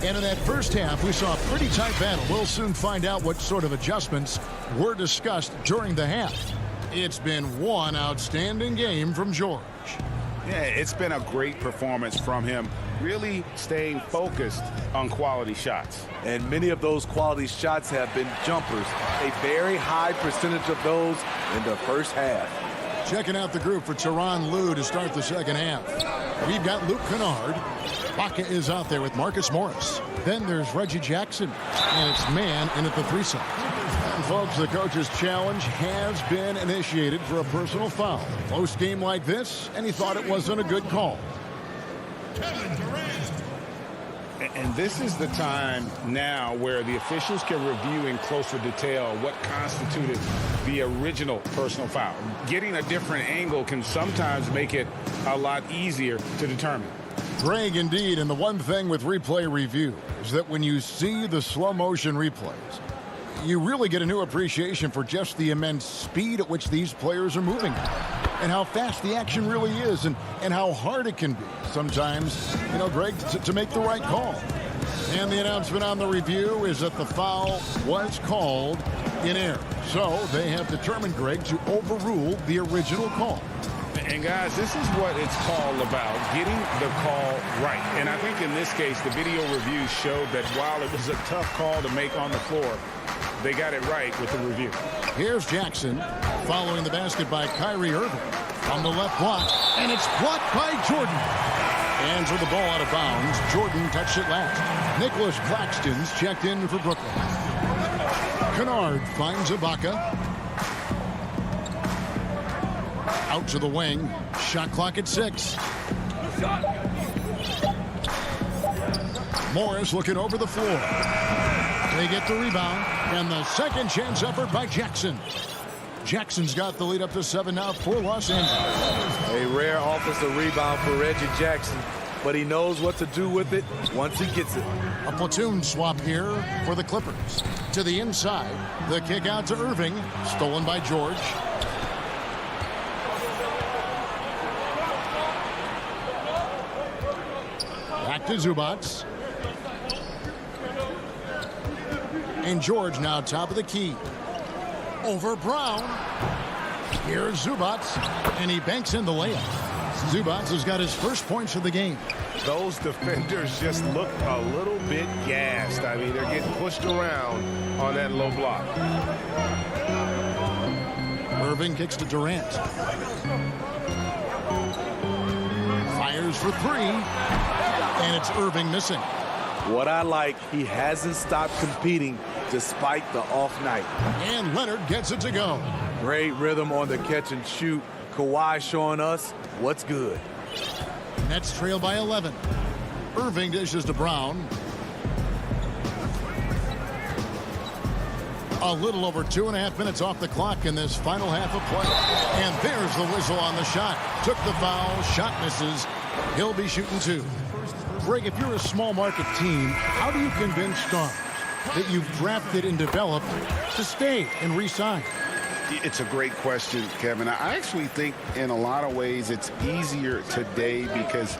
And in that first half, we saw a pretty tight battle. We'll soon find out what sort of adjustments were discussed during the half. It's been one outstanding game from George. Yeah, it's been a great performance from him, really staying focused on quality shots. And many of those quality shots have been jumpers, a very high percentage of those in the first half. Checking out the group for Tyronn Lue to start the second half. We've got Luke Kennard. Baca is out there with Marcus Morris. Then there's Reggie Jackson, and it's man in at the 3 side. And folks, the coach's challenge has been initiated for a personal foul. Close game like this, and he thought it wasn't a good call. And this is the time now where the officials can review in closer detail what constituted the original personal foul. Getting a different angle can sometimes make it a lot easier to determine. Greg, indeed, and the one thing with replay review is that when you see the slow motion replays, you really get a new appreciation for just the immense speed at which these players are moving and how fast the action really is and how hard it can be sometimes, you know, Greg, to make the right call. And the announcement on the review is that the foul was called in error. So they have determined, Greg, to overrule the original call. And guys, this is what it's called about, getting the call right. And I think in this case, the video review showed that while it was a tough call to make on the floor, they got it right with the review. Here's Jackson following the basket by Kyrie Irving on the left block, and it's blocked by Jordan. Hands with the ball out of bounds. Jordan touched it last. Nicholas Claxton's checked in for Brooklyn. Kennard finds Ibaka. Out to the wing. Shot clock at 6. Morris looking over the floor. They get the rebound, and the second chance effort by Jackson. Jackson's got the lead up to 7 now for Los Angeles. A rare offensive rebound for Reggie Jackson, but he knows what to do with it once he gets it. A platoon swap here for the Clippers. To the inside, the kick out to Irving, stolen by George. Back to Zubac. And George now top of the key. Over Brown. Here's Zubac, and he banks in the layup. Zubac has got his first points of the game. Those defenders just look a little bit gassed. I mean, they're getting pushed around on that low block. Irving kicks to Durant. Fires for 3, and it's Irving missing. What I like, he hasn't stopped competing despite the off night. And Leonard gets it to go. Great rhythm on the catch and shoot. Kawhi showing us what's good. Nets trail by 11. Irving dishes to Brown. A little over 2.5 minutes off the clock in this final half of play. And there's the whistle on the shot. Took the foul. Shot misses. He'll be shooting 2. Greg, if you're a small market team, how do you convince stars that you've drafted and developed to stay and re-sign? It's a great question, Kevin. I actually think in a lot of ways it's easier today because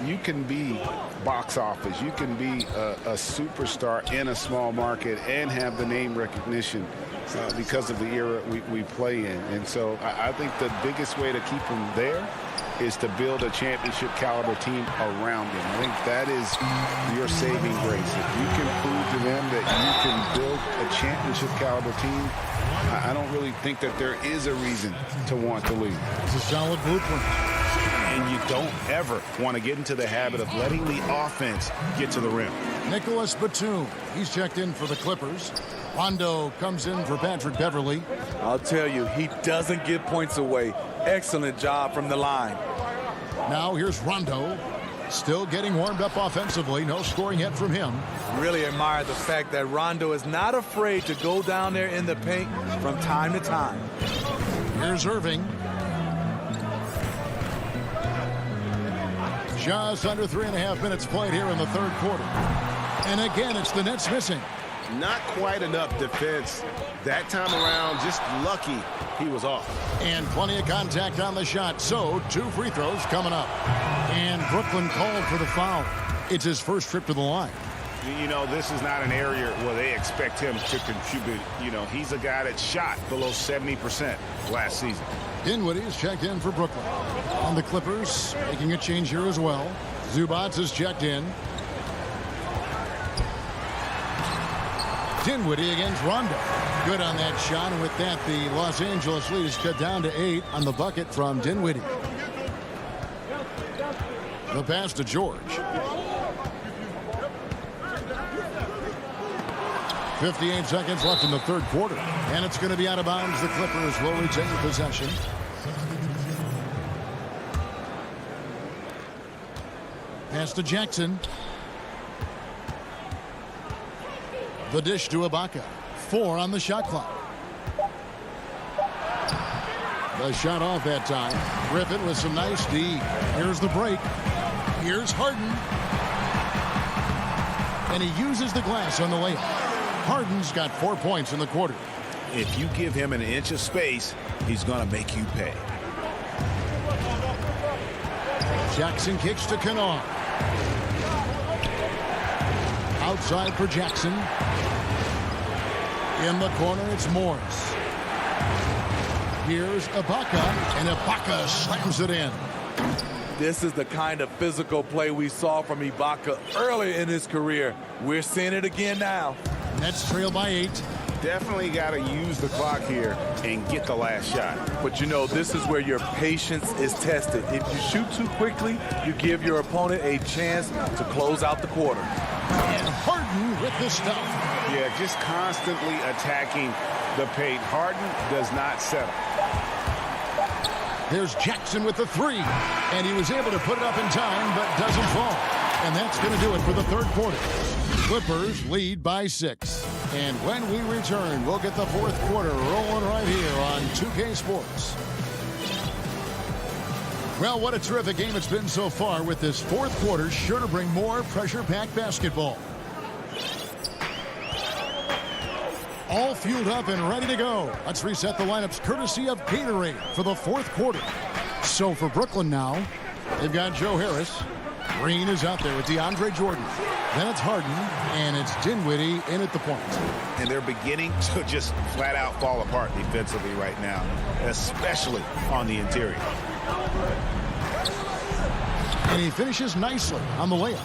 you can be box office. You can be a superstar in a small market and have the name recognition because of the era we play in. And so I think the biggest way to keep them there is to build a championship caliber team around them. I think that is your saving grace. If you can prove to them that you can build a championship caliber team, I don't really think that there is a reason to want to leave. It's a solid blueprint. And you don't ever want to get into the habit of letting the offense get to the rim. Nicholas Batum, he's checked in for the Clippers. Rondo comes in for Patrick Beverly. I'll tell you, he doesn't give points away. Excellent job from the line. Now here's Rondo. Still getting warmed up offensively. No scoring yet from him. Really admire the fact that Rondo is not afraid to go down there in the paint from time to time. Here's Irving. Just under 3.5 minutes played here in the third quarter. And again, it's the Nets missing. Not quite enough defense that time around. Just lucky he was off. And plenty of contact on the shot. So 2 free throws coming up. And Brooklyn called for the foul. It's his first trip to the line. You know, this is not an area where they expect him to contribute. You know, he's a guy that shot below 70% last season. Dinwiddie is checked in for Brooklyn. And the Clippers making a change here as well. Zubats is checked in. Dinwiddie against Rondo. Good on that shot, and with that, the Los Angeles lead is cut down to 8 on the bucket from Dinwiddie. The pass to George. 58 seconds left in the third quarter, and it's going to be out of bounds. The Clippers will retain possession. Pass to Jackson. The dish to Ibaka. 4 on the shot clock. The shot off that time. Griffin with some nice D. Here's the break. Here's Harden. And he uses the glass on the layup. Harden's got 4 points in the quarter. If you give him an inch of space, he's going to make you pay. Jackson kicks to Kennard. Outside for Jackson. In the corner, it's Morris. Here's Ibaka, and Ibaka slams it in. This is the kind of physical play we saw from Ibaka early in his career. We're seeing it again now. Nets trail by 8. Definitely got to use the clock here and get the last shot. But you know, this is where your patience is tested. If you shoot too quickly, you give your opponent a chance to close out the quarter. And Harden with the stuff. Yeah, just constantly attacking the paint. Harden does not settle. There's Jackson with the 3. And he was able to put it up in time, but doesn't fall. And that's going to do it for the third quarter. Clippers lead by 6. And when we return, we'll get the fourth quarter rolling right here on 2K Sports. Well, what a terrific game it's been so far, with this fourth quarter sure to bring more pressure-packed basketball. All fueled up and ready to go. Let's reset the lineups courtesy of Gatorade for the fourth quarter. So for Brooklyn now, they've got Joe Harris. Green is out there with DeAndre Jordan. Then it's Harden, and it's Dinwiddie in at the point. And they're beginning to just flat out fall apart defensively right now, especially on the interior. And he finishes nicely on the layup.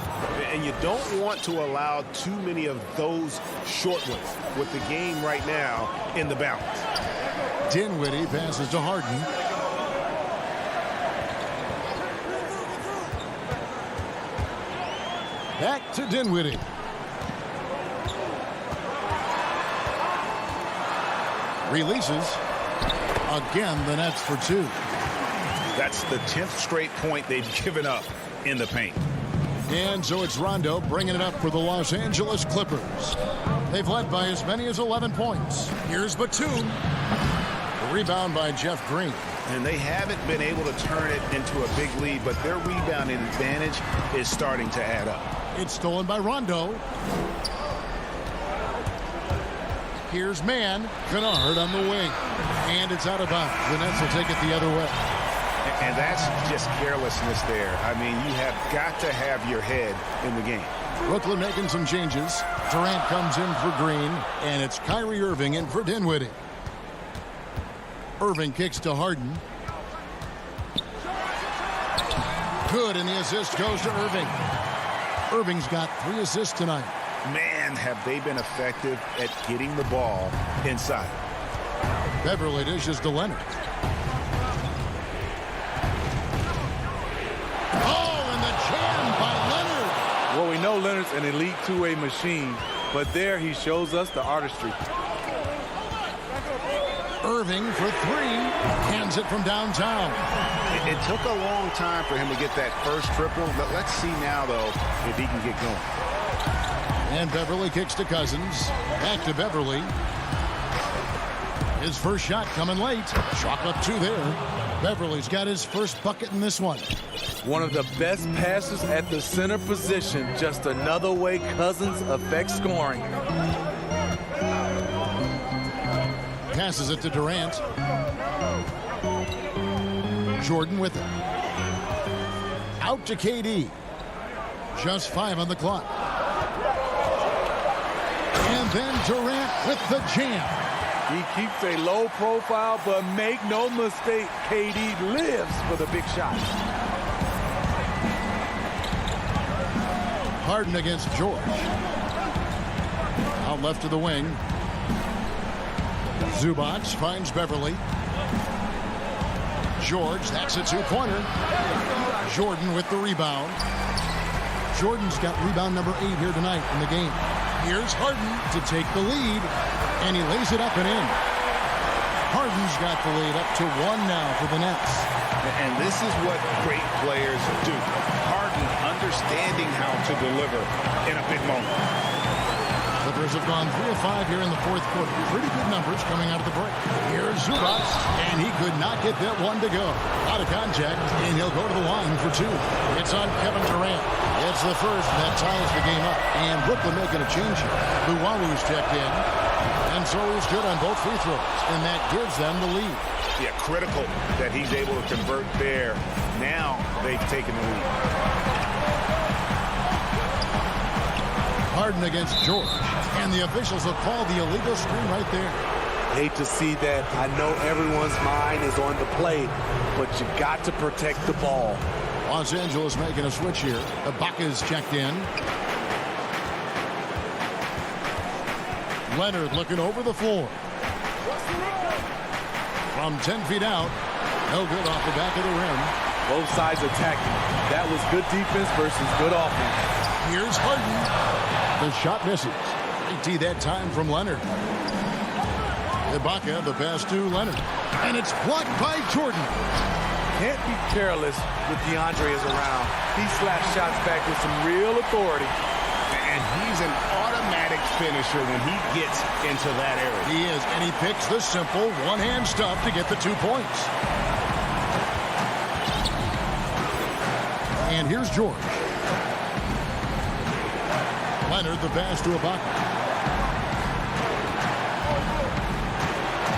And you don't want to allow too many of those short ones with the game right now in the balance. Dinwiddie passes to Harden. Back to Dinwiddie. Releases. Again, the Nets for 2. That's the 10th straight point they've given up in the paint. And so it's Rondo bringing it up for the Los Angeles Clippers. They've led by as many as 11 points. Here's Batum. The rebound by Jeff Green. And they haven't been able to turn it into a big lead, but their rebounding advantage is starting to add up. It's stolen by Rondo. Here's Mann. Kennard on the wing. And it's out of bounds. The Nets will take it the other way. And that's just carelessness there. I mean, you have got to have your head in the game. Brooklyn making some changes. Durant comes in for Green, and it's Kyrie Irving in for Dinwiddie. Irving kicks to Harden. Good, and the assist goes to Irving. Irving's got 3 assists tonight. Man, have they been effective at getting the ball inside. Beverly dishes to Leonard. Well, we know Leonard's an elite two-way machine, but there he shows us the artistry. Irving for 3. Hands it from downtown. It took a long time for him to get that first triple. But let's see now, though, if he can get going. And Beverly kicks to Cousins. Back to Beverly. His first shot coming late. Chalk up 2 there. Beverly's got his first bucket in this one. One of the best passes at the center position. Just another way Cousins affects scoring. Passes it to Durant. Jordan with it. Out to KD. Just 5 on the clock. And then Durant with the jam. He keeps a low profile, but make no mistake, KD lives for the big shot. Harden against George. Out left to the wing. Zubac finds Beverly. George, that's a two-pointer. Jordan with the rebound. Jordan's got rebound number 8 here tonight in the game. Here's Harden to take the lead, and he lays it up and in. Harden's got the lead up to 1 now for the Nets. And this is what great players do. Harden understanding how to deliver in a big moment. Clippers have gone 3 of 5 here in the fourth quarter. Pretty good numbers coming out of the break. Here's Zubac, and he could not get that one to go. Out of contact, and he'll go to the line for 2. It's on Kevin Durant. It's the first that ties the game up. And Brooklyn making a change here. Luwalu's checked in, and so he's good on both free throws, and that gives them the lead. Yeah, critical that he's able to convert there. Now they've taken the lead. Harden against George, and the officials will call the illegal screen right there. Hate to see that. I know everyone's mind is on the play, but you got to protect the ball. Los Angeles making a switch here. Ibaka's checked in. Leonard looking over the floor. From 10 feet out. No good off the back of the rim. Both sides attacking. That was good defense versus good offense. Here's Harden. The shot misses. Great that time from Leonard. Ibaka, the pass to Leonard. And it's blocked by Jordan. Can't be careless with DeAndre is around. He slaps shots back with some real authority. And he's an automatic finisher when he gets into that area. He is, and he picks the simple one-hand stuff to get the 2 points. And here's George. Leonard, the pass to Ibaka.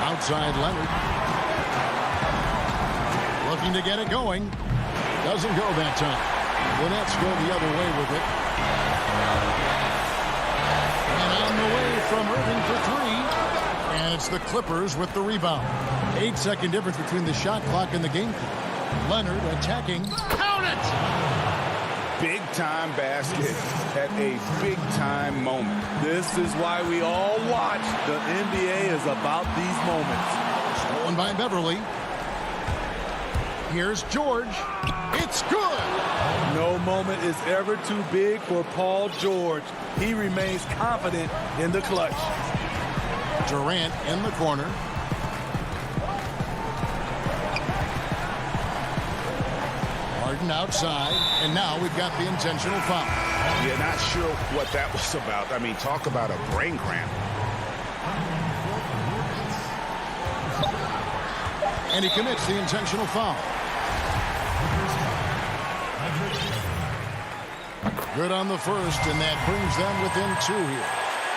Outside Leonard. Looking to get it going. Doesn't go that time. The Nets go the other way with it. And on the way from Irving for 3. And it's the Clippers with the rebound. 8-second difference between the shot clock and the game clock. Leonard attacking. Count it! Big-time basket at a big-time moment. This is why we all watch. The NBA is about these moments. Stolen by Beverly. Here's George. It's good! No moment is ever too big for Paul George. He remains confident in the clutch. Durant in the corner. Harden outside, and now we've got the intentional foul. Yeah, not sure what that was about. I mean, talk about a brain cramp. And he commits the intentional foul. Good on the first, and that brings them within 2 here.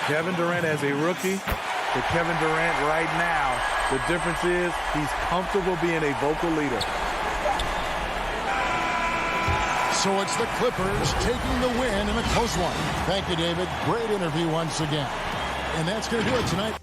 Kevin Durant as a rookie to Kevin Durant right now. The difference is he's comfortable being a vocal leader. So it's the Clippers taking the win in a close one. Thank you, David. Great interview once again. And that's going to do it tonight.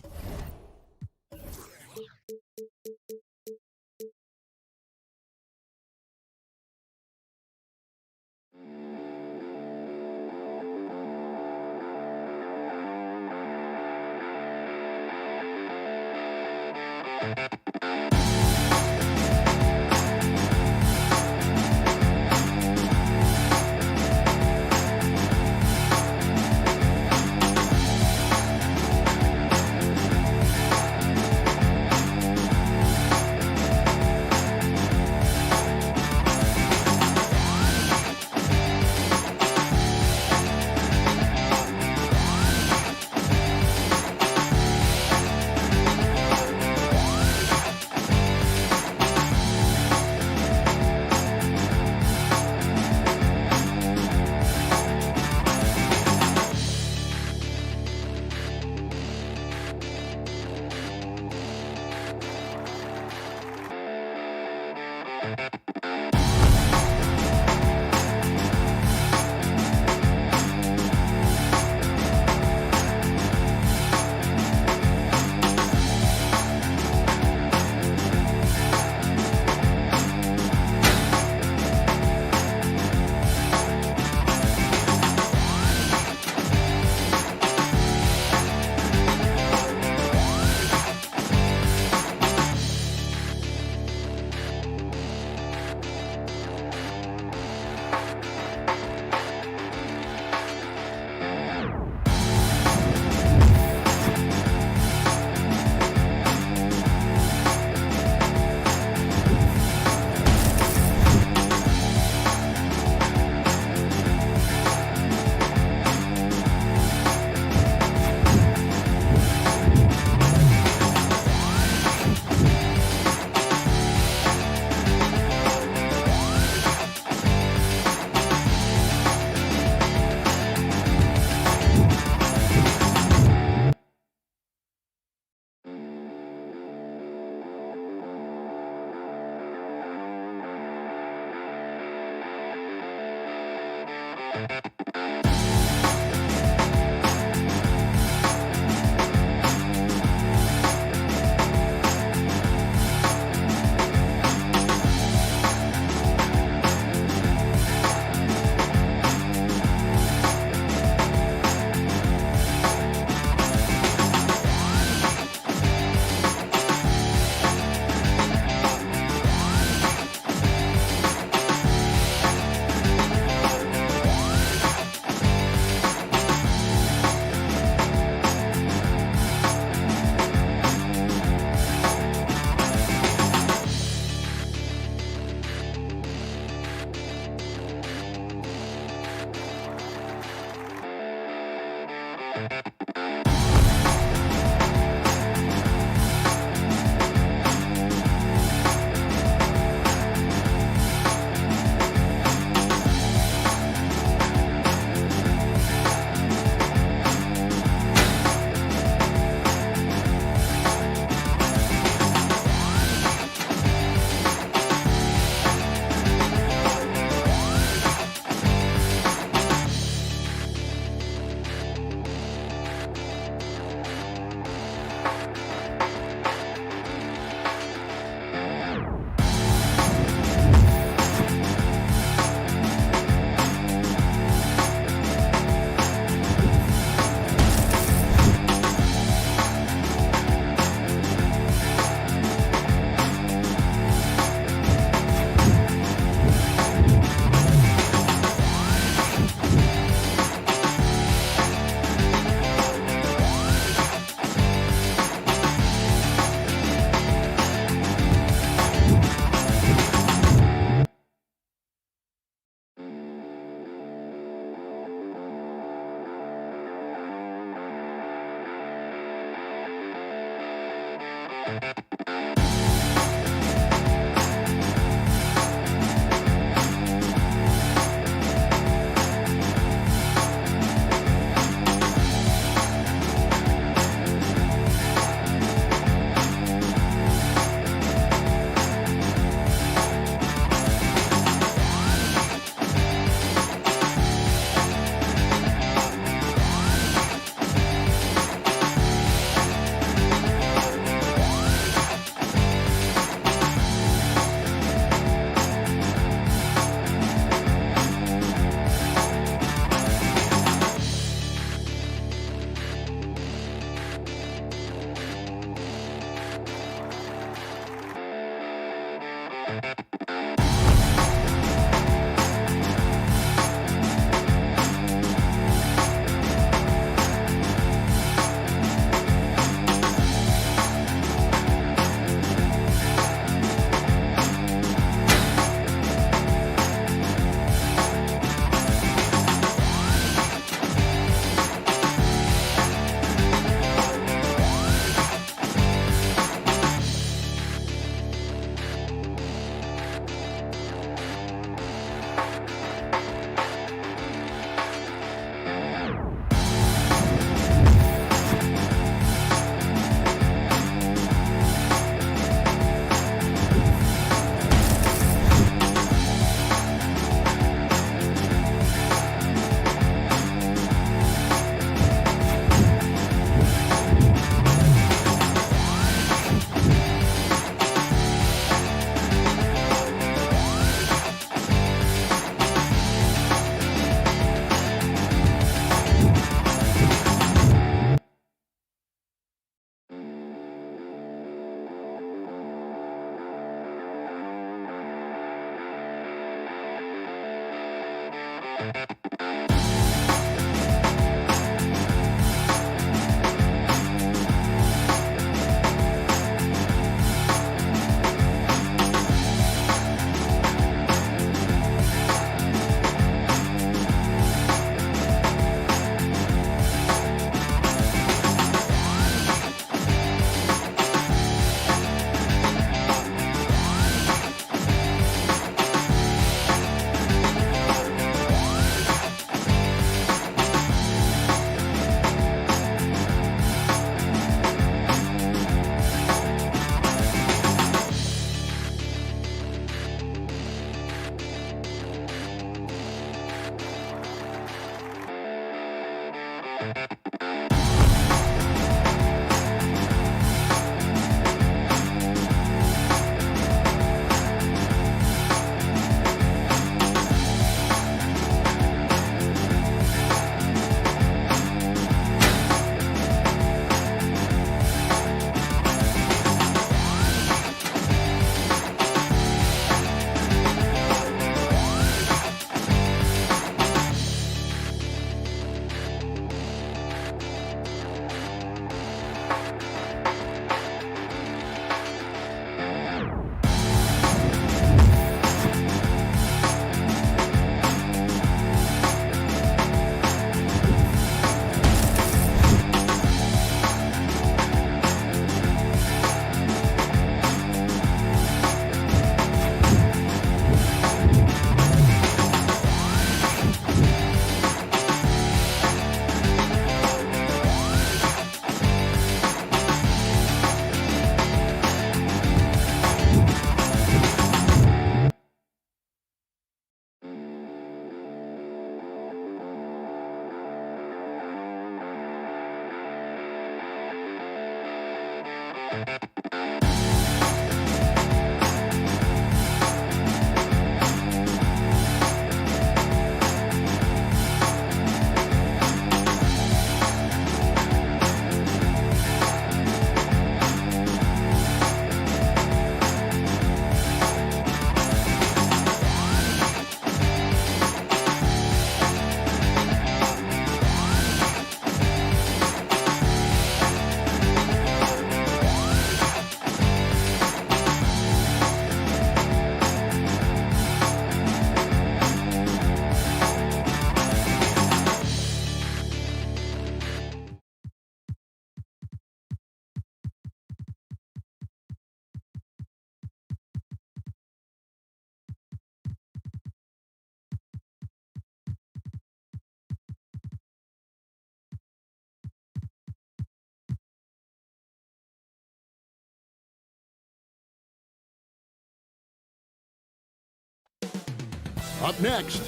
Up next,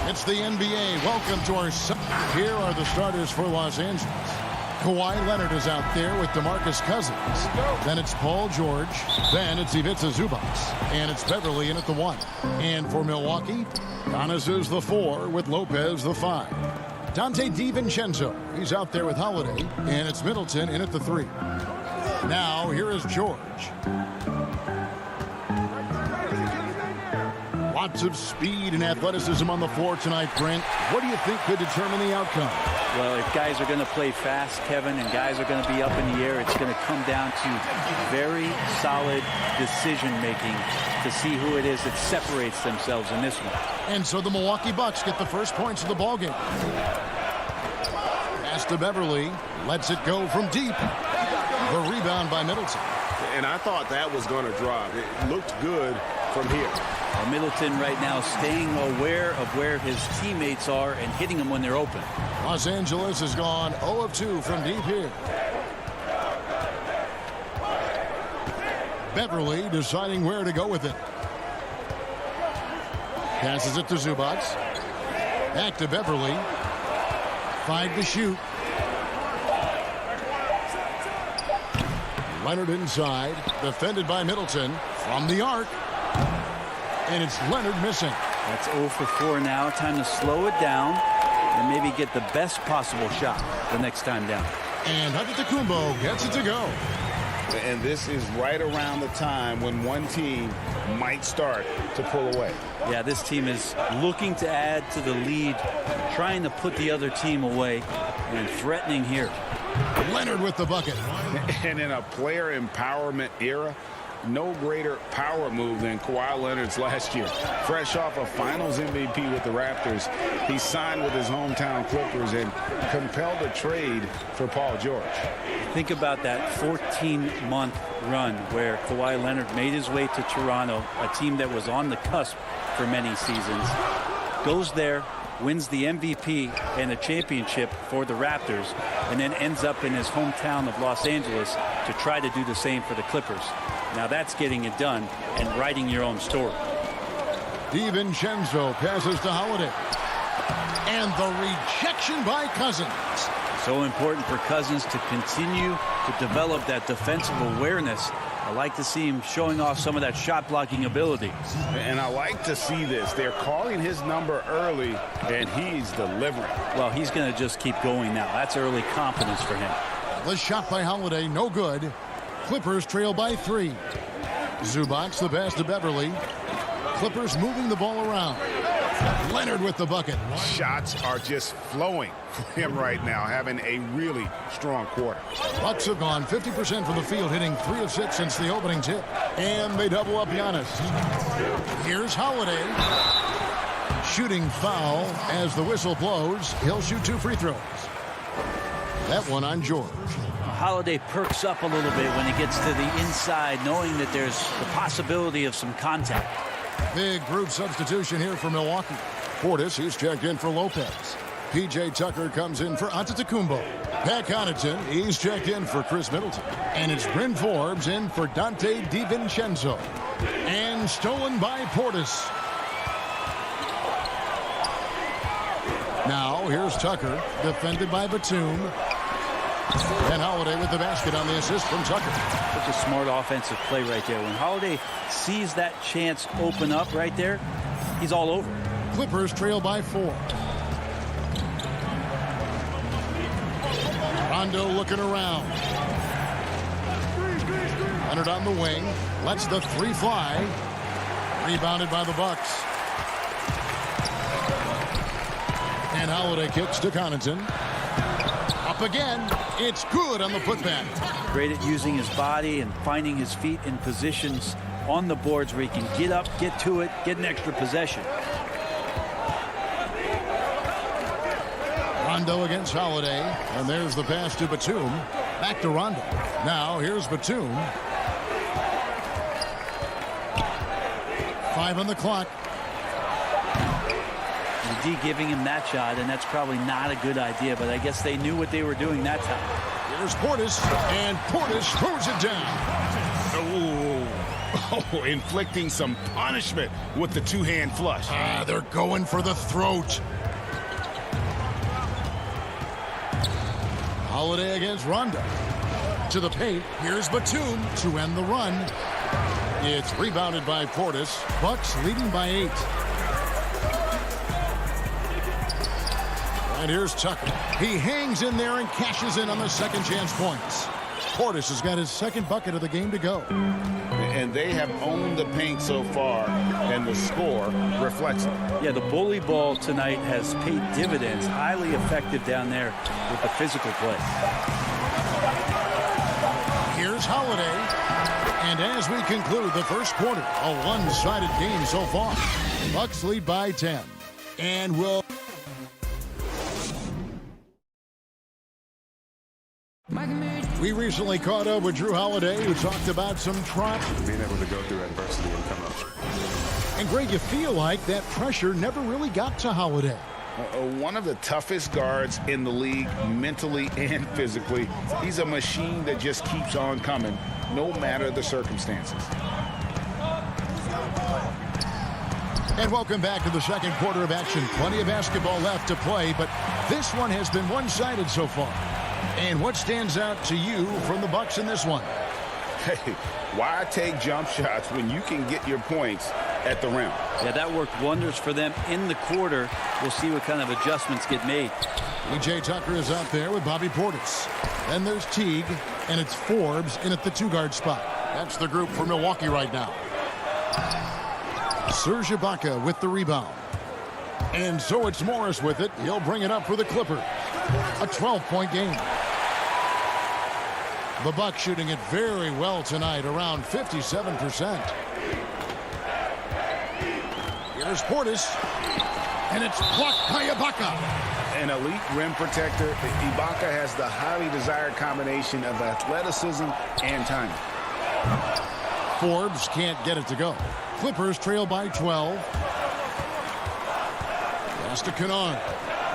it's the NBA. Welcome to our... Here are the starters for Los Angeles. Kawhi Leonard is out there with DeMarcus Cousins. Then it's Paul George. Then it's Ivica Zubac. And it's Beverly in at the 1. And for Milwaukee, Giannis is the 4 with Lopez the 5. Dante DiVincenzo, he's out there with Holiday. And it's Middleton in at the 3. Now, here is George. Lots of speed and athleticism on the floor tonight, Brent. What do you think could determine the outcome? Well, if guys are going to play fast, Kevin, and guys are going to be up in the air, it's going to come down to very solid decision-making to see who it is that separates themselves in this one. And so the Milwaukee Bucks get the first points of the ballgame. Pass to Beverly. Lets it go from deep. The rebound by Middleton. And I thought that was going to drop. It looked good from here. Well, Middleton right now staying aware of where his teammates are and hitting them when they're open. Los Angeles has gone 0 of 2 from deep here. Beverly deciding where to go with it. Passes it to Zubac. Back to Beverly. 5 to shoot. Leonard inside. Defended by Middleton. From the arc. And it's Leonard missing. That's 0 for 4 now. Time to slow it down and maybe get the best possible shot the next time down. And Antetokounmpo gets it to go. And this is right around the time when one team might start to pull away. Yeah, this team is looking to add to the lead, trying to put the other team away, and threatening here. Leonard with the bucket. And in a player empowerment era, no greater power move than Kawhi Leonard's last year. Fresh off a Finals MVP with the Raptors, he signed with his hometown Clippers and compelled a trade for Paul George. Think about that 14-month run where Kawhi Leonard made his way to Toronto, a team that was on the cusp for many seasons. Goes there, wins the MVP and a championship for the Raptors, and then ends up in his hometown of Los Angeles to try to do the same for the Clippers. Now that's getting it done and writing your own story. DiVincenzo passes to Holiday. And the rejection by Cousins. So important for Cousins to continue to develop that defensive awareness. I like to see him showing off some of that shot blocking ability. And I like to see this. They're calling his number early, and he's delivering. Well, he's going to just keep going now. That's early confidence for him. The shot by Holiday, no good. Clippers trail by 3. Zubac the pass to Beverly. Clippers moving the ball around. Leonard with the bucket. Shots are just flowing for him right now, having a really strong quarter. Bucks have gone 50% from the field, hitting 3 of 6 since the opening tip. And they double up Giannis. Here's Holiday. Shooting foul as the whistle blows. He'll shoot 2 free throws. That one on George. Holiday perks up a little bit when he gets to the inside, knowing that there's the possibility of some contact. Big group substitution here for Milwaukee. Portis, he's checked in for Lopez. P.J. Tucker comes in for Antetokounmpo. Pat Connaughton, he's checked in for Chris Middleton. And it's Bryn Forbes in for Dante DiVincenzo. And stolen by Portis. Now, here's Tucker, defended by Batum. And Holiday with the basket on the assist from Tucker. Such a smart offensive play right there. When Holiday sees that chance open up right there, he's all over. Clippers trail by 4. Rondo looking around. Leonard on the wing. Lets the 3 fly. Rebounded by the Bucks. And Holiday kicks to Connaughton. Up again. It's good on the putback. Great at using his body and finding his feet in positions on the boards where he can get up, get to it, get an extra possession. Rondo against Holiday. And there's the pass to Batum. Back to Rondo. Now here's Batum. 5 on the clock. D giving him that shot, and that's probably not a good idea, but I guess they knew what they were doing that time. Here's Portis, and Portis throws it down. Oh, inflicting some punishment with the 2-hand flush. They're going for the throat. Holiday against Rondo. To the paint, here's Batum to end the run. It's rebounded by Portis. Bucks leading by 8. And here's Tucker. He hangs in there and cashes in on the second chance points. Portis has got his second bucket of the game to go. And they have owned the paint so far, and the score reflects it. Yeah, the bully ball tonight has paid dividends. Highly effective down there with the physical play. Here's Holiday. And as we conclude the first quarter, a one-sided game so far. Bucks lead by 10. And we'll... We recently caught up with Drew Holiday, who talked about some trauma. Being able to go through adversity and come up. And Greg, you feel like that pressure never really got to Holiday. One of the toughest guards in the league, mentally and physically. He's a machine that just keeps on coming, no matter the circumstances. And welcome back to the second quarter of action. Plenty of basketball left to play, but this one has been one-sided so far. And what stands out to you from the Bucks in this one? Hey, why take jump shots when you can get your points at the rim? Yeah, that worked wonders for them in the quarter. We'll see what kind of adjustments get made. P.J. Tucker is out there with Bobby Portis. Then there's Teague, and it's Forbes in at the 2-guard spot. That's the group for Milwaukee right now. Serge Ibaka with the rebound. And so it's Morris with it. He'll bring it up for the Clippers. A 12-point game. The Bucks shooting it very well tonight, around 57%. Here's Portis. And it's blocked by Ibaka. An elite rim protector, Ibaka has the highly desired combination of athleticism and timing. Forbes can't get it to go. Clippers trail by 12. Pass to Kennard.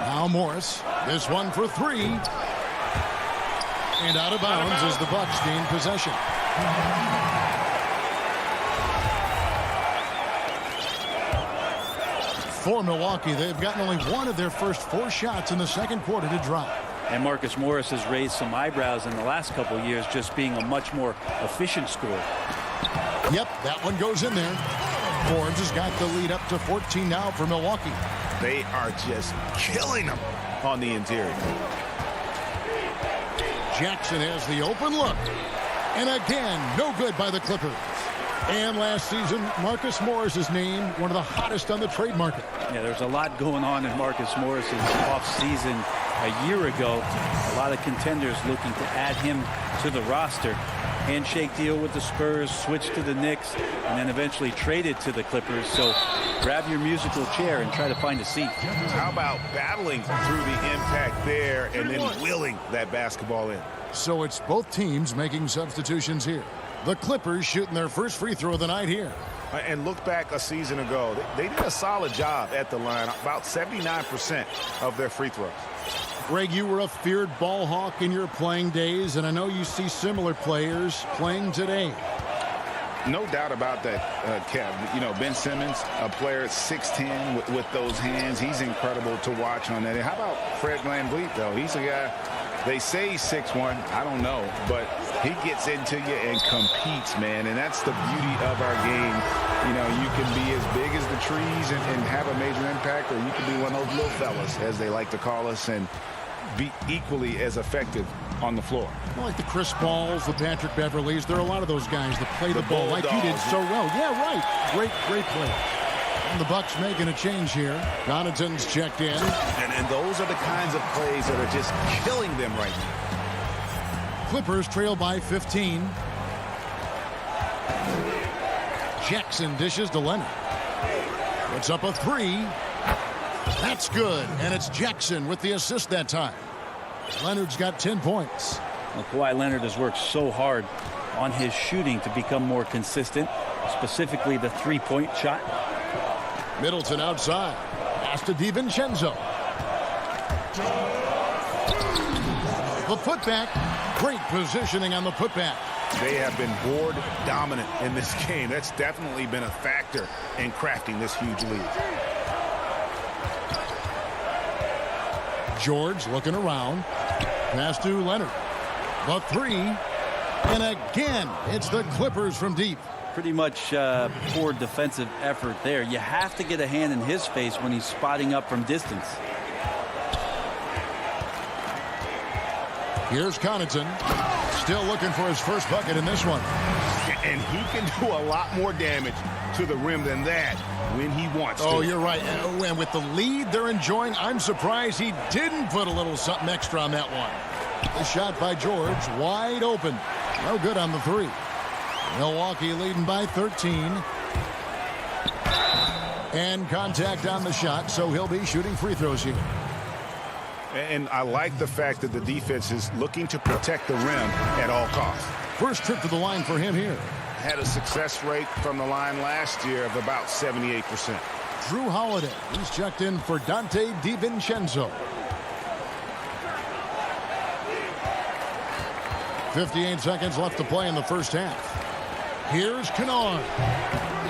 Now Morris. This one for 3. And out of bounds as the Bucks gain possession. For Milwaukee, they've gotten only one of their first 4 shots in the second quarter to drop. And Marcus Morris has raised some eyebrows in the last couple of years, just being a much more efficient scorer. Yep, that one goes in there. Forbes has got the lead up to 14 now for Milwaukee. They are just killing them on the interior. Jackson has the open look. And again, no good by the Clippers. And last season, Marcus Morris is named one of the hottest on the trade market. Yeah, there's a lot going on in Marcus Morris's offseason a year ago. A lot of contenders looking to add him to the roster. Handshake deal with the Spurs, switch to the Knicks, and then eventually traded to the Clippers. So grab your musical chair and try to find a seat. How about battling through the impact there and then willing that basketball in? So it's both teams making substitutions here. The Clippers shooting their first free throw of the night here. And look back a season ago. They did a solid job at the line, about 79% of their free throws. Greg, you were a feared ball hawk in your playing days, and I know you see similar players playing today. No doubt about that, Kev. You know, Ben Simmons, a player at 6'10" with those hands. He's incredible to watch on that. And how about Fred VanVleet, though? He's a guy, they say he's 6'1". I don't know. But he gets into you and competes, man. And that's the beauty of our game. You know, you can be as big as the trees and have a major impact, or you can be one of those little fellas, as they like to call us, and be equally as effective on the floor. Well, like the Chris Pauls, the Patrick Beverleys, there are a lot of those guys that play the ball like you did so well. Yeah, right. Great play. And the Bucks making a change here. Connaughton's checked in. And those are the kinds of plays that are just killing them right now. Clippers trail by 15. Jackson dishes to Leonard. Puts up a 3. That's good, and it's Jackson with the assist that time. Leonard's got 10 points. Well, Kawhi Leonard has worked so hard on his shooting to become more consistent, specifically the three-point shot. Middleton outside. Pass to DiVincenzo. The putback. Great positioning on the putback. They have been board dominant in this game. That's definitely been a factor in crafting this huge lead. George looking around. Pass to Leonard. The 3. And again, it's the Clippers from deep. Pretty much poor defensive effort there. You have to get a hand in his face when he's spotting up from distance. Here's Connaughton. Still looking for his first bucket in this one. And he can do a lot more damage to the rim than that when he wants to. Oh, you're right. And with the lead they're enjoying, I'm surprised he didn't put a little something extra on that one. The shot by George, wide open. No good on the 3. Milwaukee leading by 13. And contact on the shot, so he'll be shooting free throws here. And I like the fact that the defense is looking to protect the rim at all costs. First trip to the line for him here. Had a success rate from the line last year of about 78%. Drew Holiday, he's checked in for Dante DiVincenzo. 58 seconds left to play in the first half. Here's Kennard.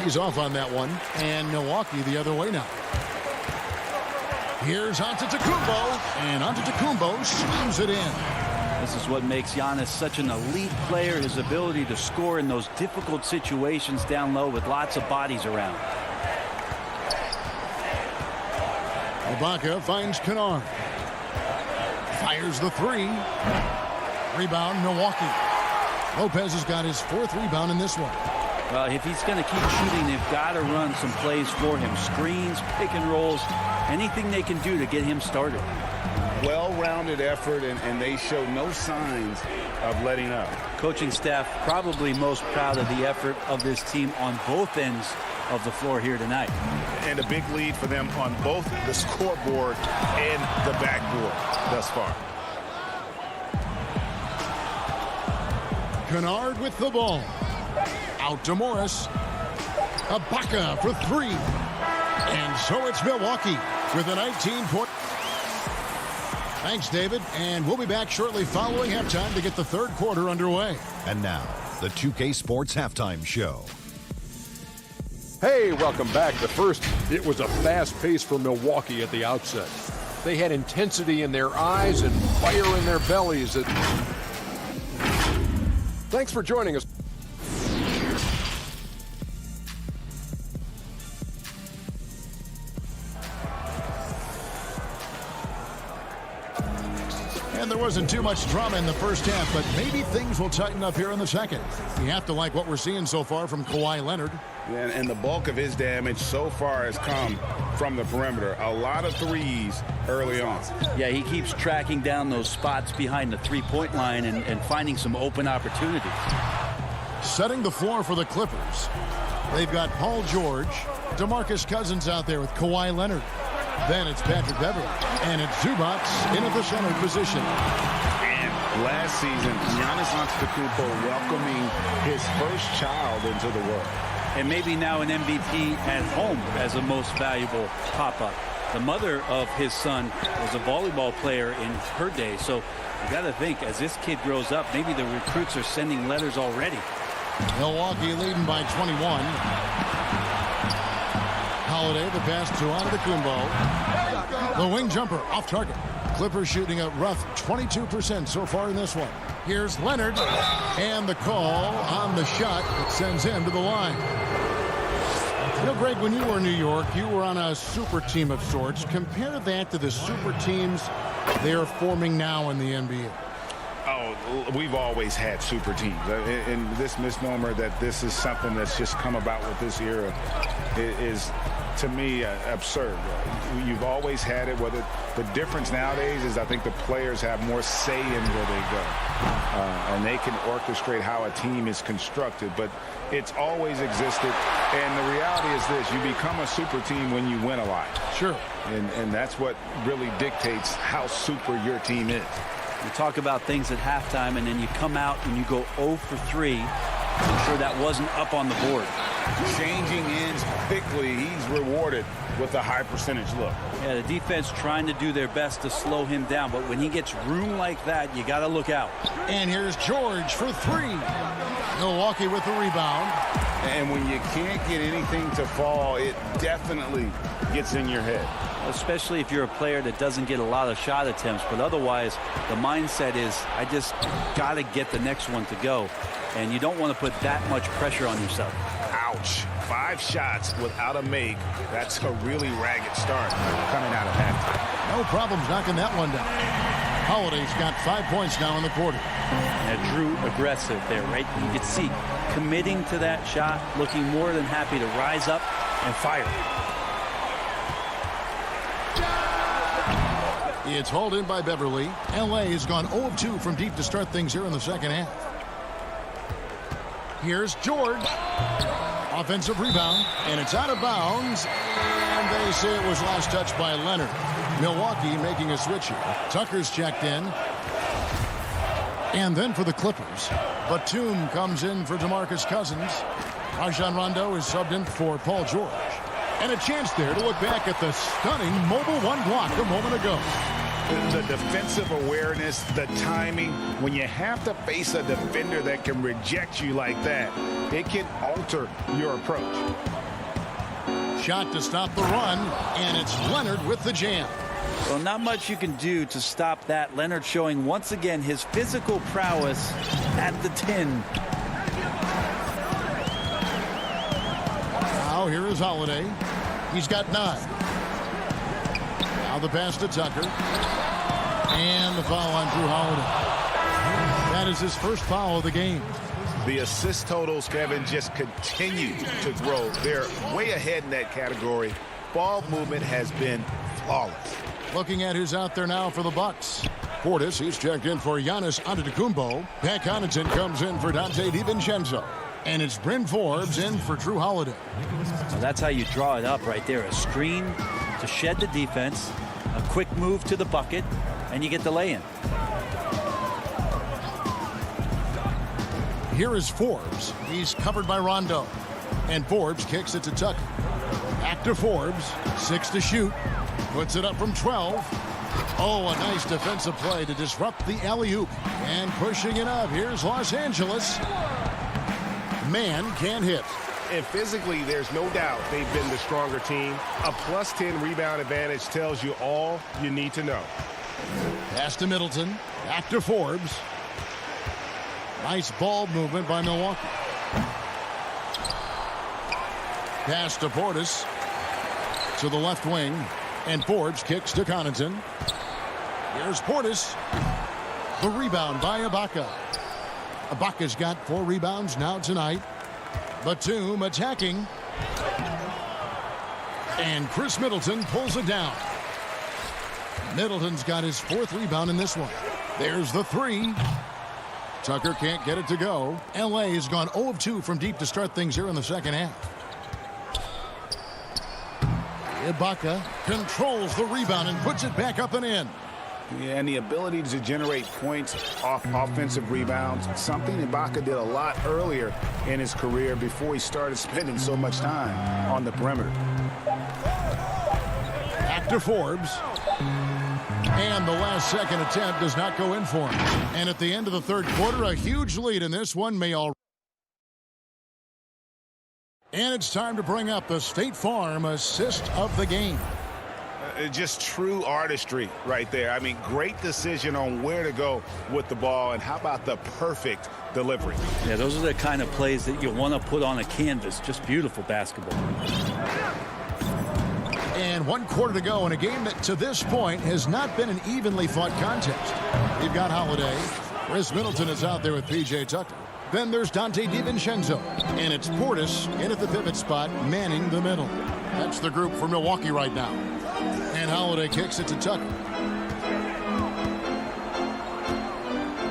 He's off on that one. And Milwaukee the other way now. Here's Antetokounmpo. And Antetokounmpo slams it in. This is what makes Giannis such an elite player, his ability to score in those difficult situations down low with lots of bodies around. Ibaka finds Kennard. Fires the 3. Rebound, Milwaukee. Lopez has got his 4th rebound in this one. Well, if he's going to keep shooting, they've got to run some plays for him. Screens, pick and rolls, anything they can do to get him started. Well-rounded effort, and they show no signs of letting up. Coaching staff probably most proud of the effort of this team on both ends of the floor here tonight. And a big lead for them on both the scoreboard and the backboard thus far. Kennard with the ball. Out to Morris. Ibaka for 3. And so it's Milwaukee with a 19-point. Thanks, David. And we'll be back shortly following halftime to get the third quarter underway. And now, the 2K Sports Halftime Show. Hey, welcome back. The first, it was a fast pace for Milwaukee at the outset. They had intensity in their eyes and fire in their bellies. Thanks for joining us. And there wasn't too much drama in the first half, but maybe things will tighten up here in the second. You have to like what we're seeing so far from Kawhi Leonard. And the bulk of his damage so far has come from the perimeter. A lot of threes early on. Yeah, he keeps tracking down those spots behind the three-point line and finding some open opportunities. Setting the floor for the Clippers. They've got Paul George, DeMarcus Cousins out there with Kawhi Leonard. Then it's Patrick Beverley. And it's Zubac in at the center position. And last season, Giannis Antetokounmpo welcoming his first child into the world. And maybe now an MVP at home as a most valuable pop-up. The mother of his son was a volleyball player in her day. So you got to think, as this kid grows up, maybe the recruits are sending letters already. Milwaukee leading by 21. Holiday, the pass to Antetokounmpo. The wing jumper off target. Clippers shooting a rough 22% so far in this one. Here's Leonard, and the call on the shot that sends him to the line. You know, Greg, when you were in New York, you were on a super team of sorts. Compare that to the super teams they are forming now in the NBA. Oh, we've always had super teams. And this misnomer that this is something that's just come about with this era is, to me, absurd. You've always had it. Whether the difference nowadays is I think the players have more say in where they go. And they can orchestrate how a team is constructed. But it's always existed. And the reality is this. You become a super team when you win a lot. Sure. And that's what really dictates how super your team is. You talk about things at halftime, and then you come out and you go 0 for 3. I'm sure that wasn't up on the board. Changing ends quickly. He's rewarded with a high percentage look. Yeah, the defense trying to do their best to slow him down, but when he gets room like that, you got to look out. And here's George for 3. Milwaukee with the rebound. And when you can't get anything to fall, it definitely gets in your head. Especially if you're a player that doesn't get a lot of shot attempts, but otherwise the mindset is I just got to get the next one to go, and you don't want to put that much pressure on yourself. Ouch. 5 shots without a make. That's a really ragged start coming out of halftime. No problems knocking that one down. Holiday's got 5 points now in the quarter. And Drew aggressive there, right? You could see committing to that shot, looking more than happy to rise up and fire. It's hauled in by Beverly. LA has gone 0 of 2 from deep to start things here in the second half. Here's George. Offensive rebound, and it's out of bounds. And they say it was last touched by Leonard. Milwaukee making a switch here. Tucker's checked in. And then for the Clippers, Batum comes in for DeMarcus Cousins. Rajon Rondo is subbed in for Paul George. And a chance there to look back at the stunning mobile one block a moment ago. The defensive awareness, the timing, when you have to face a defender that can reject you like that, it can alter your approach. Shot to stop the run, and it's Leonard with the jam. Well, not much you can do to stop that. Leonard showing once again his physical prowess at the 10. Now here is Holiday. He's got 9. Now the pass to Tucker. And the foul on Drew Holiday. That is his first foul of the game. The assist totals, Kevin, just continue to grow. They're way ahead in that category. Ball movement has been flawless. Looking at who's out there now for the Bucks. Portis, he's checked in for Giannis Antetokounmpo. Pat Connaughton comes in for Dante DiVincenzo. And it's Bryn Forbes in for Drew Holiday. Well, that's how you draw it up right there. A screen to shed the defense, a quick move to the bucket, and you get the lay-in. Here is Forbes. He's covered by Rondo. And Forbes kicks it to Tucker. Back to Forbes. 6 to shoot. Puts it up from 12. Oh, a nice defensive play to disrupt the alley-oop. And pushing it up. Here's Los Angeles. Man can't hit. And physically, there's no doubt they've been the stronger team. A +10 rebound advantage tells you all you need to know. Pass to Middleton. Back to Forbes. Nice ball movement by Milwaukee. Pass to Portis. To the left wing. And Forbes kicks to Connaughton. Here's Portis. The rebound by Ibaka. Ibaka's got 4 rebounds now tonight. Batum attacking. And Chris Middleton pulls it down. Middleton's got his 4th rebound in this one. There's the 3. Tucker can't get it to go. LA has gone 0 of 2 from deep to start things here in the second half. Ibaka controls the rebound and puts it back up and in. Yeah, and the ability to generate points off offensive rebounds, something Ibaka did a lot earlier in his career before he started spending so much time on the perimeter. Back to Forbes. And the last second attempt does not go in for him. And at the end of the third quarter, a huge lead in this one may all. And it's time to bring up the State Farm assist of the game. Just true artistry right there. I mean, great decision on where to go with the ball, and how about the perfect delivery? Yeah, those are the kind of plays that you want to put on a canvas. Just beautiful basketball. And 1 quarter to go in a game that to this point has not been an evenly fought contest. We've got Holiday. Chris Middleton is out there with P.J. Tucker. Then there's Dante DiVincenzo. And it's Portis in at the pivot spot, manning the middle. That's the group for Milwaukee right now. And Holiday kicks it to Tucker.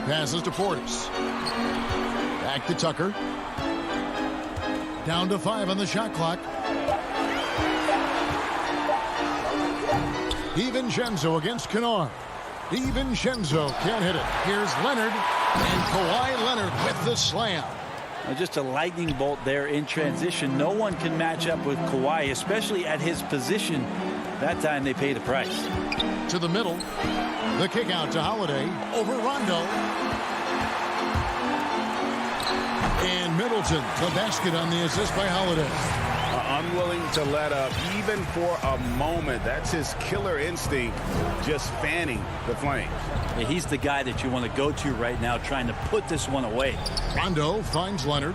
Passes to Portis. Back to Tucker. Down to 5 on the shot clock. DiVincenzo against Kennard. DiVincenzo can't hit it. Here's Leonard. And Kawhi Leonard with the slam. Just a lightning bolt there in transition. No one can match up with Kawhi, especially at his position. That time they pay the price. To the middle. The kick out to Holiday. Over Rondo. And Middleton, the basket on the assist by Holiday. Unwilling to let up even for a moment. That's his killer instinct, just fanning the flames. Yeah, he's the guy that you want to go to right now, trying to put this one away. Rondo finds Leonard.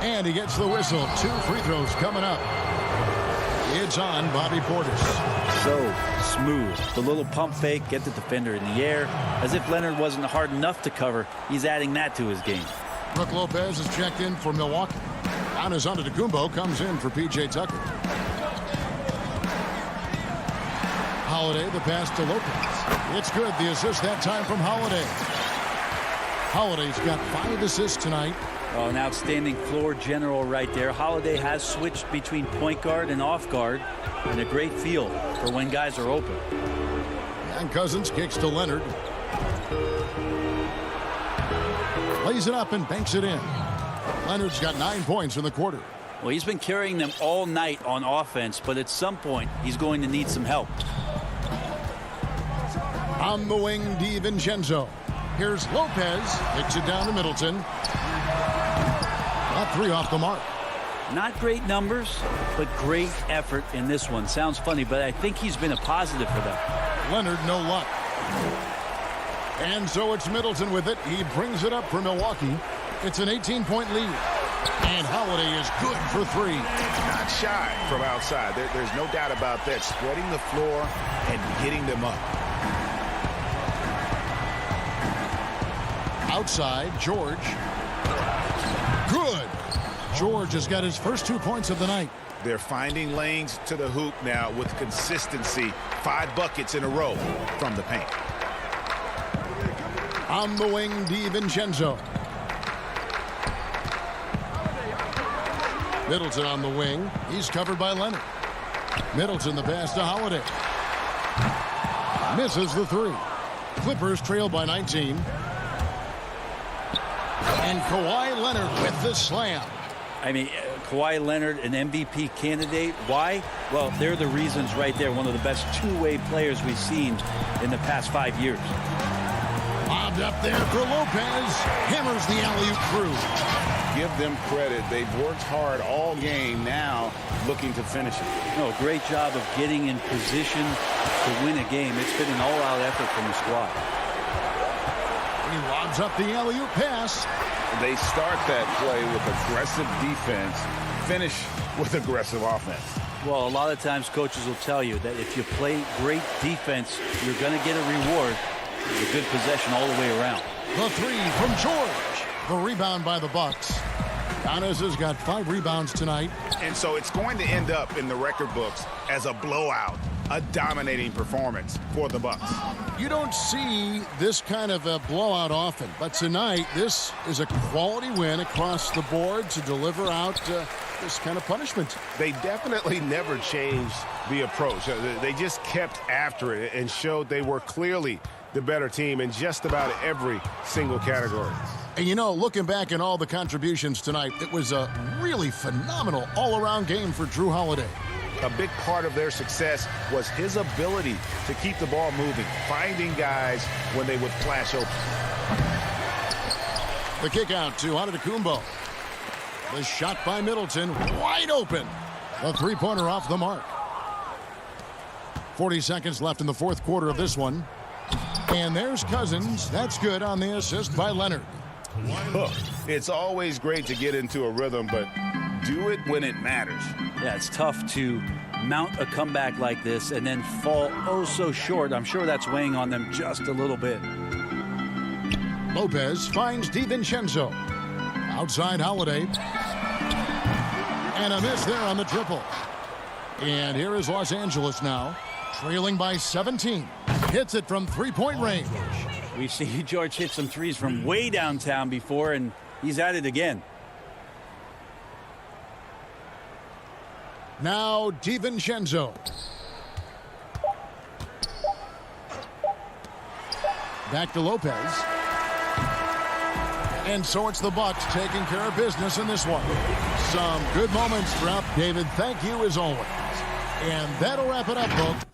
And he gets the whistle. 2 free throws coming up. It's on Bobby Portis. So smooth. The little pump fake, get the defender in the air. As if Leonard wasn't hard enough to cover, he's adding that to his game. Brook Lopez is checked in for Milwaukee. Giannis Antetokounmpo comes in for P.J. Tucker. Holiday, the pass to Lopez. It's good. The assist that time from Holiday. Holiday's got 5 assists tonight. Oh, an outstanding floor general right there. Holiday has switched between point guard and off guard, and a great feel for when guys are open. And Cousins kicks to Leonard. Lays it up and banks it in. Leonard's got 9 points in the quarter. Well, he's been carrying them all night on offense, but at some point, he's going to need some help. On the wing, DiVincenzo. Here's Lopez. Kicks it down to Middleton. Not 3 off the mark. Not great numbers, but great effort in this one. Sounds funny, but I think he's been a positive for them. Leonard, no luck. And so it's Middleton with it. He brings it up for Milwaukee. It's an 18-point lead. And Holiday is good for 3. Not shy from outside. There's no doubt about that. Spreading the floor and getting them up. Outside, George. Good. George has got his first 2 points of the night. They're finding lanes to the hoop now with consistency. 5 buckets in a row from the paint. On the wing, DiVincenzo. Middleton on the wing. He's covered by Leonard. Middleton the pass to Holiday. Misses the 3. Clippers trail by 19. And Kawhi Leonard with the slam. I mean, Kawhi Leonard, an MVP candidate. Why? Well, they're the reasons right there. One of the best two-way players we've seen in the past 5 years. Lobbed up there for Lopez. Hammers the alley-oop through. give them credit. They've worked hard all game, now looking to finish it. No, great job of getting in position to win a game. It's been an all-out effort from the squad. He lobs up the alley-oop pass. They start that play with aggressive defense, finish with aggressive offense. Well, a lot of times coaches will tell you that if you play great defense, you're going to get a reward. A good possession all the way around. The three from George. The rebound by the Bucks. Giannis has got 5 rebounds tonight. And so it's going to end up in the record books as a blowout, a dominating performance for the Bucks. You don't see this kind of a blowout often, but tonight this is a quality win across the board to deliver out this kind of punishment. They definitely never changed the approach. They just kept after it and showed they were clearly the better team in just about every single category. And you know, looking back at all the contributions tonight, it was a really phenomenal all-around game for Drew Holiday. A big part of their success was his ability to keep the ball moving, finding guys when they would flash open. The kick out to Antetokounmpo. The shot by Middleton, wide open. The three-pointer off the mark. 40 seconds left in the fourth quarter of this one. And there's Cousins. That's good on the assist by Leonard. Look, it's always great to get into a rhythm, but do it when it matters. Yeah, it's tough to mount a comeback like this and then fall oh so short. I'm sure that's weighing on them just a little bit. Lopez finds DiVincenzo. Outside Holiday. And a miss there on the triple. And here is Los Angeles now, trailing by 17. Hits it from three-point range. We've seen George hit some threes from way downtown before, and he's at it again. Now DiVincenzo. Back to Lopez. And so it's the Bucks taking care of business in this one. Some good moments throughout. David, thank you as always. And that'll wrap it up, folks.